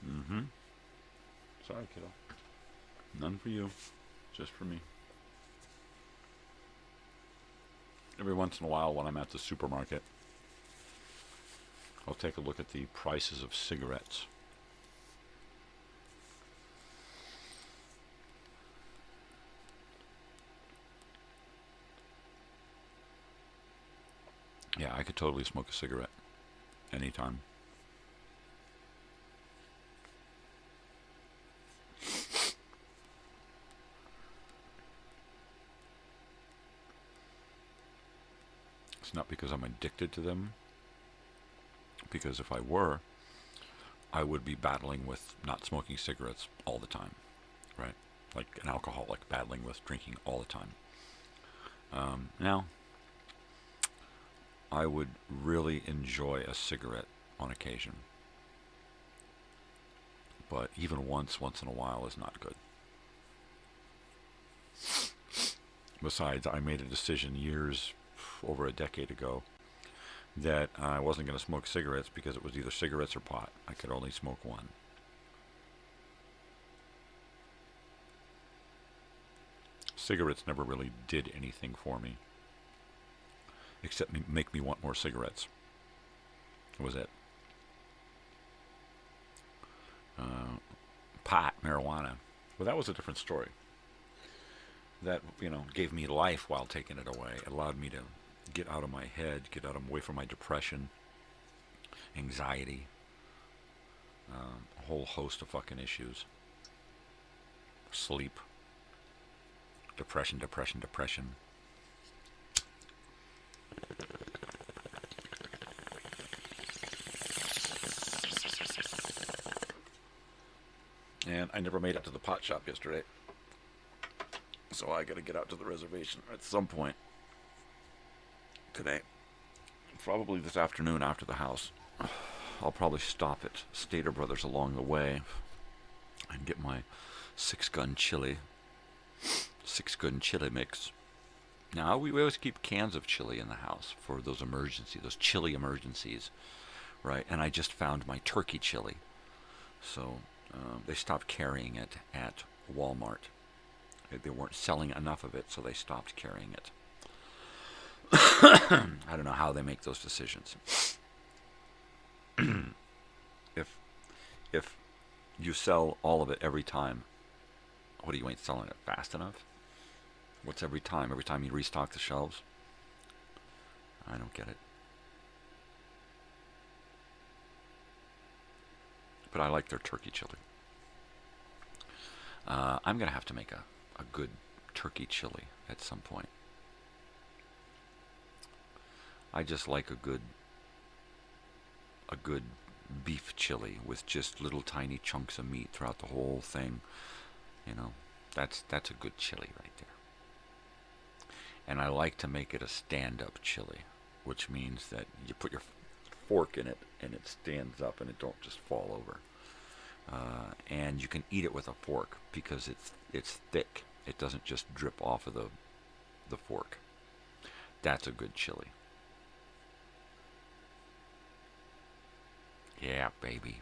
Mm-hmm. Sorry, kiddo. None for you. Just for me. Every once in a while when I'm at the supermarket, I'll take a look at the prices of cigarettes. Yeah, I could totally smoke a cigarette anytime. It's not because I'm addicted to them, because if I were, I would be battling with not smoking cigarettes all the time, right? Like an alcoholic battling with drinking all the time. Now, I would really enjoy a cigarette on occasion. But even once in a while is not good. Besides, I made a decision over a decade ago that I wasn't going to smoke cigarettes because it was either cigarettes or pot. I could only smoke one. Cigarettes never really did anything for me, except make me want more cigarettes. That was it. Pot, marijuana. Well, that was a different story. That, gave me life while taking it away. It allowed me to get out of my head, away from my depression, anxiety, a whole host of fucking issues. Sleep. Depression. And I never made it to the pot shop yesterday. So I gotta get out to the reservation at some point today. Probably this afternoon after the house. I'll probably stop at Stater Brothers along the way and get my 6-gun chili mix. Now, we always keep cans of chili in the house for those chili emergencies, right? And I just found my turkey chili. So they stopped carrying it at Walmart. They weren't selling enough of it, so they stopped carrying it. I don't know how they make those decisions. If you sell all of it every time, you ain't selling it fast enough? What's every time? Every time you restock the shelves? I don't get it. But I like their turkey chili. I'm going to have to make a good turkey chili at some point. I just like a good beef chili with just little tiny chunks of meat throughout the whole thing. That's a good chili right there. And I like to make it a stand-up chili, which means that you put your fork in it and it stands up and it don't just fall over. And you can eat it with a fork because it's thick. It doesn't just drip off of the fork. That's a good chili. Yeah, baby.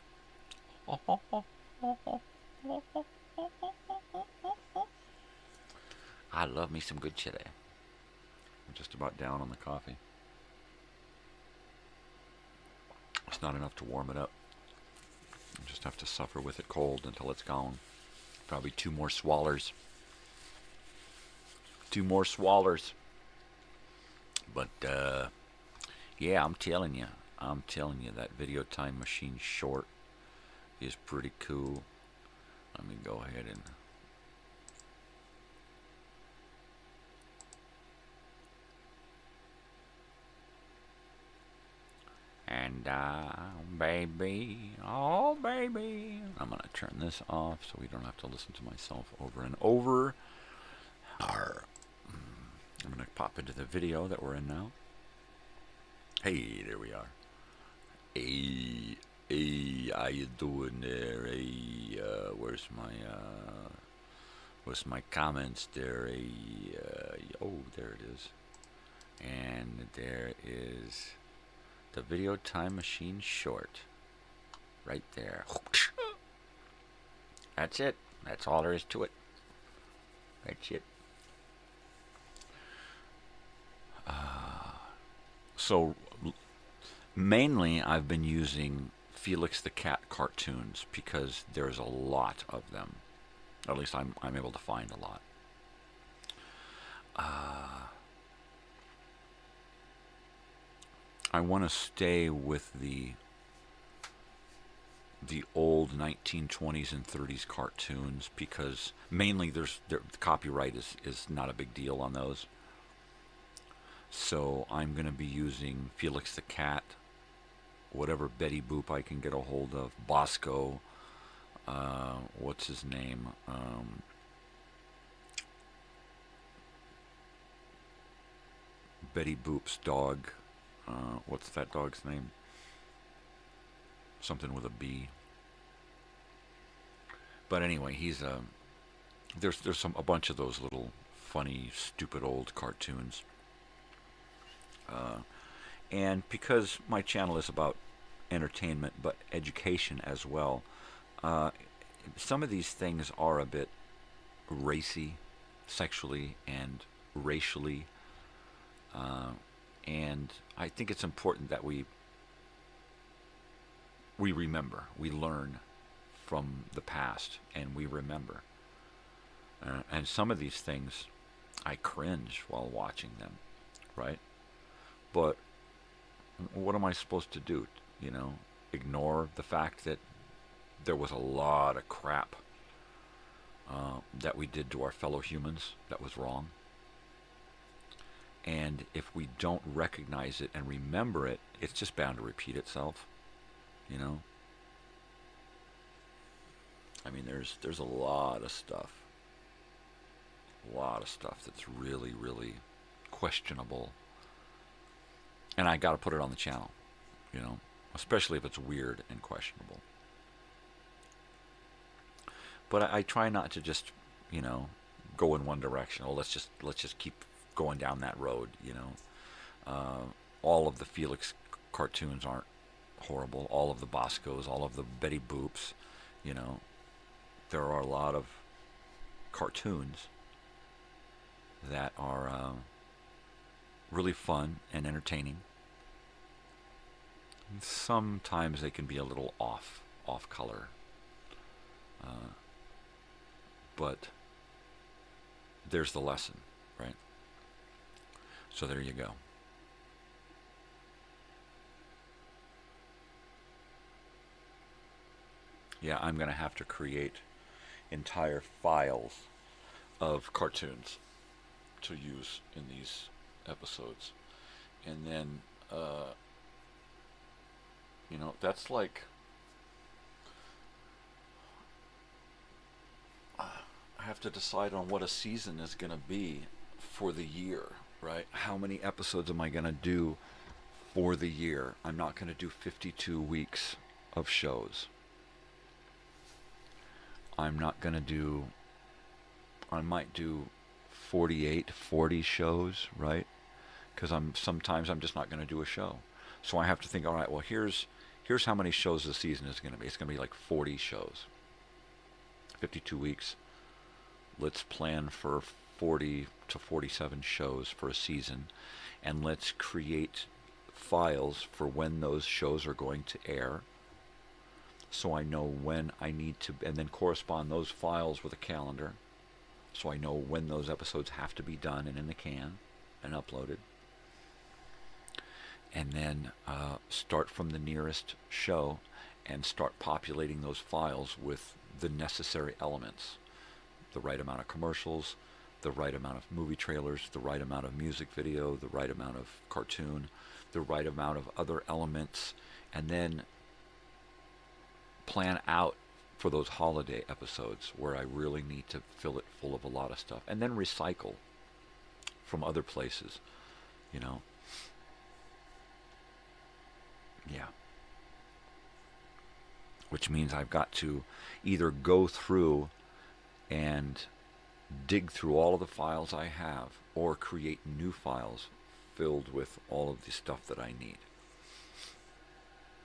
I love me some good chili. I'm just about down on the coffee. It's not enough to warm it up. I just have to suffer with it cold until it's gone. Probably 2 more swallers. 2 more swallers. But, yeah, I'm telling you, that video time machine short is pretty cool. Let me go ahead and... And, baby, oh, baby. I'm going to turn this off so we don't have to listen to myself over and over. I'm going to pop into the video that we're in now. Hey, there we are. Hey, how you doing there? Hey, where's my comments there? Hey, oh, there it is. And there is the video time machine short. Right there. That's it. That's all there is to it. That's it. So, mainly I've been using Felix the Cat cartoons because there's a lot of them. Or at least I'm able to find a lot. I want to stay with the old 1920s and 30s cartoons because mainly the copyright is not a big deal on those. So I'm going to be using Felix the Cat, whatever Betty Boop I can get a hold of, Bosco, what's his name? Betty Boop's dog. What's that dog's name? Something with a B. But anyway, he's there's a bunch of those little funny, stupid old cartoons. And because my channel is about entertainment but education as well, some of these things are a bit racy, sexually and racially, and I think it's important that we remember, we learn from the past, and we remember. And some of these things, I cringe while watching them, right? But what am I supposed to do? You know, ignore the fact that there was a lot of crap that we did to our fellow humans that was wrong. And if we don't recognize it and remember it, it's just bound to repeat itself, you know? I mean, there's a lot of stuff that's really, really questionable. And I got to put it on the channel, you know, especially if it's weird and questionable. But I try not to just, you know, go in one direction. Oh, let's just keep going down that road, you know. All of the Felix cartoons aren't horrible. All of the Boscos, all of the Betty Boops, you know. There are a lot of cartoons that are really fun and entertaining. And sometimes they can be a little off color. But there's the lesson, right? So there you go. Yeah, I'm going to have to create entire files of cartoons to use in these episodes. And then, you know, that's like... I have to decide on what a season is going to be for the year, right? How many episodes am I going to do for the year? I'm not going to do 52 weeks of shows. I'm not going to do... I might do 48, 40 shows, right? Because sometimes I'm just not going to do a show. So I have to think, all right, well, here's how many shows the season is going to be. It's going to be like 40 shows. 52 weeks. Let's plan for 40 to 47 shows for a season, and let's create files for when those shows are going to air, so I know when I need to, and then correspond those files with a calendar so I know when those episodes have to be done and in the can and uploaded. And then start from the nearest show and start populating those files with the necessary elements. The right amount of commercials, the right amount of movie trailers, the right amount of music video, the right amount of cartoon, the right amount of other elements, and then plan out for those holiday episodes where I really need to fill it full of a lot of stuff, and then recycle from other places, you know. Yeah. Which means I've got to either go through and dig through all of the files I have, or create new files filled with all of the stuff that I need.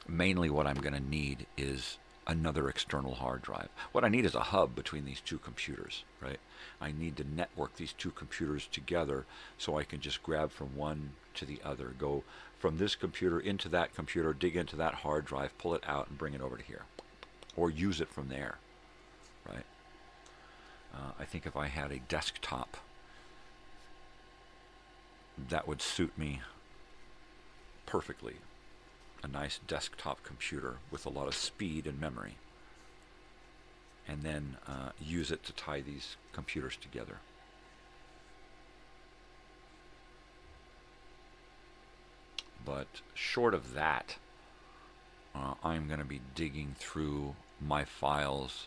Mainly what I'm going to need is another external hard drive. What I need is a hub between these two computers, right? I need to network these two computers together so I can just grab from one to the other, go from this computer into that computer, dig into that hard drive, pull it out, and bring it over to here. Or use it from there, right? I think if I had a desktop, that would suit me perfectly. A nice desktop computer with a lot of speed and memory. And then use it to tie these computers together. But short of that, I'm going to be digging through my files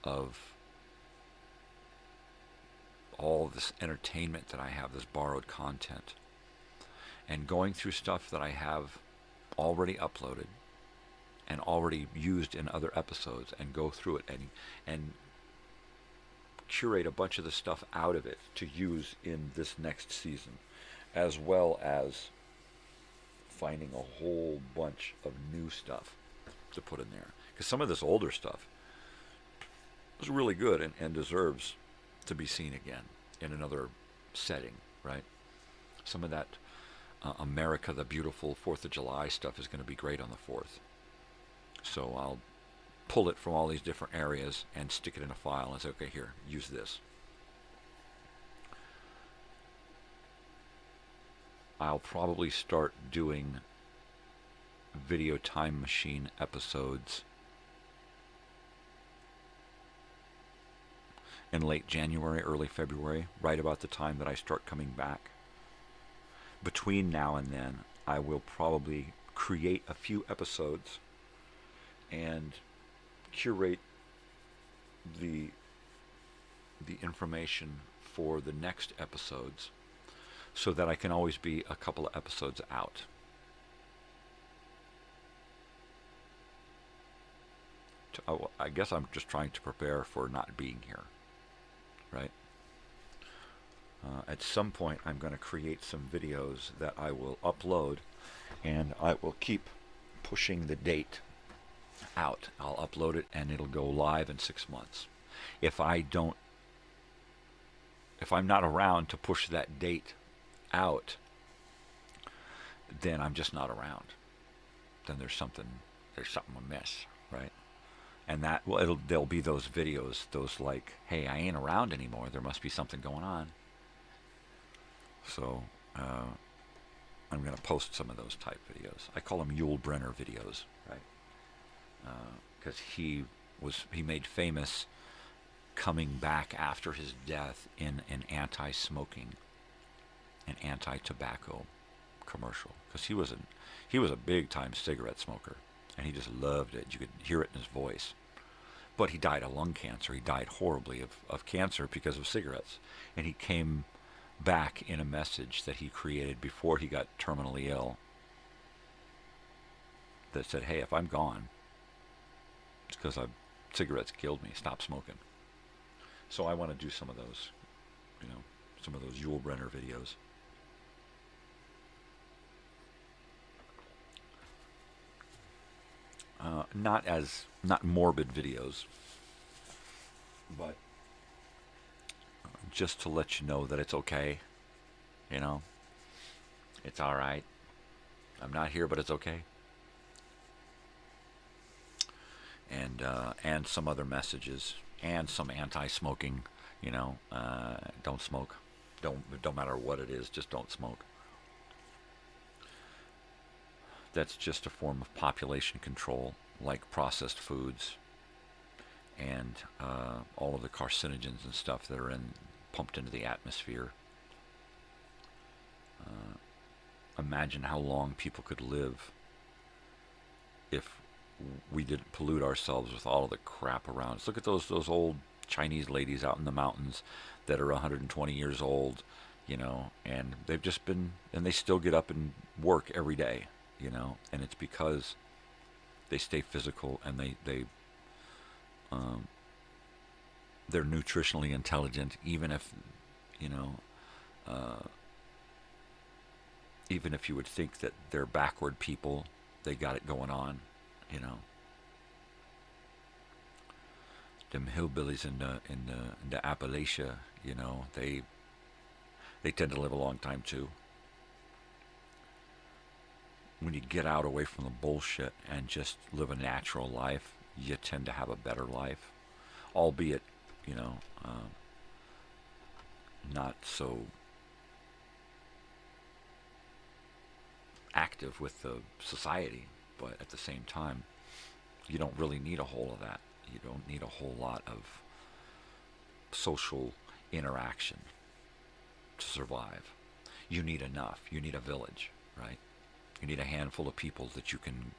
of all this entertainment that I have, this borrowed content, and going through stuff that I have already uploaded and already used in other episodes, and go through it and curate a bunch of the stuff out of it to use in this next season, as well as finding a whole bunch of new stuff to put in there. Because some of this older stuff is really good and deserves to be seen again in another setting, right? Some of that America the Beautiful 4th of July stuff is going to be great on the 4th. So I'll pull it from all these different areas and stick it in a file and say, okay, here, use this. I'll probably start doing Video Time Machine episodes in late January, early February, right about the time that I start coming back. Between now and then, I will probably create a few episodes and curate the information for the next episodes so that I can always be a couple of episodes out. I guess I'm just trying to prepare for not being here, right? At some point, I'm going to create some videos that I will upload, and I will keep pushing the date out. I'll upload it, and it'll go live in 6 months. If I'm not around to push that date out, then I'm just not around. Then there's something amiss, right? And that, well, there'll be those videos, those like, hey, I ain't around anymore. There must be something going on. So I'm going to post some of those type videos. I call them Yul Brynner videos, right? Because he made famous coming back after his death in an anti-smoking, an anti-tobacco commercial. Because he was a big-time cigarette smoker, and he just loved it. You could hear it in his voice. But he died of lung cancer. He died horribly of cancer because of cigarettes. And he came back in a message that he created before he got terminally ill that said, hey, if I'm gone, it's because cigarettes killed me. Stop smoking. So I want to do some of those, some of those Yul Brynner videos. Not morbid videos, but just to let you know that it's okay, it's all right. I'm not here, but it's okay. And some other messages, and some anti-smoking Don't smoke. Don't matter what it is, just don't smoke. That's just a form of population control, like processed foods and all of the carcinogens and stuff that are pumped into the atmosphere. Imagine how long people could live if we didn't pollute ourselves with all of the crap around us. Look at those old Chinese ladies out in the mountains that are 120 years old, and they've just been, and they still get up and work every day, and it's because they stay physical and they're nutritionally intelligent, even if you would think that they're backward people, they got it going on, Them hillbillies in the Appalachia, they tend to live a long time too. When you get out away from the bullshit and just live a natural life, you tend to have a better life, albeit, not so active with the society, but at the same time, you don't really need a whole of that. You don't need a whole lot of social interaction to survive. You need enough. You need a village, right? You need a handful of people that you can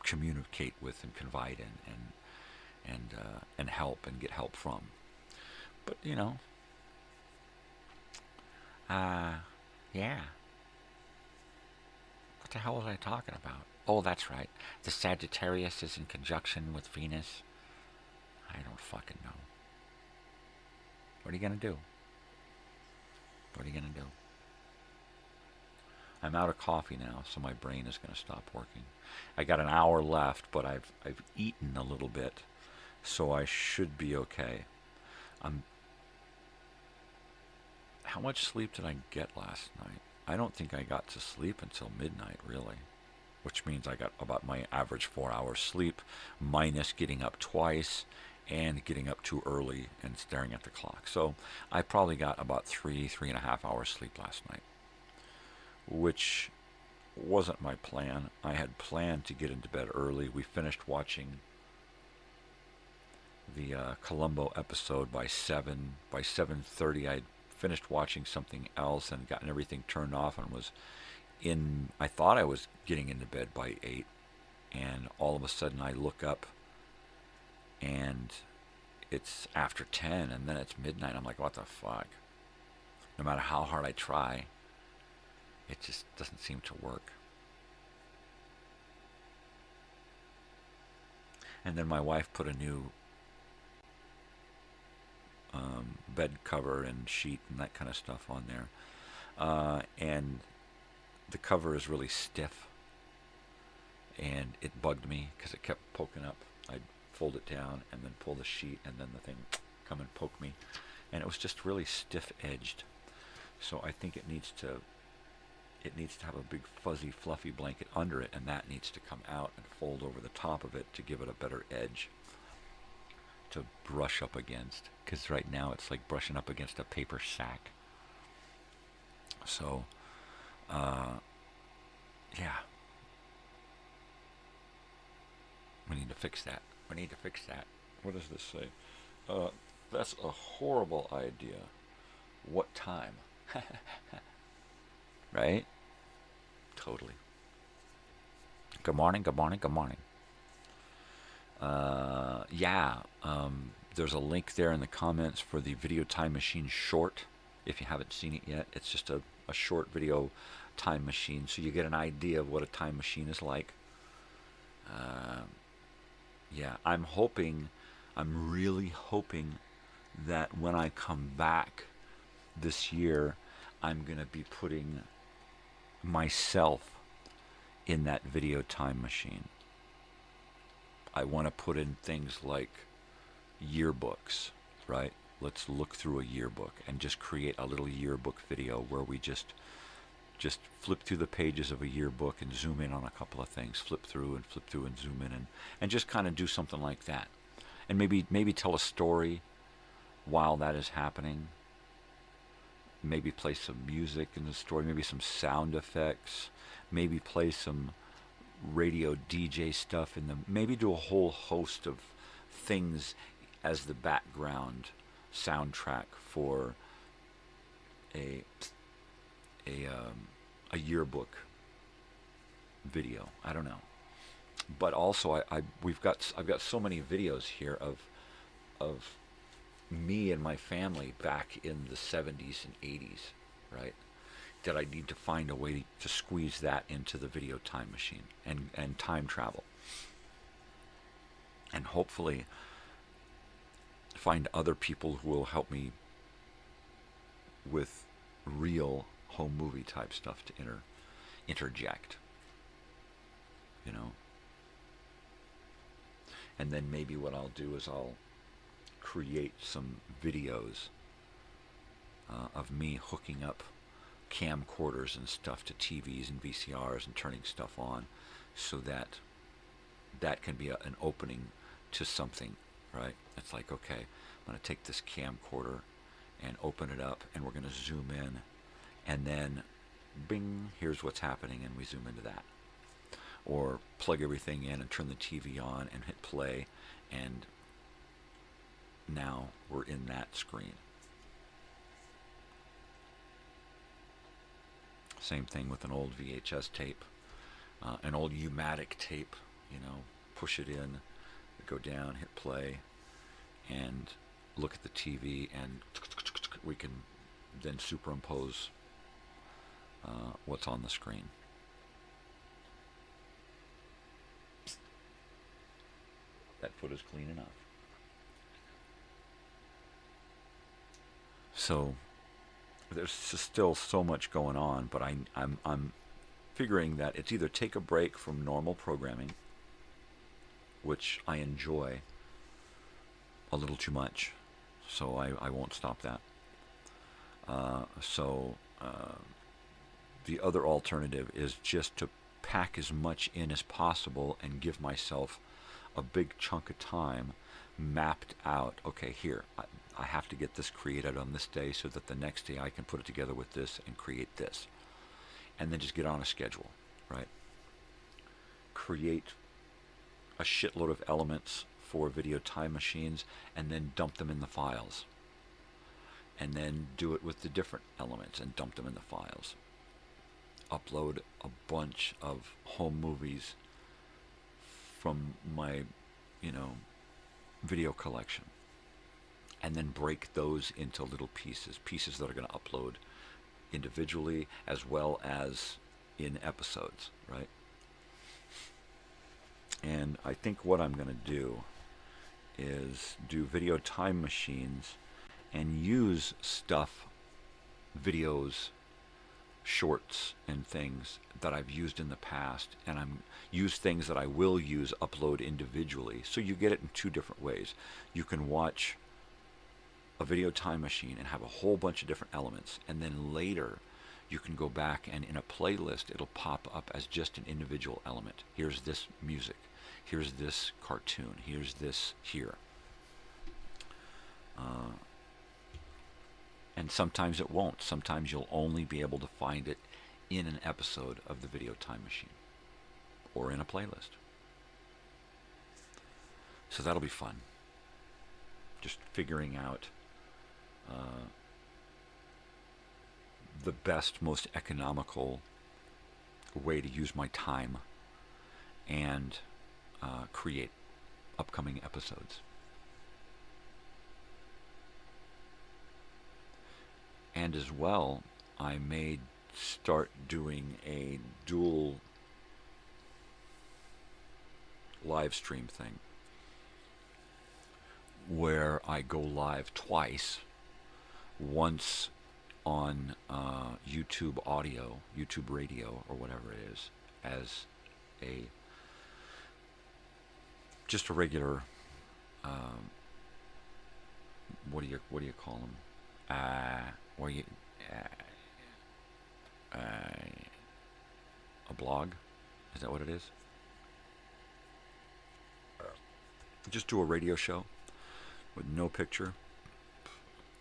communicate with and confide in and help and get help from. But, yeah. What the hell was I talking about? Oh, that's right. The Sagittarius is in conjunction with Venus. I don't fucking know. What are you going to do? What are you going to do? I'm out of coffee now, so my brain is going to stop working. I got an hour left, but I've eaten a little bit, so I should be okay. How much sleep did I get last night? I don't think I got to sleep until midnight, really, which means I got about my average 4 hours sleep, minus getting up twice and getting up too early and staring at the clock. So I probably got about 3.5 hours sleep last night, which wasn't my plan. I had planned to get into bed early. We finished watching the Columbo episode by 7. By 7:30, I'd finished watching something else and gotten everything turned off and was in, I thought I was getting into bed by 8, and all of a sudden I look up and it's after 10, and then it's midnight. I'm like, what the fuck? No matter how hard I try, it just doesn't seem to work. And then my wife put a new bed cover and sheet and that kind of stuff on there. And the cover is really stiff. And it bugged me because it kept poking up. I'd fold it down and then pull the sheet and then the thing come and poke me. And it was just really stiff-edged. So I think it needs to have a big fuzzy fluffy blanket under it, and that needs to come out and fold over the top of it to give it a better edge to brush up against, because right now it's like brushing up against a paper sack. So yeah, we need to fix that. What does this say? That's a horrible idea. What time? Right? Totally. Good morning. There's a link there in the comments for the Video Time Machine short, if you haven't seen it yet. It's just a short video time machine, so you get an idea of what a time machine is like. I'm really hoping that when I come back this year, I'm going to be putting myself in that video time machine. I want to put in things like yearbooks, right? Let's look through a yearbook and just create a little yearbook video where we just flip through the pages of a yearbook and zoom in on a couple of things, flip through and zoom in and just kind of do something like that. And maybe tell a story while that is happening. Maybe play some music in the story, maybe some sound effects, maybe play some radio DJ stuff maybe do a whole host of things as the background soundtrack for a yearbook video. I don't know. But also I've got so many videos here of me and my family back in the 70s and 80s, right? That I need to find a way to squeeze that into the video time machine and time travel. And hopefully find other people who will help me with real home movie type stuff to interject. You know? And then maybe what I'll do is I'll create some videos of me hooking up camcorders and stuff to TVs and VCRs and turning stuff on, so that can be an opening to something, right? It's like, okay, I'm going to take this camcorder and open it up, and we're going to zoom in, and then bing, here's what's happening, and we zoom into that. Or plug everything in and turn the TV on and hit play, and now we're in that screen. Same thing with an old VHS tape, an old U-matic tape, you know, push it in, go down, hit play, and look at the TV, and we can then superimpose what's on the screen. That foot is clean enough. So there's still so much going on, but I'm figuring that it's either take a break from normal programming, which I enjoy a little too much, so I won't stop that. The other alternative is just to pack as much in as possible and give myself a big chunk of time mapped out. Okay, here, I have to get this created on this day so that the next day I can put it together with this and create this. And then just get on a schedule, right? Create a shitload of elements for video time machines and then dump them in the files. And then do it with the different elements and dump them in the files. Upload a bunch of home movies from my, video collection. And then break those into little pieces that are going to upload individually as well as in episodes, right? And I think what I'm going to do is do video time machines and use stuff, videos, shorts and things that I've used in the past, and use things that I will use, upload individually. So you get it in two different ways. You can watch a video time machine and have a whole bunch of different elements, and then later you can go back and in a playlist it'll pop up as just an individual element. Here's this music, here's this cartoon, here's this here. And sometimes it won't. Sometimes you'll only be able to find it in an episode of the video time machine or in a playlist. So that'll be fun. Just figuring out the best, most economical way to use my time and create upcoming episodes. And as well, I may start doing a dual live stream thing where I go live twice, once on YouTube audio, YouTube radio, or whatever it is, as just a regular, what do you call them? A blog? Is that what it is? Just do a radio show with no picture,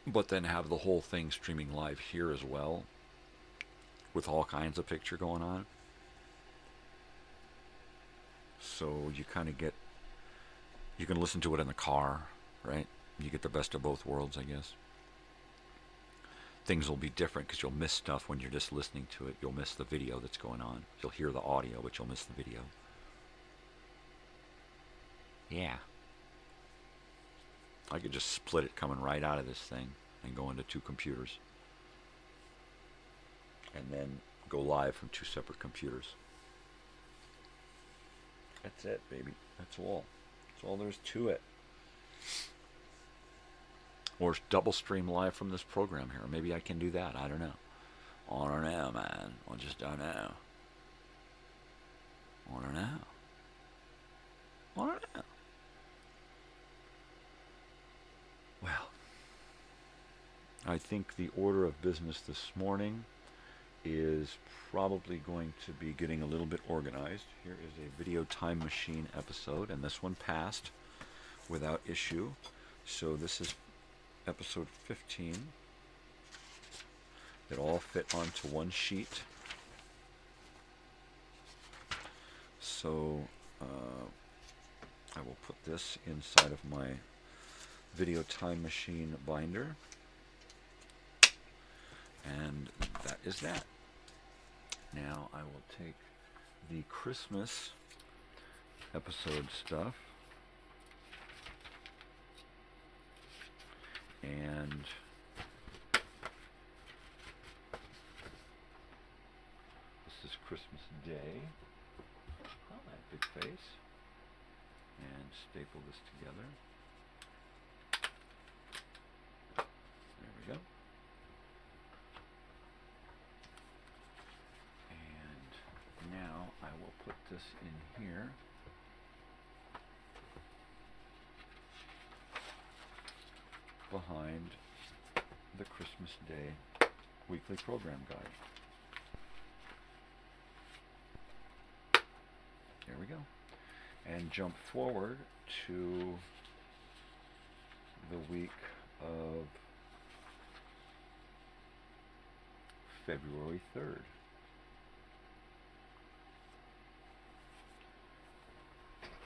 but then have the whole thing streaming live here as well, with all kinds of picture going on. So you kind of get, you can listen to it in the car, right? You get the best of both worlds, I guess. Things will be different because you'll miss stuff when you're just listening to it. You'll miss the video that's going on. You'll hear the audio, but you'll miss the video. Yeah. I could just split it coming right out of this thing and go into two computers. And then go live from two separate computers. That's it, baby. That's all. That's all there's to it. Or double stream live from this program here. Maybe I can do that. I don't know. I don't know, man. I just don't know. I don't know. I don't know. Well, I think the order of business this morning is probably going to be getting a little bit organized. Here is a Video Time Machine episode, and this one passed without issue. So this is episode 15. It all fit onto one sheet. So I will put this inside of my Video Time Machine binder. And that is that. Now I will take the Christmas episode stuff and this is Christmas Day. Oh, that big face. And staple this together. There we go. And now I will put this in here. Behind the Christmas Day weekly program guide. There we go. And jump forward to the week of February 3rd.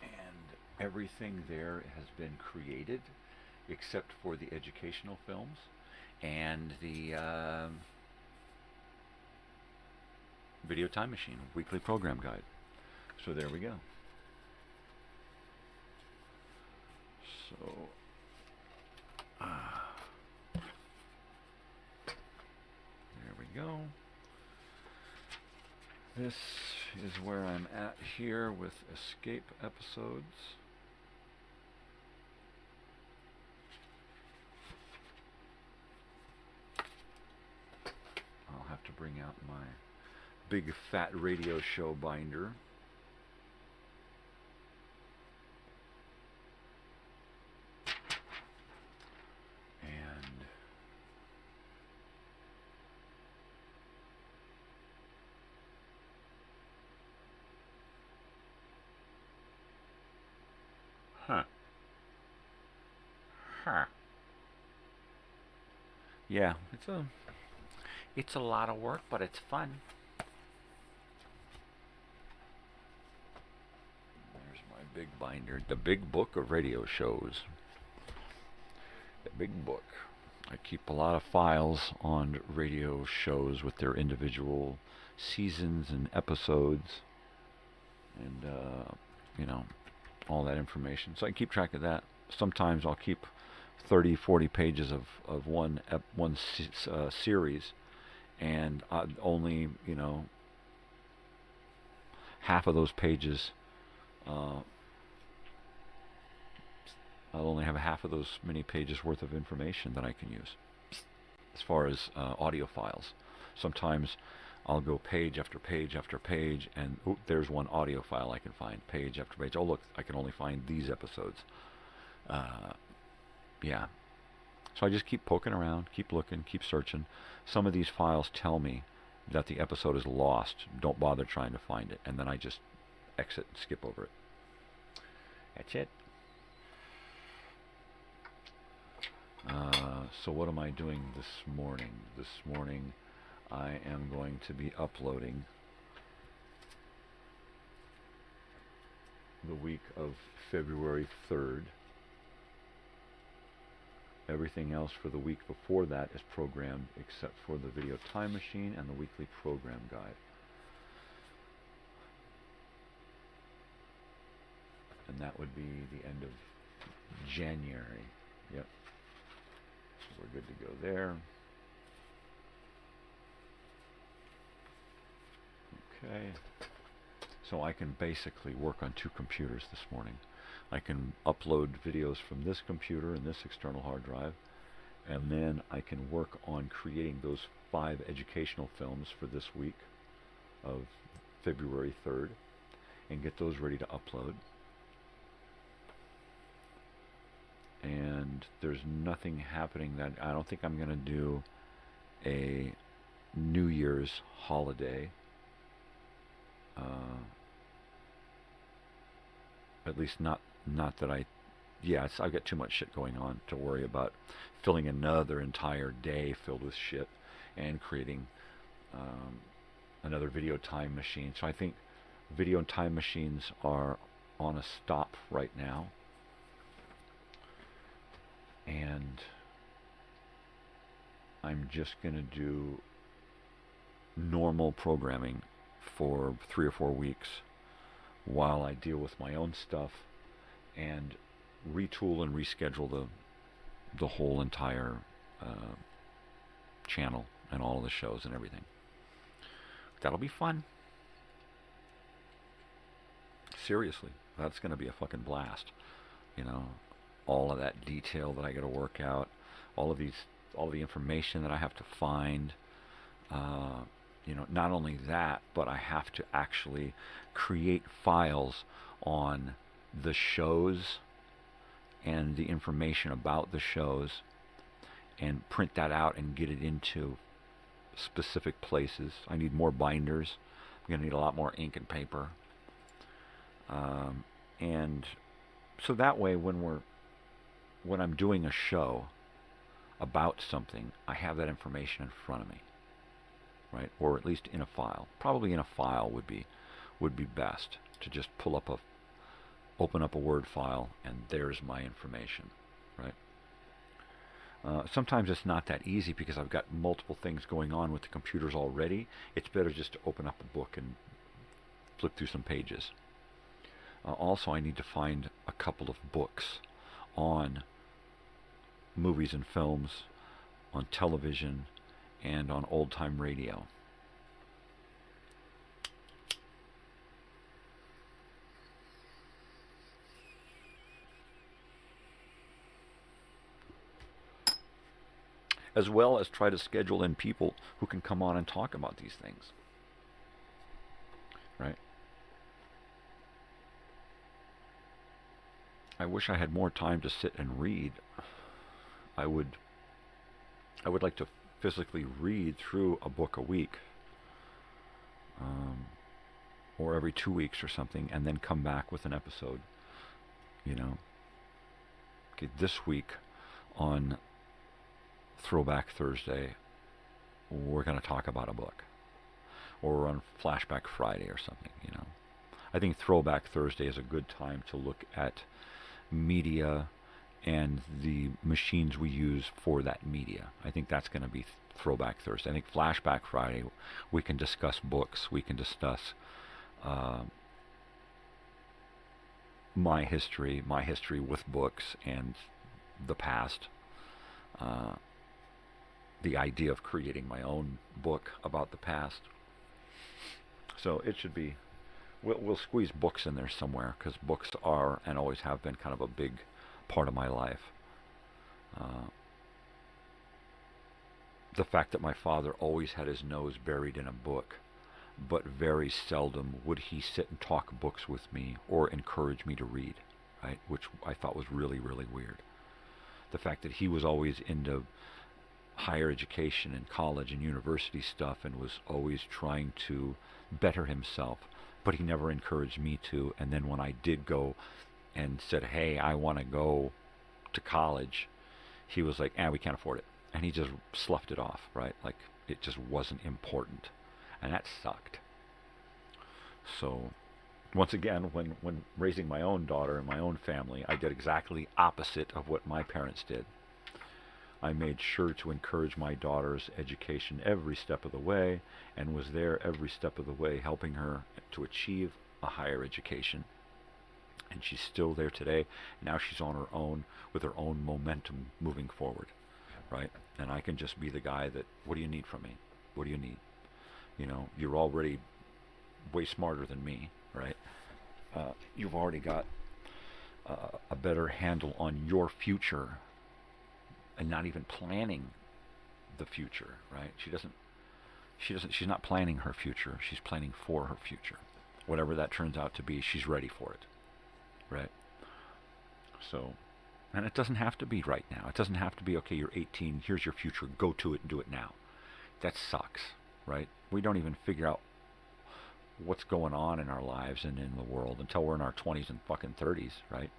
And everything there has been created except for the educational films and the Video Time Machine weekly program guide. So there we go. So there we go. This is where I'm at here with escape episodes. I'll have to bring out my big fat radio show binder. Yeah, it's a lot of work, but it's fun. There's my big binder, the big book of radio shows. The big book. I keep a lot of files on radio shows with their individual seasons and episodes, and you know, all that information. So I keep track of that. Sometimes I'll keep 30, 40 pages of one series, and only, you know, half of those pages, I'll only have half of those many pages worth of information that I can use as far as audio files. Sometimes I'll go page after page after page, and there's one audio file I can find, page after page. Oh, look, I can only find these episodes. Yeah. So I just keep poking around, keep looking, keep searching. Some of these files tell me that the episode is lost. Don't bother trying to find it. And then I just exit and skip over it. That's it. So what am I doing this morning? This morning I am going to be uploading the week of February 3rd. Everything else for the week before that is programmed except for the video time machine and the weekly program guide. And that would be the end of January. Yep. So we're good to go there. Okay. So I can basically work on two computers this morning. I can upload videos from this computer and this external hard drive, and then I can work on creating those 5 educational films for this week of February 3rd and get those ready to upload. And there's nothing happening that I don't think I'm going to do a New Year's holiday. At least not that I've got too much shit going on to worry about filling another entire day filled with shit and creating another video time machine. So I think video time machines are on a stop right now. And I'm just going to do normal programming for 3 or 4 weeks while I deal with my own stuff and retool and reschedule the whole entire channel and all of the shows and everything. That'll be fun. Seriously, that's going to be a fucking blast. You know, all of that detail that I got to work out, all the information that I have to find. Not only that, but I have to actually create files on the shows and the information about the shows and print that out and get it into specific places. I need more binders. I'm going to need a lot more ink and paper. And so that way when I'm doing a show about something, I have that information in front of me. Right? Or at least in a file. Probably in a file would be best, to just open up a Word file and there's my information, right? Sometimes it's not that easy because I've got multiple things going on with the computers already. It's better just to open up a book and flip through some pages. Also, I need to find a couple of books on movies and films, on television, and on old-time radio. As well as try to schedule in people who can come on and talk about these things. Right? I wish I had more time to sit and read. I would like to physically read through a book a week, or every 2 weeks or something, and then come back with an episode. Okay, this week on Throwback Thursday, we're going to talk about a book, or on Flashback Friday or something. I think Throwback Thursday is a good time to look at media and the machines we use for that media. I think that's going to be Throwback Thursday. I think Flashback Friday, we can discuss books. We can discuss my history with books and the past. The idea of creating my own book about the past. So it should be, we'll squeeze books in there somewhere, because books are and always have been kind of a big part of my life. The fact that my father always had his nose buried in a book, but very seldom would he sit and talk books with me or encourage me to read, right? Which I thought was really, really weird. The fact that he was always into higher education and college and university stuff and was always trying to better himself, but he never encouraged me to. And then when I did go and said, hey, I want to go to college, he was like, we can't afford it. And he just sloughed it off, right? Like, it just wasn't important. And that sucked. So, once again, when raising my own daughter and my own family, I did exactly opposite of what my parents did. I made sure to encourage my daughter's education every step of the way, and was there every step of the way helping her to achieve a higher education. And she's still there today. Now she's on her own with her own momentum moving forward, right? And I can just be the guy that, what do you need from me? What do you need? You know, you're already way smarter than me, right? You've already got a better handle on your future and not even planning the future, right? She's not planning her future. She's planning for her future. Whatever that turns out to be, she's ready for it, right? So, and it doesn't have to be right now. It doesn't have to be, okay, you're 18, here's your future, go to it and do it now. That sucks, right? We don't even figure out what's going on in our lives and in the world until we're in our 20s and fucking 30s, right?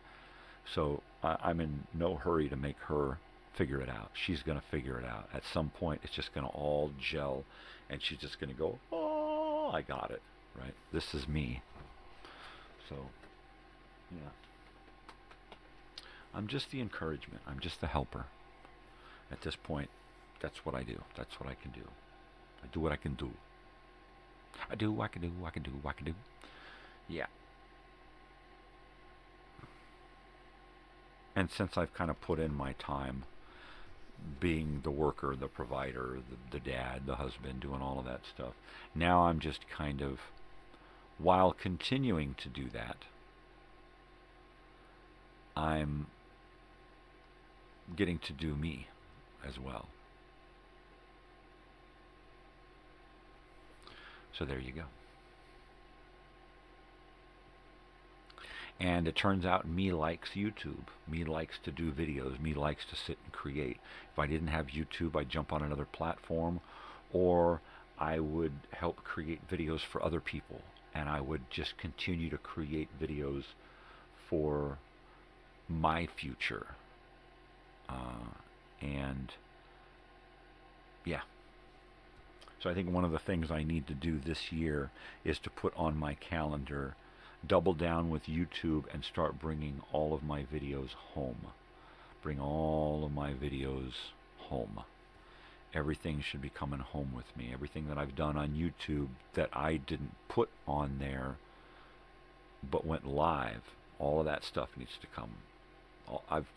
So I'm in no hurry to make her figure it out. She's going to figure it out. At some point, it's just going to all gel, and she's just going to go, oh, I got it, right? This is me. So, yeah. I'm just the encouragement. I'm just the helper. At this point, that's what I do. That's what I can do. I do what I can do. I do what I can do, what I can do, what I can do. Yeah. And since I've kind of put in my time being the worker, the provider, the dad, the husband, doing all of that stuff, now I'm just kind of, while continuing to do that, I'm getting to do me as well. So there you go. And it turns out me likes YouTube. Me likes to do videos. Me likes to sit and create. If I didn't have YouTube, I'd jump on another platform, or I would help create videos for other people. And I would just continue to create videos for my future. And yeah. So I think one of the things I need to do this year is to put on my calendar, double down with YouTube and start bringing all of my videos home. Bring all of my videos home. Everything should be coming home with me. Everything that I've done on YouTube that I didn't put on there but went live, all of that stuff needs to come.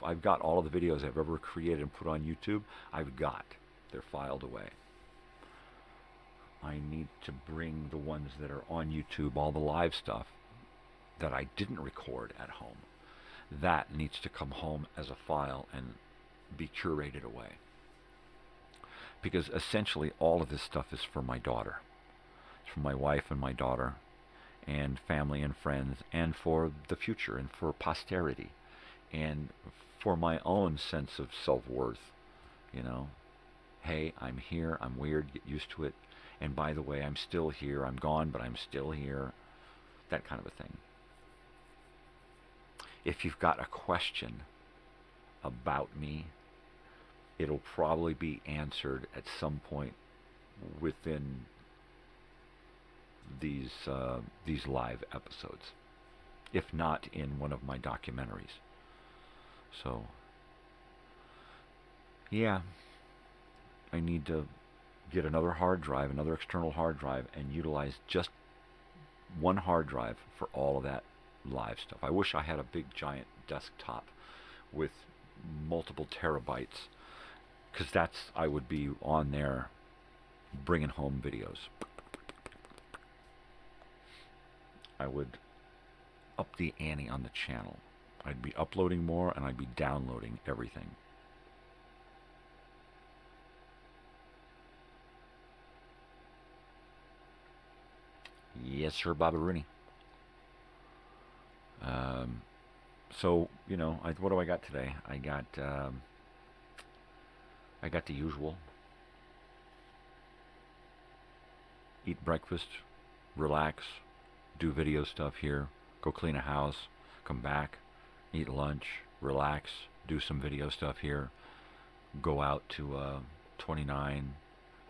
I've got all of the videos I've ever created and put on YouTube. I've got. They're filed away. I need to bring the ones that are on YouTube, all the live stuff that I didn't record at home. That needs to come home as a file and be curated away. Because essentially all of this stuff is for my daughter. It's for my wife and my daughter and family and friends, and for the future and for posterity and for my own sense of self-worth. You know, hey, I'm here, I'm weird, get used to it. And by the way, I'm still here. I'm gone, but I'm still here. That kind of a thing. If you've got a question about me, it'll probably be answered at some point within these live episodes, if not in one of my documentaries. So, yeah, I need to get another hard drive, another external hard drive, and utilize just one hard drive for all of that live stuff. I wish I had a big giant desktop with multiple terabytes, because I would be on there bringing home videos. I would up the ante on the channel. I'd be uploading more, and I'd be downloading everything. Yes, sir, Bobby Rooney. So, you know, what do I got today? I got the usual. Eat breakfast, relax, do video stuff here, go clean a house, come back, eat lunch, relax, do some video stuff here, go out to 29,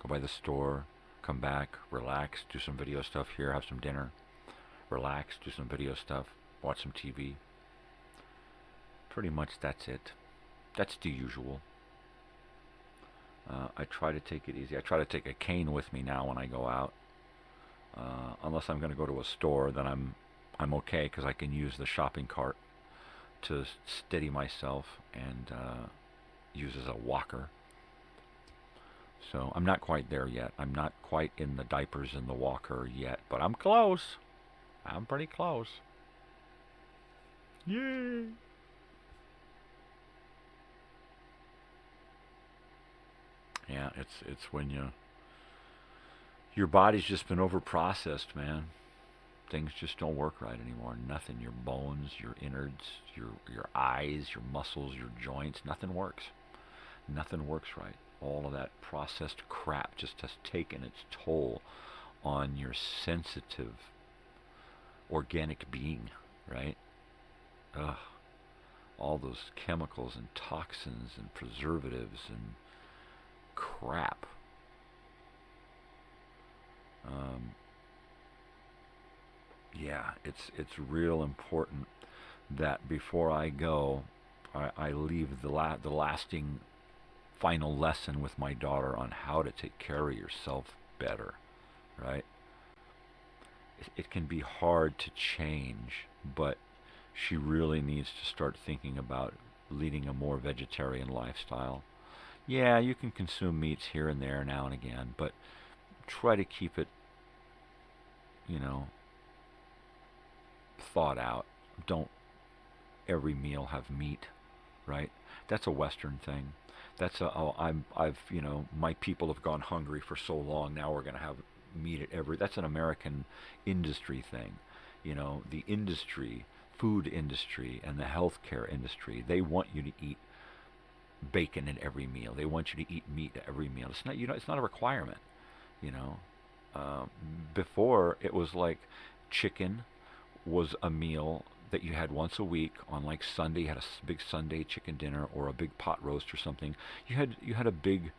go by the store, come back, relax, do some video stuff here, have some dinner, relax, do some video stuff, watch some TV. Pretty much that's it. That's the usual. I try to take it easy. I try to take a cane with me now when I go out. Unless I'm going to go to a store, then I'm okay, because I can use the shopping cart to steady myself and use as a walker. So I'm not quite there yet. I'm not quite in the diapers and the walker yet, but I'm close. I'm pretty close. Yay! Yeah, it's when your body's just been over-processed, man. Things just don't work right anymore. Nothing. Your bones, your innards, your eyes, your muscles, your joints, nothing works. Nothing works right. All of that processed crap just has taken its toll on your sensitive, organic being, right? Ugh. All those chemicals and toxins and preservatives and crap. Yeah, it's real important that before I go, I leave the lasting final lesson with my daughter on how to take care of yourself better, right? It can be hard to change, but she really needs to start thinking about leading a more vegetarian lifestyle. Yeah, you can consume meats here and there now and again, but try to keep it, thought out. Don't every meal have meat, right? That's a Western thing. That's my people have gone hungry for so long, now we're going to have meat at every. That's an American industry thing. The industry, food industry and the healthcare industry, they want you to eat bacon at every meal. They want you to eat meat at every meal. It's not, it's not a requirement. Before it was like chicken was a meal that you had once a week. On like Sunday, you had a big Sunday chicken dinner or a big pot roast or something. You had a big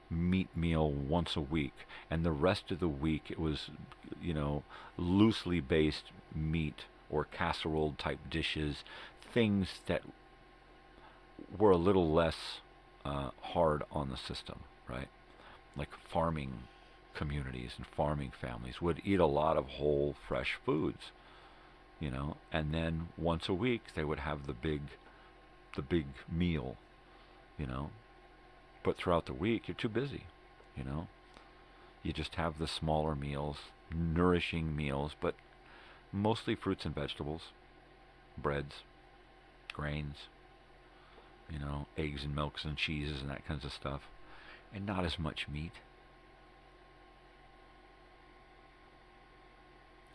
meat meal once a week, and the rest of the week it was, loosely based meat or casserole type dishes, things that were a little less hard on the system, right? Like farming communities and farming families would eat a lot of whole, fresh foods, and then once a week they would have the big meal, But throughout the week you're too busy, You just have the smaller meals, nourishing meals, but mostly fruits and vegetables, breads, grains, eggs and milks and cheeses and that kinds of stuff, and not as much meat.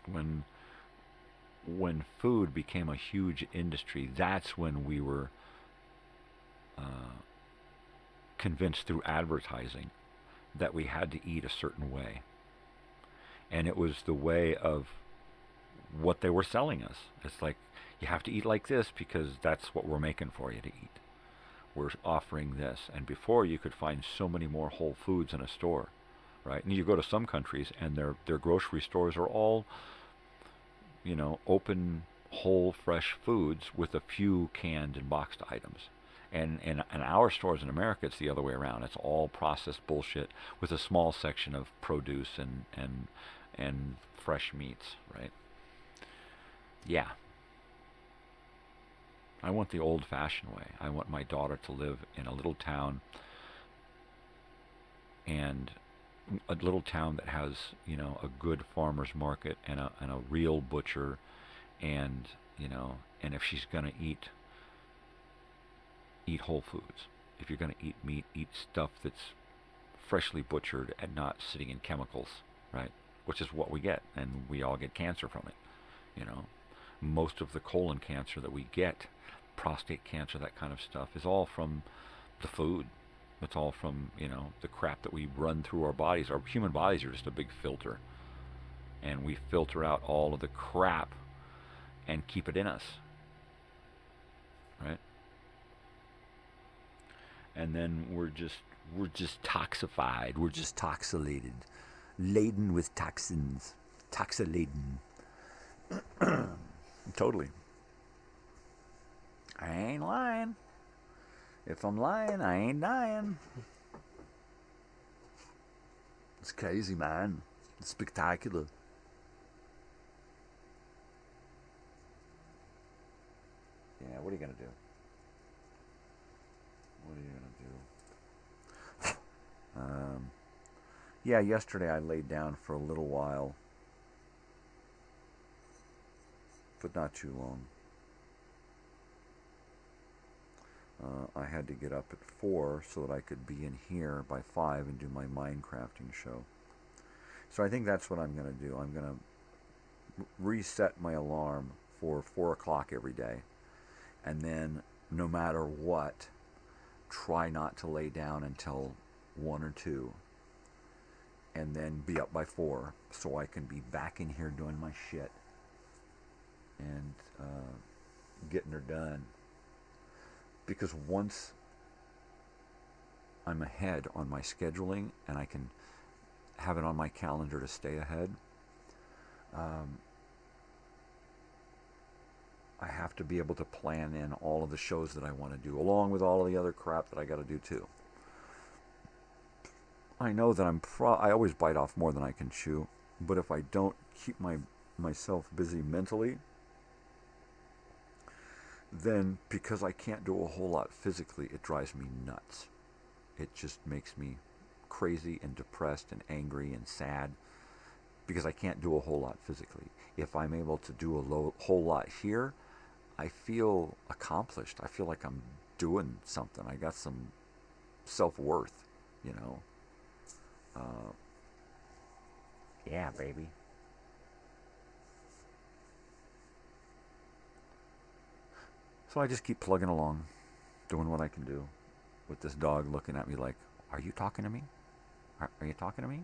When food became a huge industry, that's when we were convinced through advertising that we had to eat a certain way. And it was the way of what they were selling us. It's like, you have to eat like this because that's what we're making for you to eat. We're offering this. And before, you could find so many more whole foods in a store, right? And you go to some countries and their grocery stores are all, open, whole, fresh foods with a few canned and boxed items. And in our stores in America, it's the other way around. It's all processed bullshit with a small section of produce and fresh meats, right? Yeah. I want the old-fashioned way. I want my daughter to live in a little town, and a little town that has, a good farmer's market and a real butcher, and if she's gonna eat whole foods. If you're gonna eat meat, eat stuff that's freshly butchered and not sitting in chemicals, right? Which is what we get, and we all get cancer from it. Most of the colon cancer that we get, prostate cancer, that kind of stuff, is all from the food. It's all from, the crap that we run through our bodies. Our human bodies are just a big filter. And we filter out all of the crap and keep it in us. Right? and then we're just toxified. We're just toxilated, laden with toxins, toxiladen. Totally. I ain't lying. If I'm lying, I ain't dying. It's crazy, man. It's spectacular. Yeah, what are you going to do? What are you going to do? Yeah, yesterday I laid down for a little while. But not too long. I had to get up at 4 so that I could be in here by 5 and do my Minecrafting show. So I think that's what I'm going to do. I'm going to reset my alarm for 4 o'clock every day. And then, no matter what, try not to lay down until 1 or 2. And then be up by 4 so I can be back in here doing my shit. And getting her done. Because once I'm ahead on my scheduling and I can have it on my calendar to stay ahead, I have to be able to plan in all of the shows that I want to do, along with all of the other crap that I got to do too. I know that I always bite off more than I can chew, but if I don't keep myself busy mentally, then because I can't do a whole lot physically, it drives me nuts. It just makes me crazy and depressed and angry and sad because I can't do a whole lot physically. If I'm able to do a whole lot here, I feel accomplished. I feel like I'm doing something. I got some self-worth, you know. Yeah, baby. So I just keep plugging along, doing what I can do, with this dog looking at me like, are you talking to me? Are you talking to me?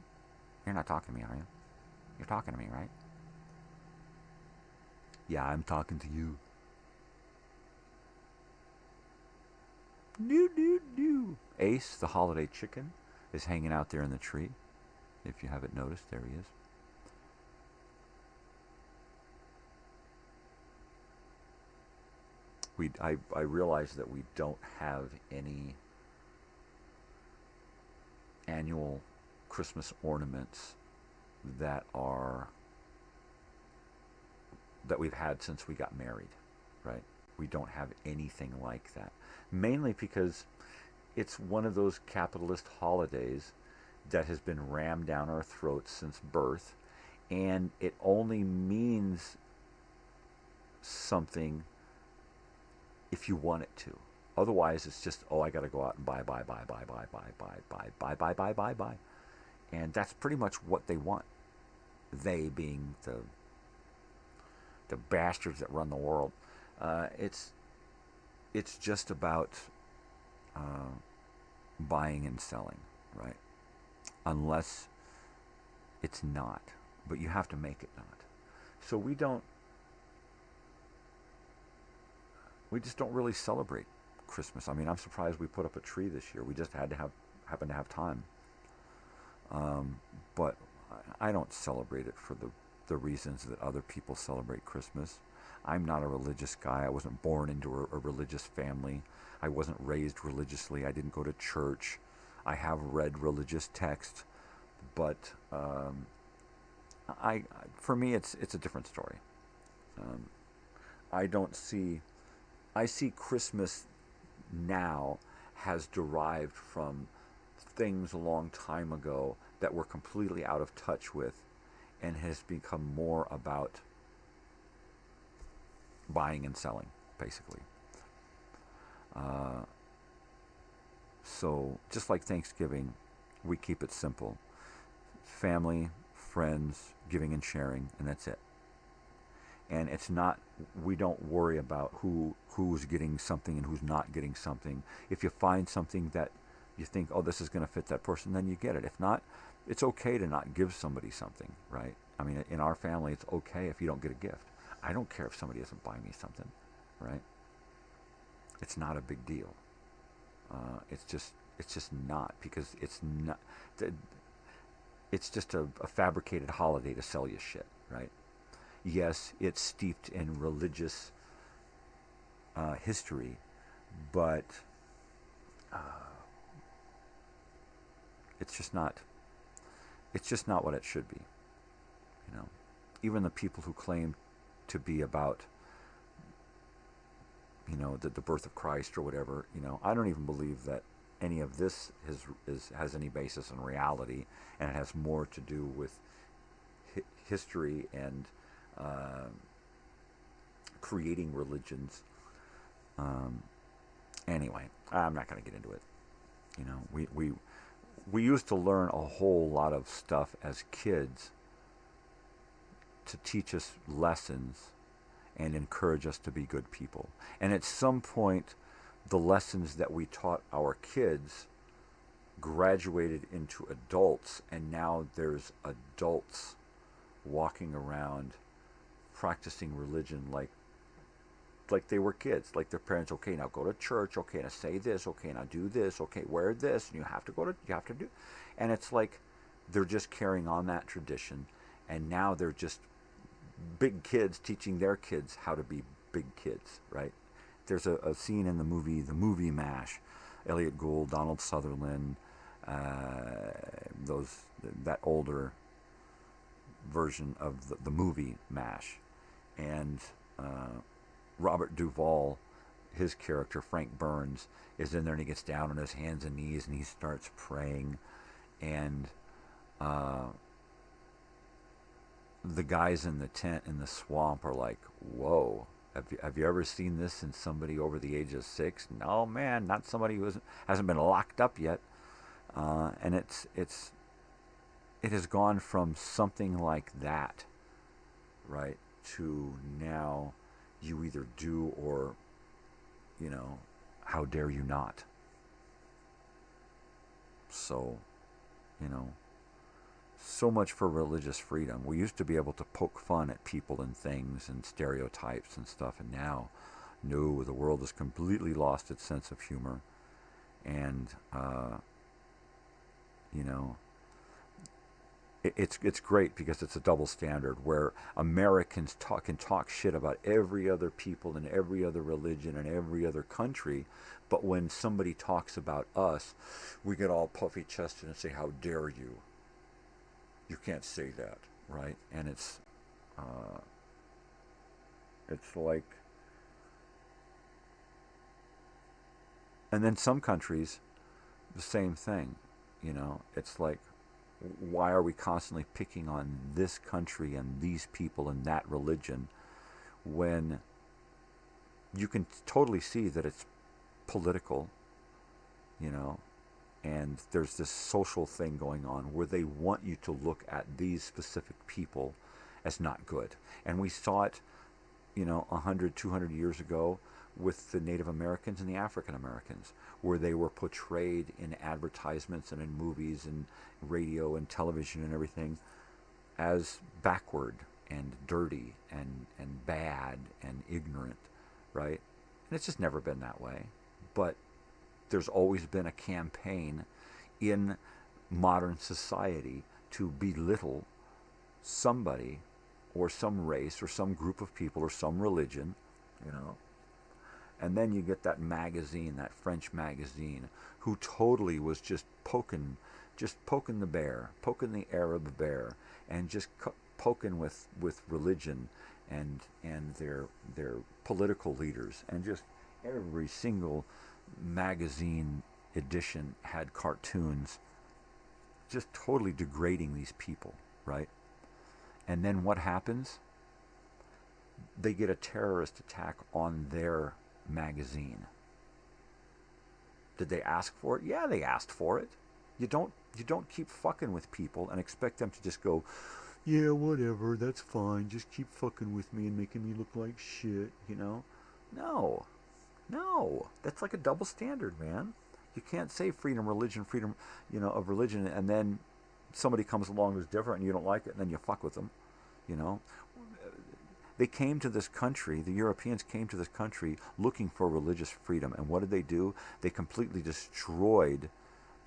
You're not talking to me, are you? You're talking to me, right? Yeah, I'm talking to you. Do. Ace, the holiday chicken, is hanging out there in the tree. If you haven't noticed, there he is. I realize that we don't have any annual Christmas ornaments that we've had since we got married, right? We don't have anything like that. Mainly because it's one of those capitalist holidays that has been rammed down our throats since birth, and it only means something if you want it to. Otherwise, it's just, I got to go out and buy. And that's pretty much what they want. They being the bastards that run the world. It's just about buying and selling, right? Unless it's not. But you have to make it not. So we just don't really celebrate Christmas. I mean, I'm surprised we put up a tree this year. We just happen to have time. But I don't celebrate it for the reasons that other people celebrate Christmas. I'm not a religious guy. I wasn't born into a religious family. I wasn't raised religiously. I didn't go to church. I have read religious texts, but for me, it's a different story. I see Christmas now has derived from things a long time ago that we're completely out of touch with, and has become more about buying and selling, basically. So just like Thanksgiving, we keep it simple. Family, friends, giving and sharing, and that's it. And it's not, we don't worry about who's getting something and who's not getting something. If you find something that you think, this is going to fit that person, then you get it. If not, it's okay to not give somebody something, right? I mean, in our family, it's okay if you don't get a gift. I don't care if somebody doesn't buy me something, right? It's not a big deal. It's just not, because it's not. It's just a fabricated holiday to sell you shit, right? Yes, it's steeped in religious history, but it's just not. It's just not what it should be. You know, even the people who claim to be about, you know, the birth of Christ or whatever, you know, I don't even believe that any of this has any basis in reality, and it has more to do with history and creating religions. Anyway, I'm not going to get into it. You know, we used to learn a whole lot of stuff as kids to teach us lessons and encourage us to be good people. And at some point, the lessons that we taught our kids graduated into adults, and now there's adults walking around practicing religion like they were kids, like their parents. Okay, now go to church. Okay, now say this. Okay, now do this. Okay, wear this, and you have to do. And it's like they're just carrying on that tradition, and now they're just big kids teaching their kids how to be big kids, right? There's a scene in the movie MASH, Elliot Gould, Donald Sutherland, that older version of the movie MASH, and Robert Duvall, his character Frank Burns, is in there, and he gets down on his hands and knees and he starts praying, and the guys in the tent in the swamp are like, "Whoa, have you ever seen this in somebody over the age of 6?" No, man, not somebody who hasn't been locked up yet. And it has gone from something like that, right, to now you either do or, you know, how dare you not. So, you know, so much for religious freedom. We used to be able to poke fun at people and things and stereotypes and stuff, and now, no, the world has completely lost its sense of humor. And, you know, it's great because it's a double standard where Americans can talk shit about every other people and every other religion and every other country, but when somebody talks about us, we get all puffy-chested and say, "How dare you? You can't say that," right? And it's like, and then some countries, the same thing, you know. It's like, why are we constantly picking on this country and these people and that religion when you can totally see that it's political, you know, and there's this social thing going on where they want you to look at these specific people as not good. And we saw it, you know, 100, 200 years ago with the Native Americans and the African Americans, where they were portrayed in advertisements and in movies and radio and television and everything as backward and dirty and bad and ignorant, right? And it's just never been that way. But there's always been a campaign in modern society to belittle somebody or some race or some group of people or some religion, you know. And then you get that magazine, that French magazine, who totally was just poking the bear, poking the Arab bear, and just poking with religion and their political leaders. And just every single magazine edition had cartoons just totally degrading these people, right? And then what happens? They get a terrorist attack on their magazine. Did they ask for it? Yeah, they asked for it. You don't keep fucking with people and expect them to just go, "Yeah, whatever, that's fine. Just keep fucking with me and making me look like shit," you know? No. That's like a double standard, man. You can't say freedom, you know, of religion, and then somebody comes along who's different and you don't like it, and then you fuck with them, you know? They came to this country, the Europeans came to this country looking for religious freedom. And what did they do? They completely destroyed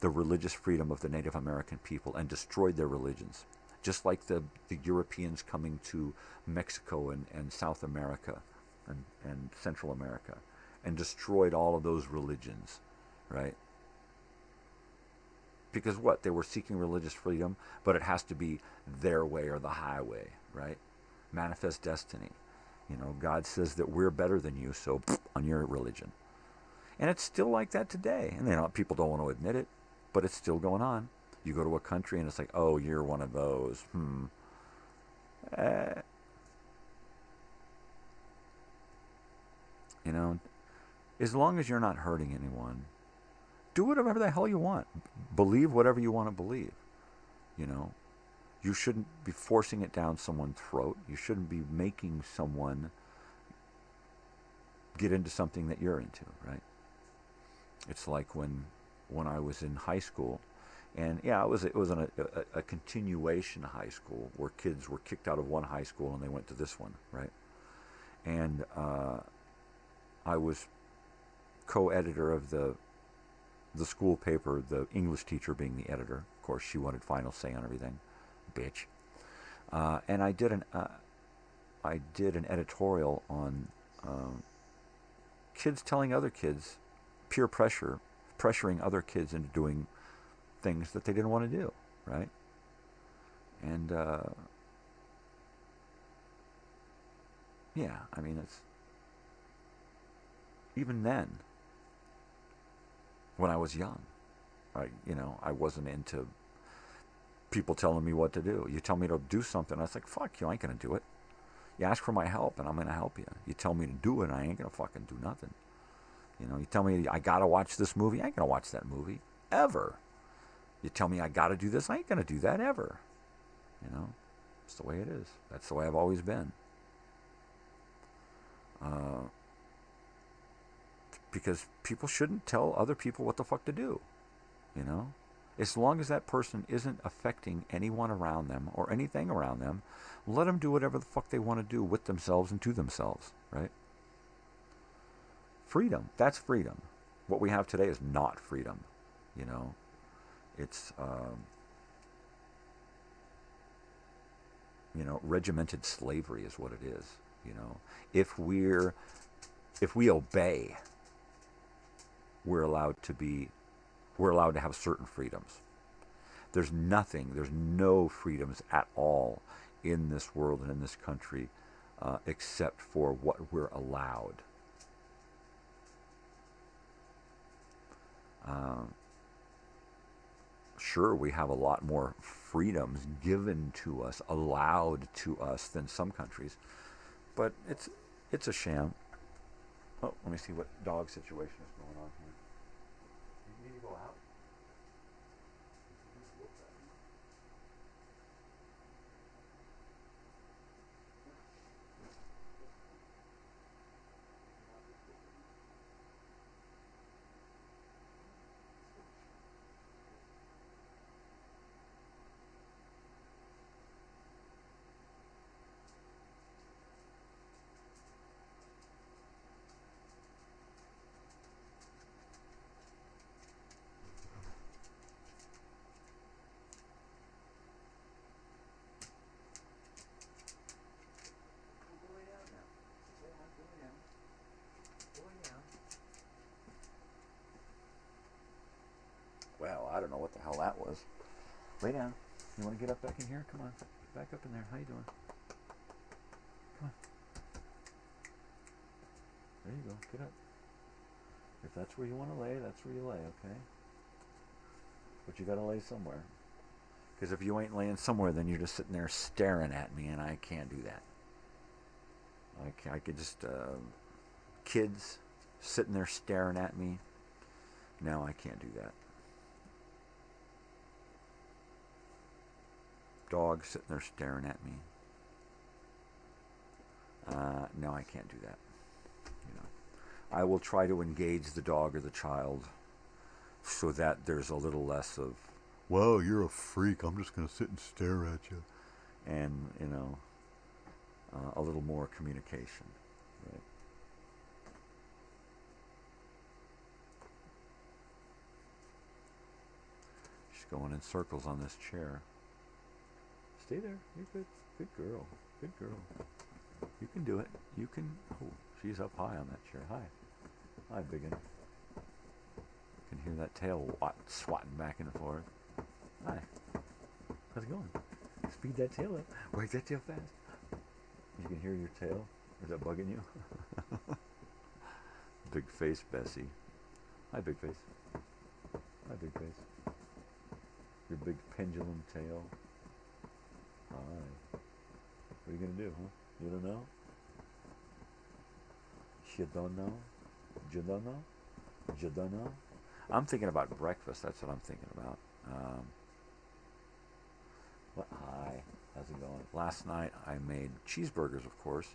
the religious freedom of the Native American people and destroyed their religions. Just like the Europeans coming to Mexico and South America and Central America and destroyed all of those religions, right? Because what? They were seeking religious freedom, but it has to be their way or the highway, right? Manifest destiny. God says that we're better than you, so on your religion. And it's still like that today. And people don't want to admit it, but it's still going on. You go to a country and it's like, oh, you're one of those. As long as you're not hurting anyone, do whatever the hell you want. Believe whatever you want to believe. You shouldn't be forcing it down someone's throat. You shouldn't be making someone get into something that you're into, right? It's like when I was in high school, and yeah, it was a continuation high school where kids were kicked out of one high school and they went to this one, right? And I was co-editor of the school paper, the English teacher being the editor. Of course, she wanted final say on everything, bitch. And I did an editorial on kids telling other kids, peer pressure, pressuring other kids into doing things that they didn't want to do, right? And yeah, I mean, it's even then, when I was young, I wasn't into people telling me what to do. You tell me to do something, I was like, fuck you, I ain't gonna do it. You ask for my help, and I'm gonna help you. You tell me to do it, and I ain't gonna fucking do nothing. You tell me I gotta watch this movie, I ain't gonna watch that movie, ever. You tell me I gotta do this, I ain't gonna do that, ever. It's the way it is. That's the way I've always been. Because people shouldn't tell other people what the fuck to do, As long as that person isn't affecting anyone around them or anything around them, let them do whatever the fuck they want to do with themselves and to themselves, right? Freedom, that's freedom. What we have today is not freedom, It's, regimented slavery is what it is, If we obey, we're allowed to have certain freedoms. There's no freedoms at all in this world and in this country except for what we're allowed. Sure, we have a lot more freedoms given to us, allowed to us than some countries, but it's a sham. Oh, let me see what dog situation is going on here. You need to go out? Well, I don't know what the hell that was. Lay down. You want to get up back in here? Come on. Get back up in there. How you doing? Come on. There you go. Get up. If that's where you want to lay, that's where you lay, okay? But you got to lay somewhere. Because if you ain't laying somewhere, then you're just sitting there staring at me, and I can't do that. I could just... kids sitting there staring at me. No, I can't do that. Dog sitting there staring at me. No, I can't do that. I will try to engage the dog or the child so that there's a little less of, well, you're a freak, I'm just going to sit and stare at you. And, a little more communication. Right? She's going in circles on this chair. Stay there. You're good. Good girl. Good girl. You can do it. You can. Oh, she's up high on that chair. Hi. Hi, biggin. You can hear that tail swatting back and forth. Hi. How's it going? Speed that tail up. Wag that tail fast. You can hear your tail. Is that bugging you? Big face, Bessie. Hi, big face. Hi, big face. Your big pendulum tail. Hi. What are you going to do, huh? You don't know? You don't know? You don't know? You don't know? I'm thinking about breakfast. That's what I'm thinking about. Hi. How's it going? Last night I made cheeseburgers, of course,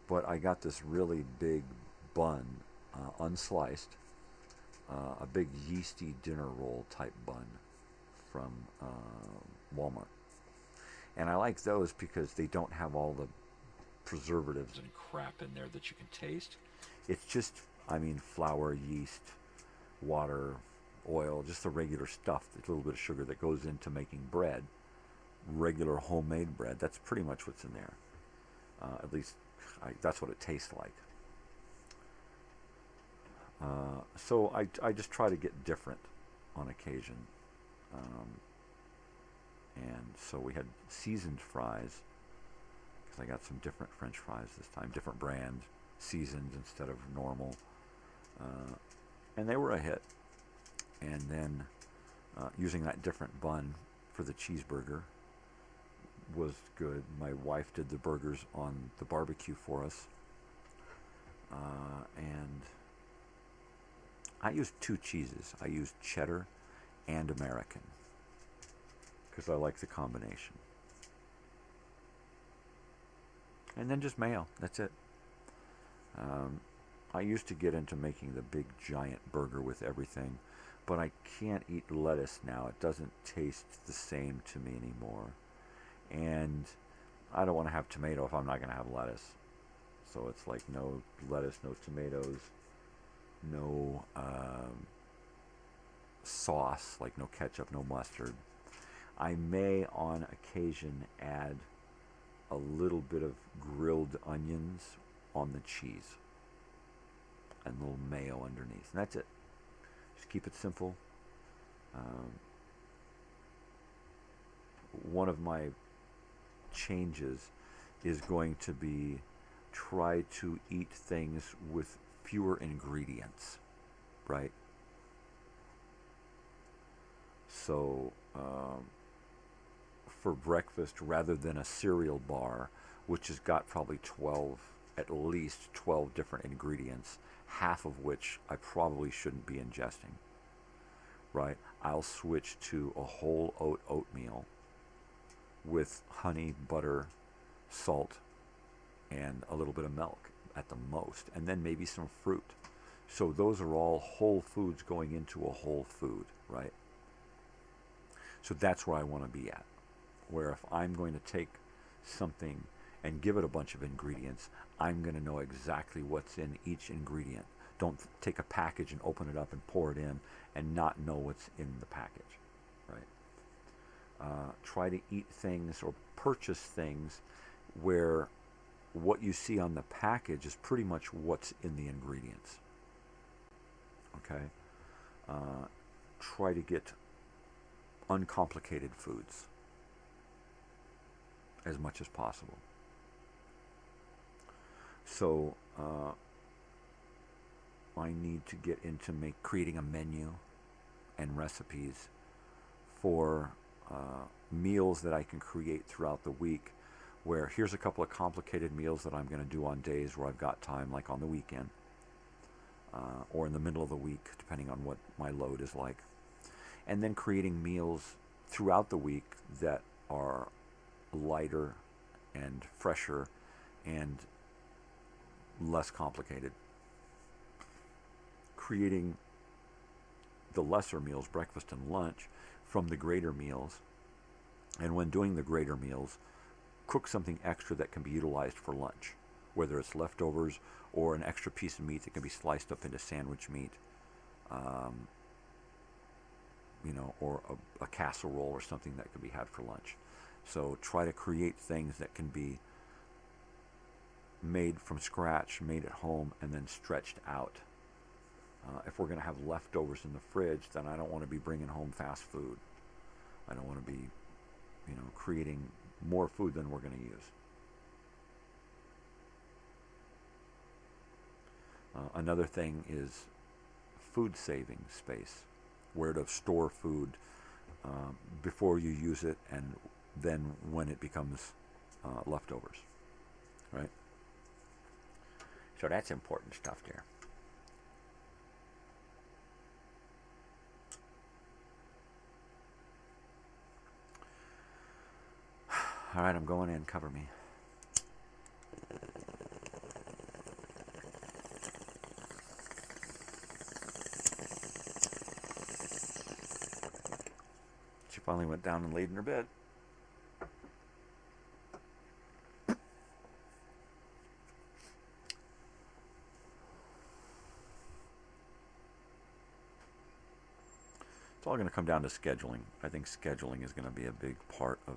but I got this really big bun, unsliced, a big yeasty dinner roll type bun from Walmart. And I like those because they don't have all the preservatives and crap in there that you can taste. It's just, flour, yeast, water, oil, just the regular stuff, a little bit of sugar that goes into making bread, regular homemade bread. That's pretty much what's in there. At least that's what it tastes like. So I just try to get different on occasion. And so we had seasoned fries, because I got some different French fries this time, different brand, seasoned instead of normal. And they were a hit. And then using that different bun for the cheeseburger was good. My wife did the burgers on the barbecue for us. And I used two cheeses. I used cheddar and American, because I like the combination. And then just mayo. That's it. I used to get into making the big giant burger with everything, but I can't eat lettuce now. It doesn't taste the same to me anymore. And I don't want to have tomato if I'm not going to have lettuce. So it's like no lettuce, no tomatoes, no sauce, like no ketchup, no mustard. I may on occasion add a little bit of grilled onions on the cheese and a little mayo underneath, and that's it. Just keep it simple. One of my changes is going to be try to eat things with fewer ingredients, right? So for breakfast, rather than a cereal bar, which has got probably at least 12 different ingredients, half of which I probably shouldn't be ingesting, right? I'll switch to a whole oat oatmeal with honey, butter, salt, and a little bit of milk at the most, and then maybe some fruit. So those are all whole foods going into a whole food, right? So that's where I want to be at, where if I'm going to take something and give it a bunch of ingredients, I'm going to know exactly what's in each ingredient. Don't take a package and open it up and pour it in and not know what's in the package, right? Try to eat things or purchase things where what you see on the package is pretty much what's in the ingredients, okay? Try to get uncomplicated foods as much as possible. So I need to get into creating a menu and recipes for meals that I can create throughout the week, where here's a couple of complicated meals that I'm going to do on days where I've got time, like on the weekend or in the middle of the week, depending on what my load is like. And then creating meals throughout the week that are lighter and fresher and less complicated. Creating the lesser meals, breakfast and lunch, from the greater meals. And when doing the greater meals, cook something extra that can be utilized for lunch, whether it's leftovers or an extra piece of meat that can be sliced up into sandwich meat, or a casserole or something that can be had for lunch. So try to create things that can be made from scratch, made at home, and then stretched out. If we're going to have leftovers in the fridge, then I don't want to be bringing home fast food. I don't want to be, creating more food than we're going to use. Another thing is food saving space, where to store food before you use it and then when it becomes leftovers, right? So that's important stuff there. All right, I'm going in. Cover me. She finally went down and laid in her bed. It's all going to come down to scheduling. I think scheduling is going to be a big part of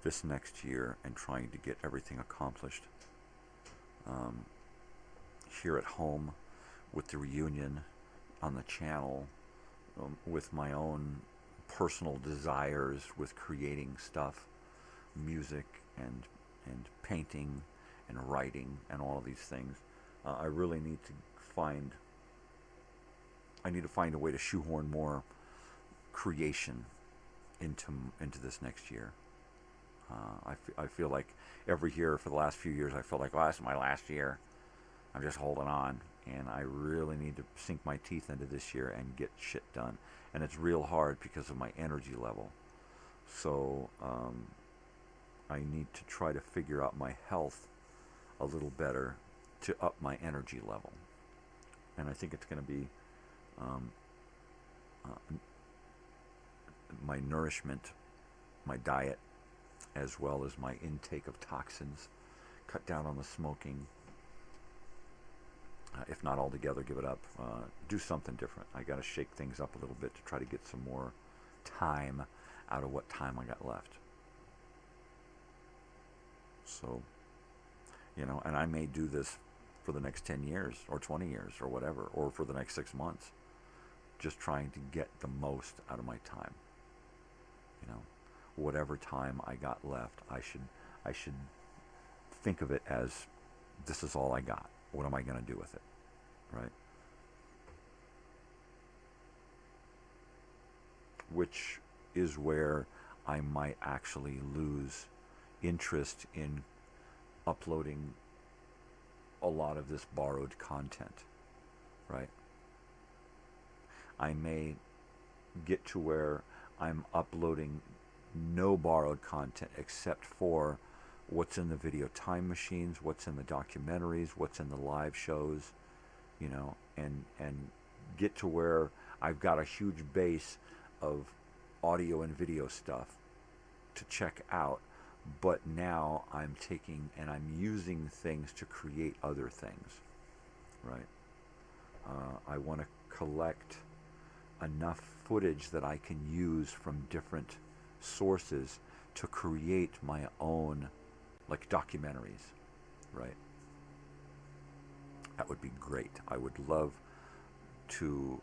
this next year and trying to get everything accomplished. Here at home with the reunion on the channel, with my own personal desires with creating stuff, music and painting and writing and all of these things. I really need to find a way to shoehorn more creation into this next year. I feel like every year for the last few years, I felt like, well, this is my last year. I'm just holding on, and I really need to sink my teeth into this year and get shit done. And it's real hard because of my energy level. So I need to try to figure out my health a little better to up my energy level. And I think it's going to be my nourishment, my diet, as well as my intake of toxins, cut down on the smoking, if not altogether give it up, do something different. I got to shake things up a little bit to try to get some more time out of what time I got left. So, and I may do this for the next 10 years or 20 years or whatever, or for the next 6 months, just trying to get the most out of my time. Whatever time I got left, I should think of it as, this is all I got. What am I going to do with it, right? Which is where I might actually lose interest in uploading a lot of this borrowed content, right? I may get to where I'm uploading no borrowed content except for what's in the video time machines, what's in the documentaries, what's in the live shows, and get to where I've got a huge base of audio and video stuff to check out, but now I'm taking and I'm using things to create other things, right? I want to collect enough footage that I can use from different sources to create my own, like, documentaries, right? That would be great. I would love to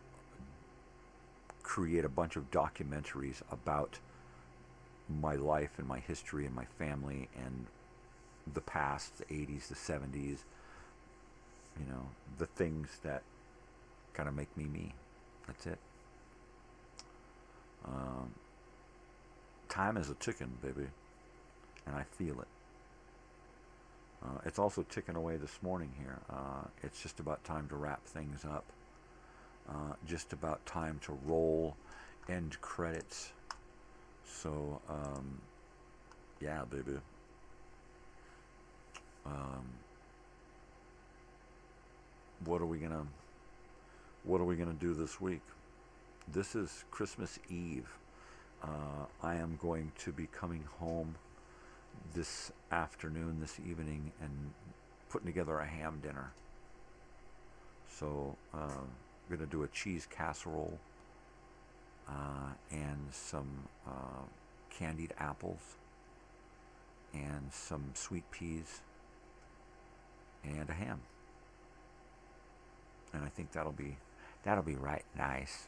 create a bunch of documentaries about my life and my history and my family and the past, the 80s, the 70s, the things that kind of make me me. That's it. Time is a ticking, baby, and I feel it. It's also ticking away this morning here. It's just about time to wrap things up. Just about time to roll end credits. So, yeah, baby. What are we gonna do this week? This is Christmas Eve. I am going to be coming home this afternoon, this evening, and putting together a ham dinner. So I'm going to do a cheese casserole and some candied apples and some sweet peas and a ham. And I think that'll be right nice.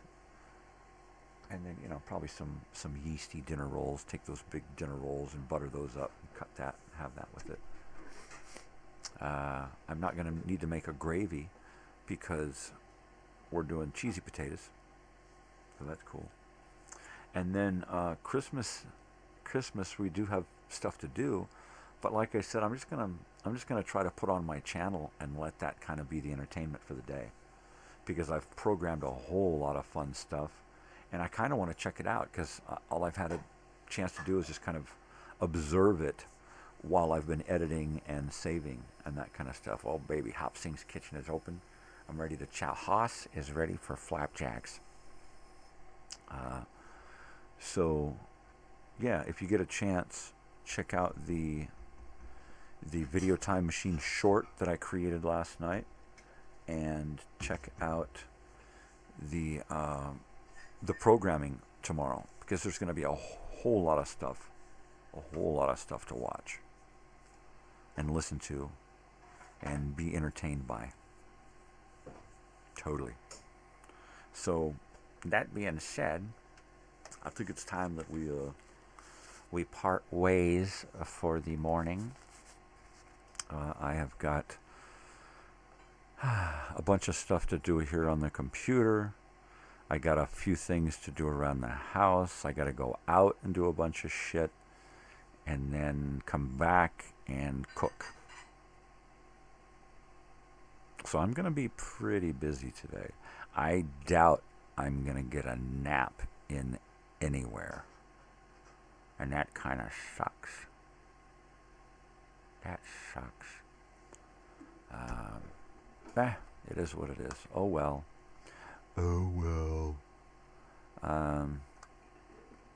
And then, probably some yeasty dinner rolls. Take those big dinner rolls and butter those up and cut that, have that with it. I'm not going to need to make a gravy because we're doing cheesy potatoes. So that's cool. And then Christmas, we do have stuff to do. But like I said, I'm just gonna try to put on my channel and let that kind of be the entertainment for the day, because I've programmed a whole lot of fun stuff, and I kind of want to check it out because all I've had a chance to do is just kind of observe it while I've been editing and saving and that kind of stuff. Oh baby, Hop Sing's kitchen is open. I'm ready to chow. Haas is ready for flapjacks. So yeah, if you get a chance, check out the Video Time Machine short that I created last night, and check out the programming tomorrow, because there's going to be a whole lot of stuff to watch and listen to and be entertained by. Totally. So that being said, I think it's time that we part ways for the morning. I have got a bunch of stuff to do here on the computer. I got a few things to do around the house. I got to go out and do a bunch of shit, and then come back and cook. So I'm going to be pretty busy today. I doubt I'm going to get a nap in anywhere. And that kind of sucks. That sucks. It is what it is. Oh well.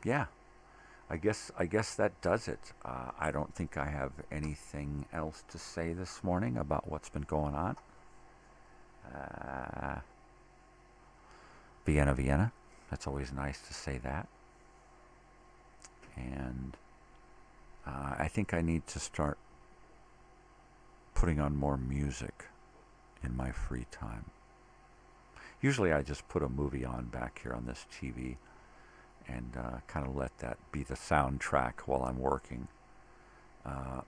Yeah. I guess that does it. I don't think I have anything else to say this morning about what's been going on. Vienna, Vienna. That's always nice to say that. And I think I need to start putting on more music in my free time. Usually I just put a movie on back here on this TV and kind of let that be the soundtrack while I'm working.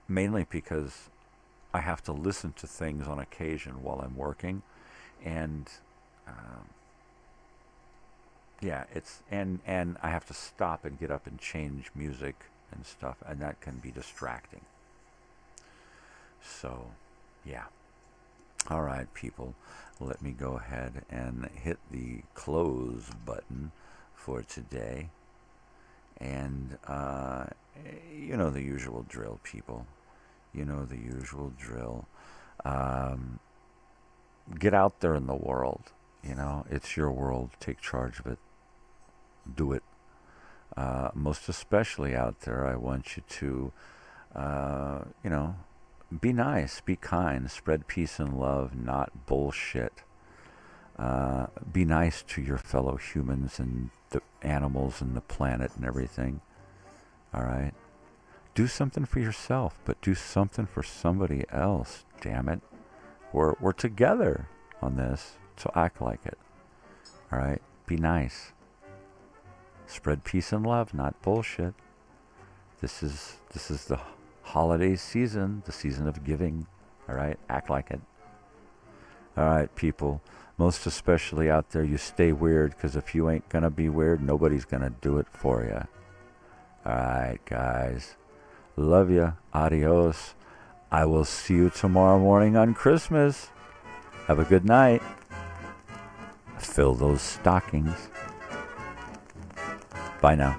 Mainly because I have to listen to things on occasion while I'm working, and yeah, and I have to stop and get up and change music and stuff, and that can be distracting. So, yeah. All right, people, let me go ahead and hit the close button for today. And you know the usual drill, people. You know the usual drill. Get out there in the world. You know, it's your world. Take charge of it. Do it. Most especially out there, I want you to, you know, be nice, be kind, spread peace and love, not bullshit. Be nice to your fellow humans and the animals and the planet and everything. All right? Do something for yourself, but do something for somebody else, damn it. We're together on this, so act like it. All right? Be nice. Spread peace and love, not bullshit. This is the holiday season, the season of giving. All right? Act like it. All right, people. Most especially out there, you stay weird, because if you ain't going to be weird, nobody's going to do it for you. All right, guys. Love ya. Adios. I will see you tomorrow morning on Christmas. Have a good night. Fill those stockings. Bye now.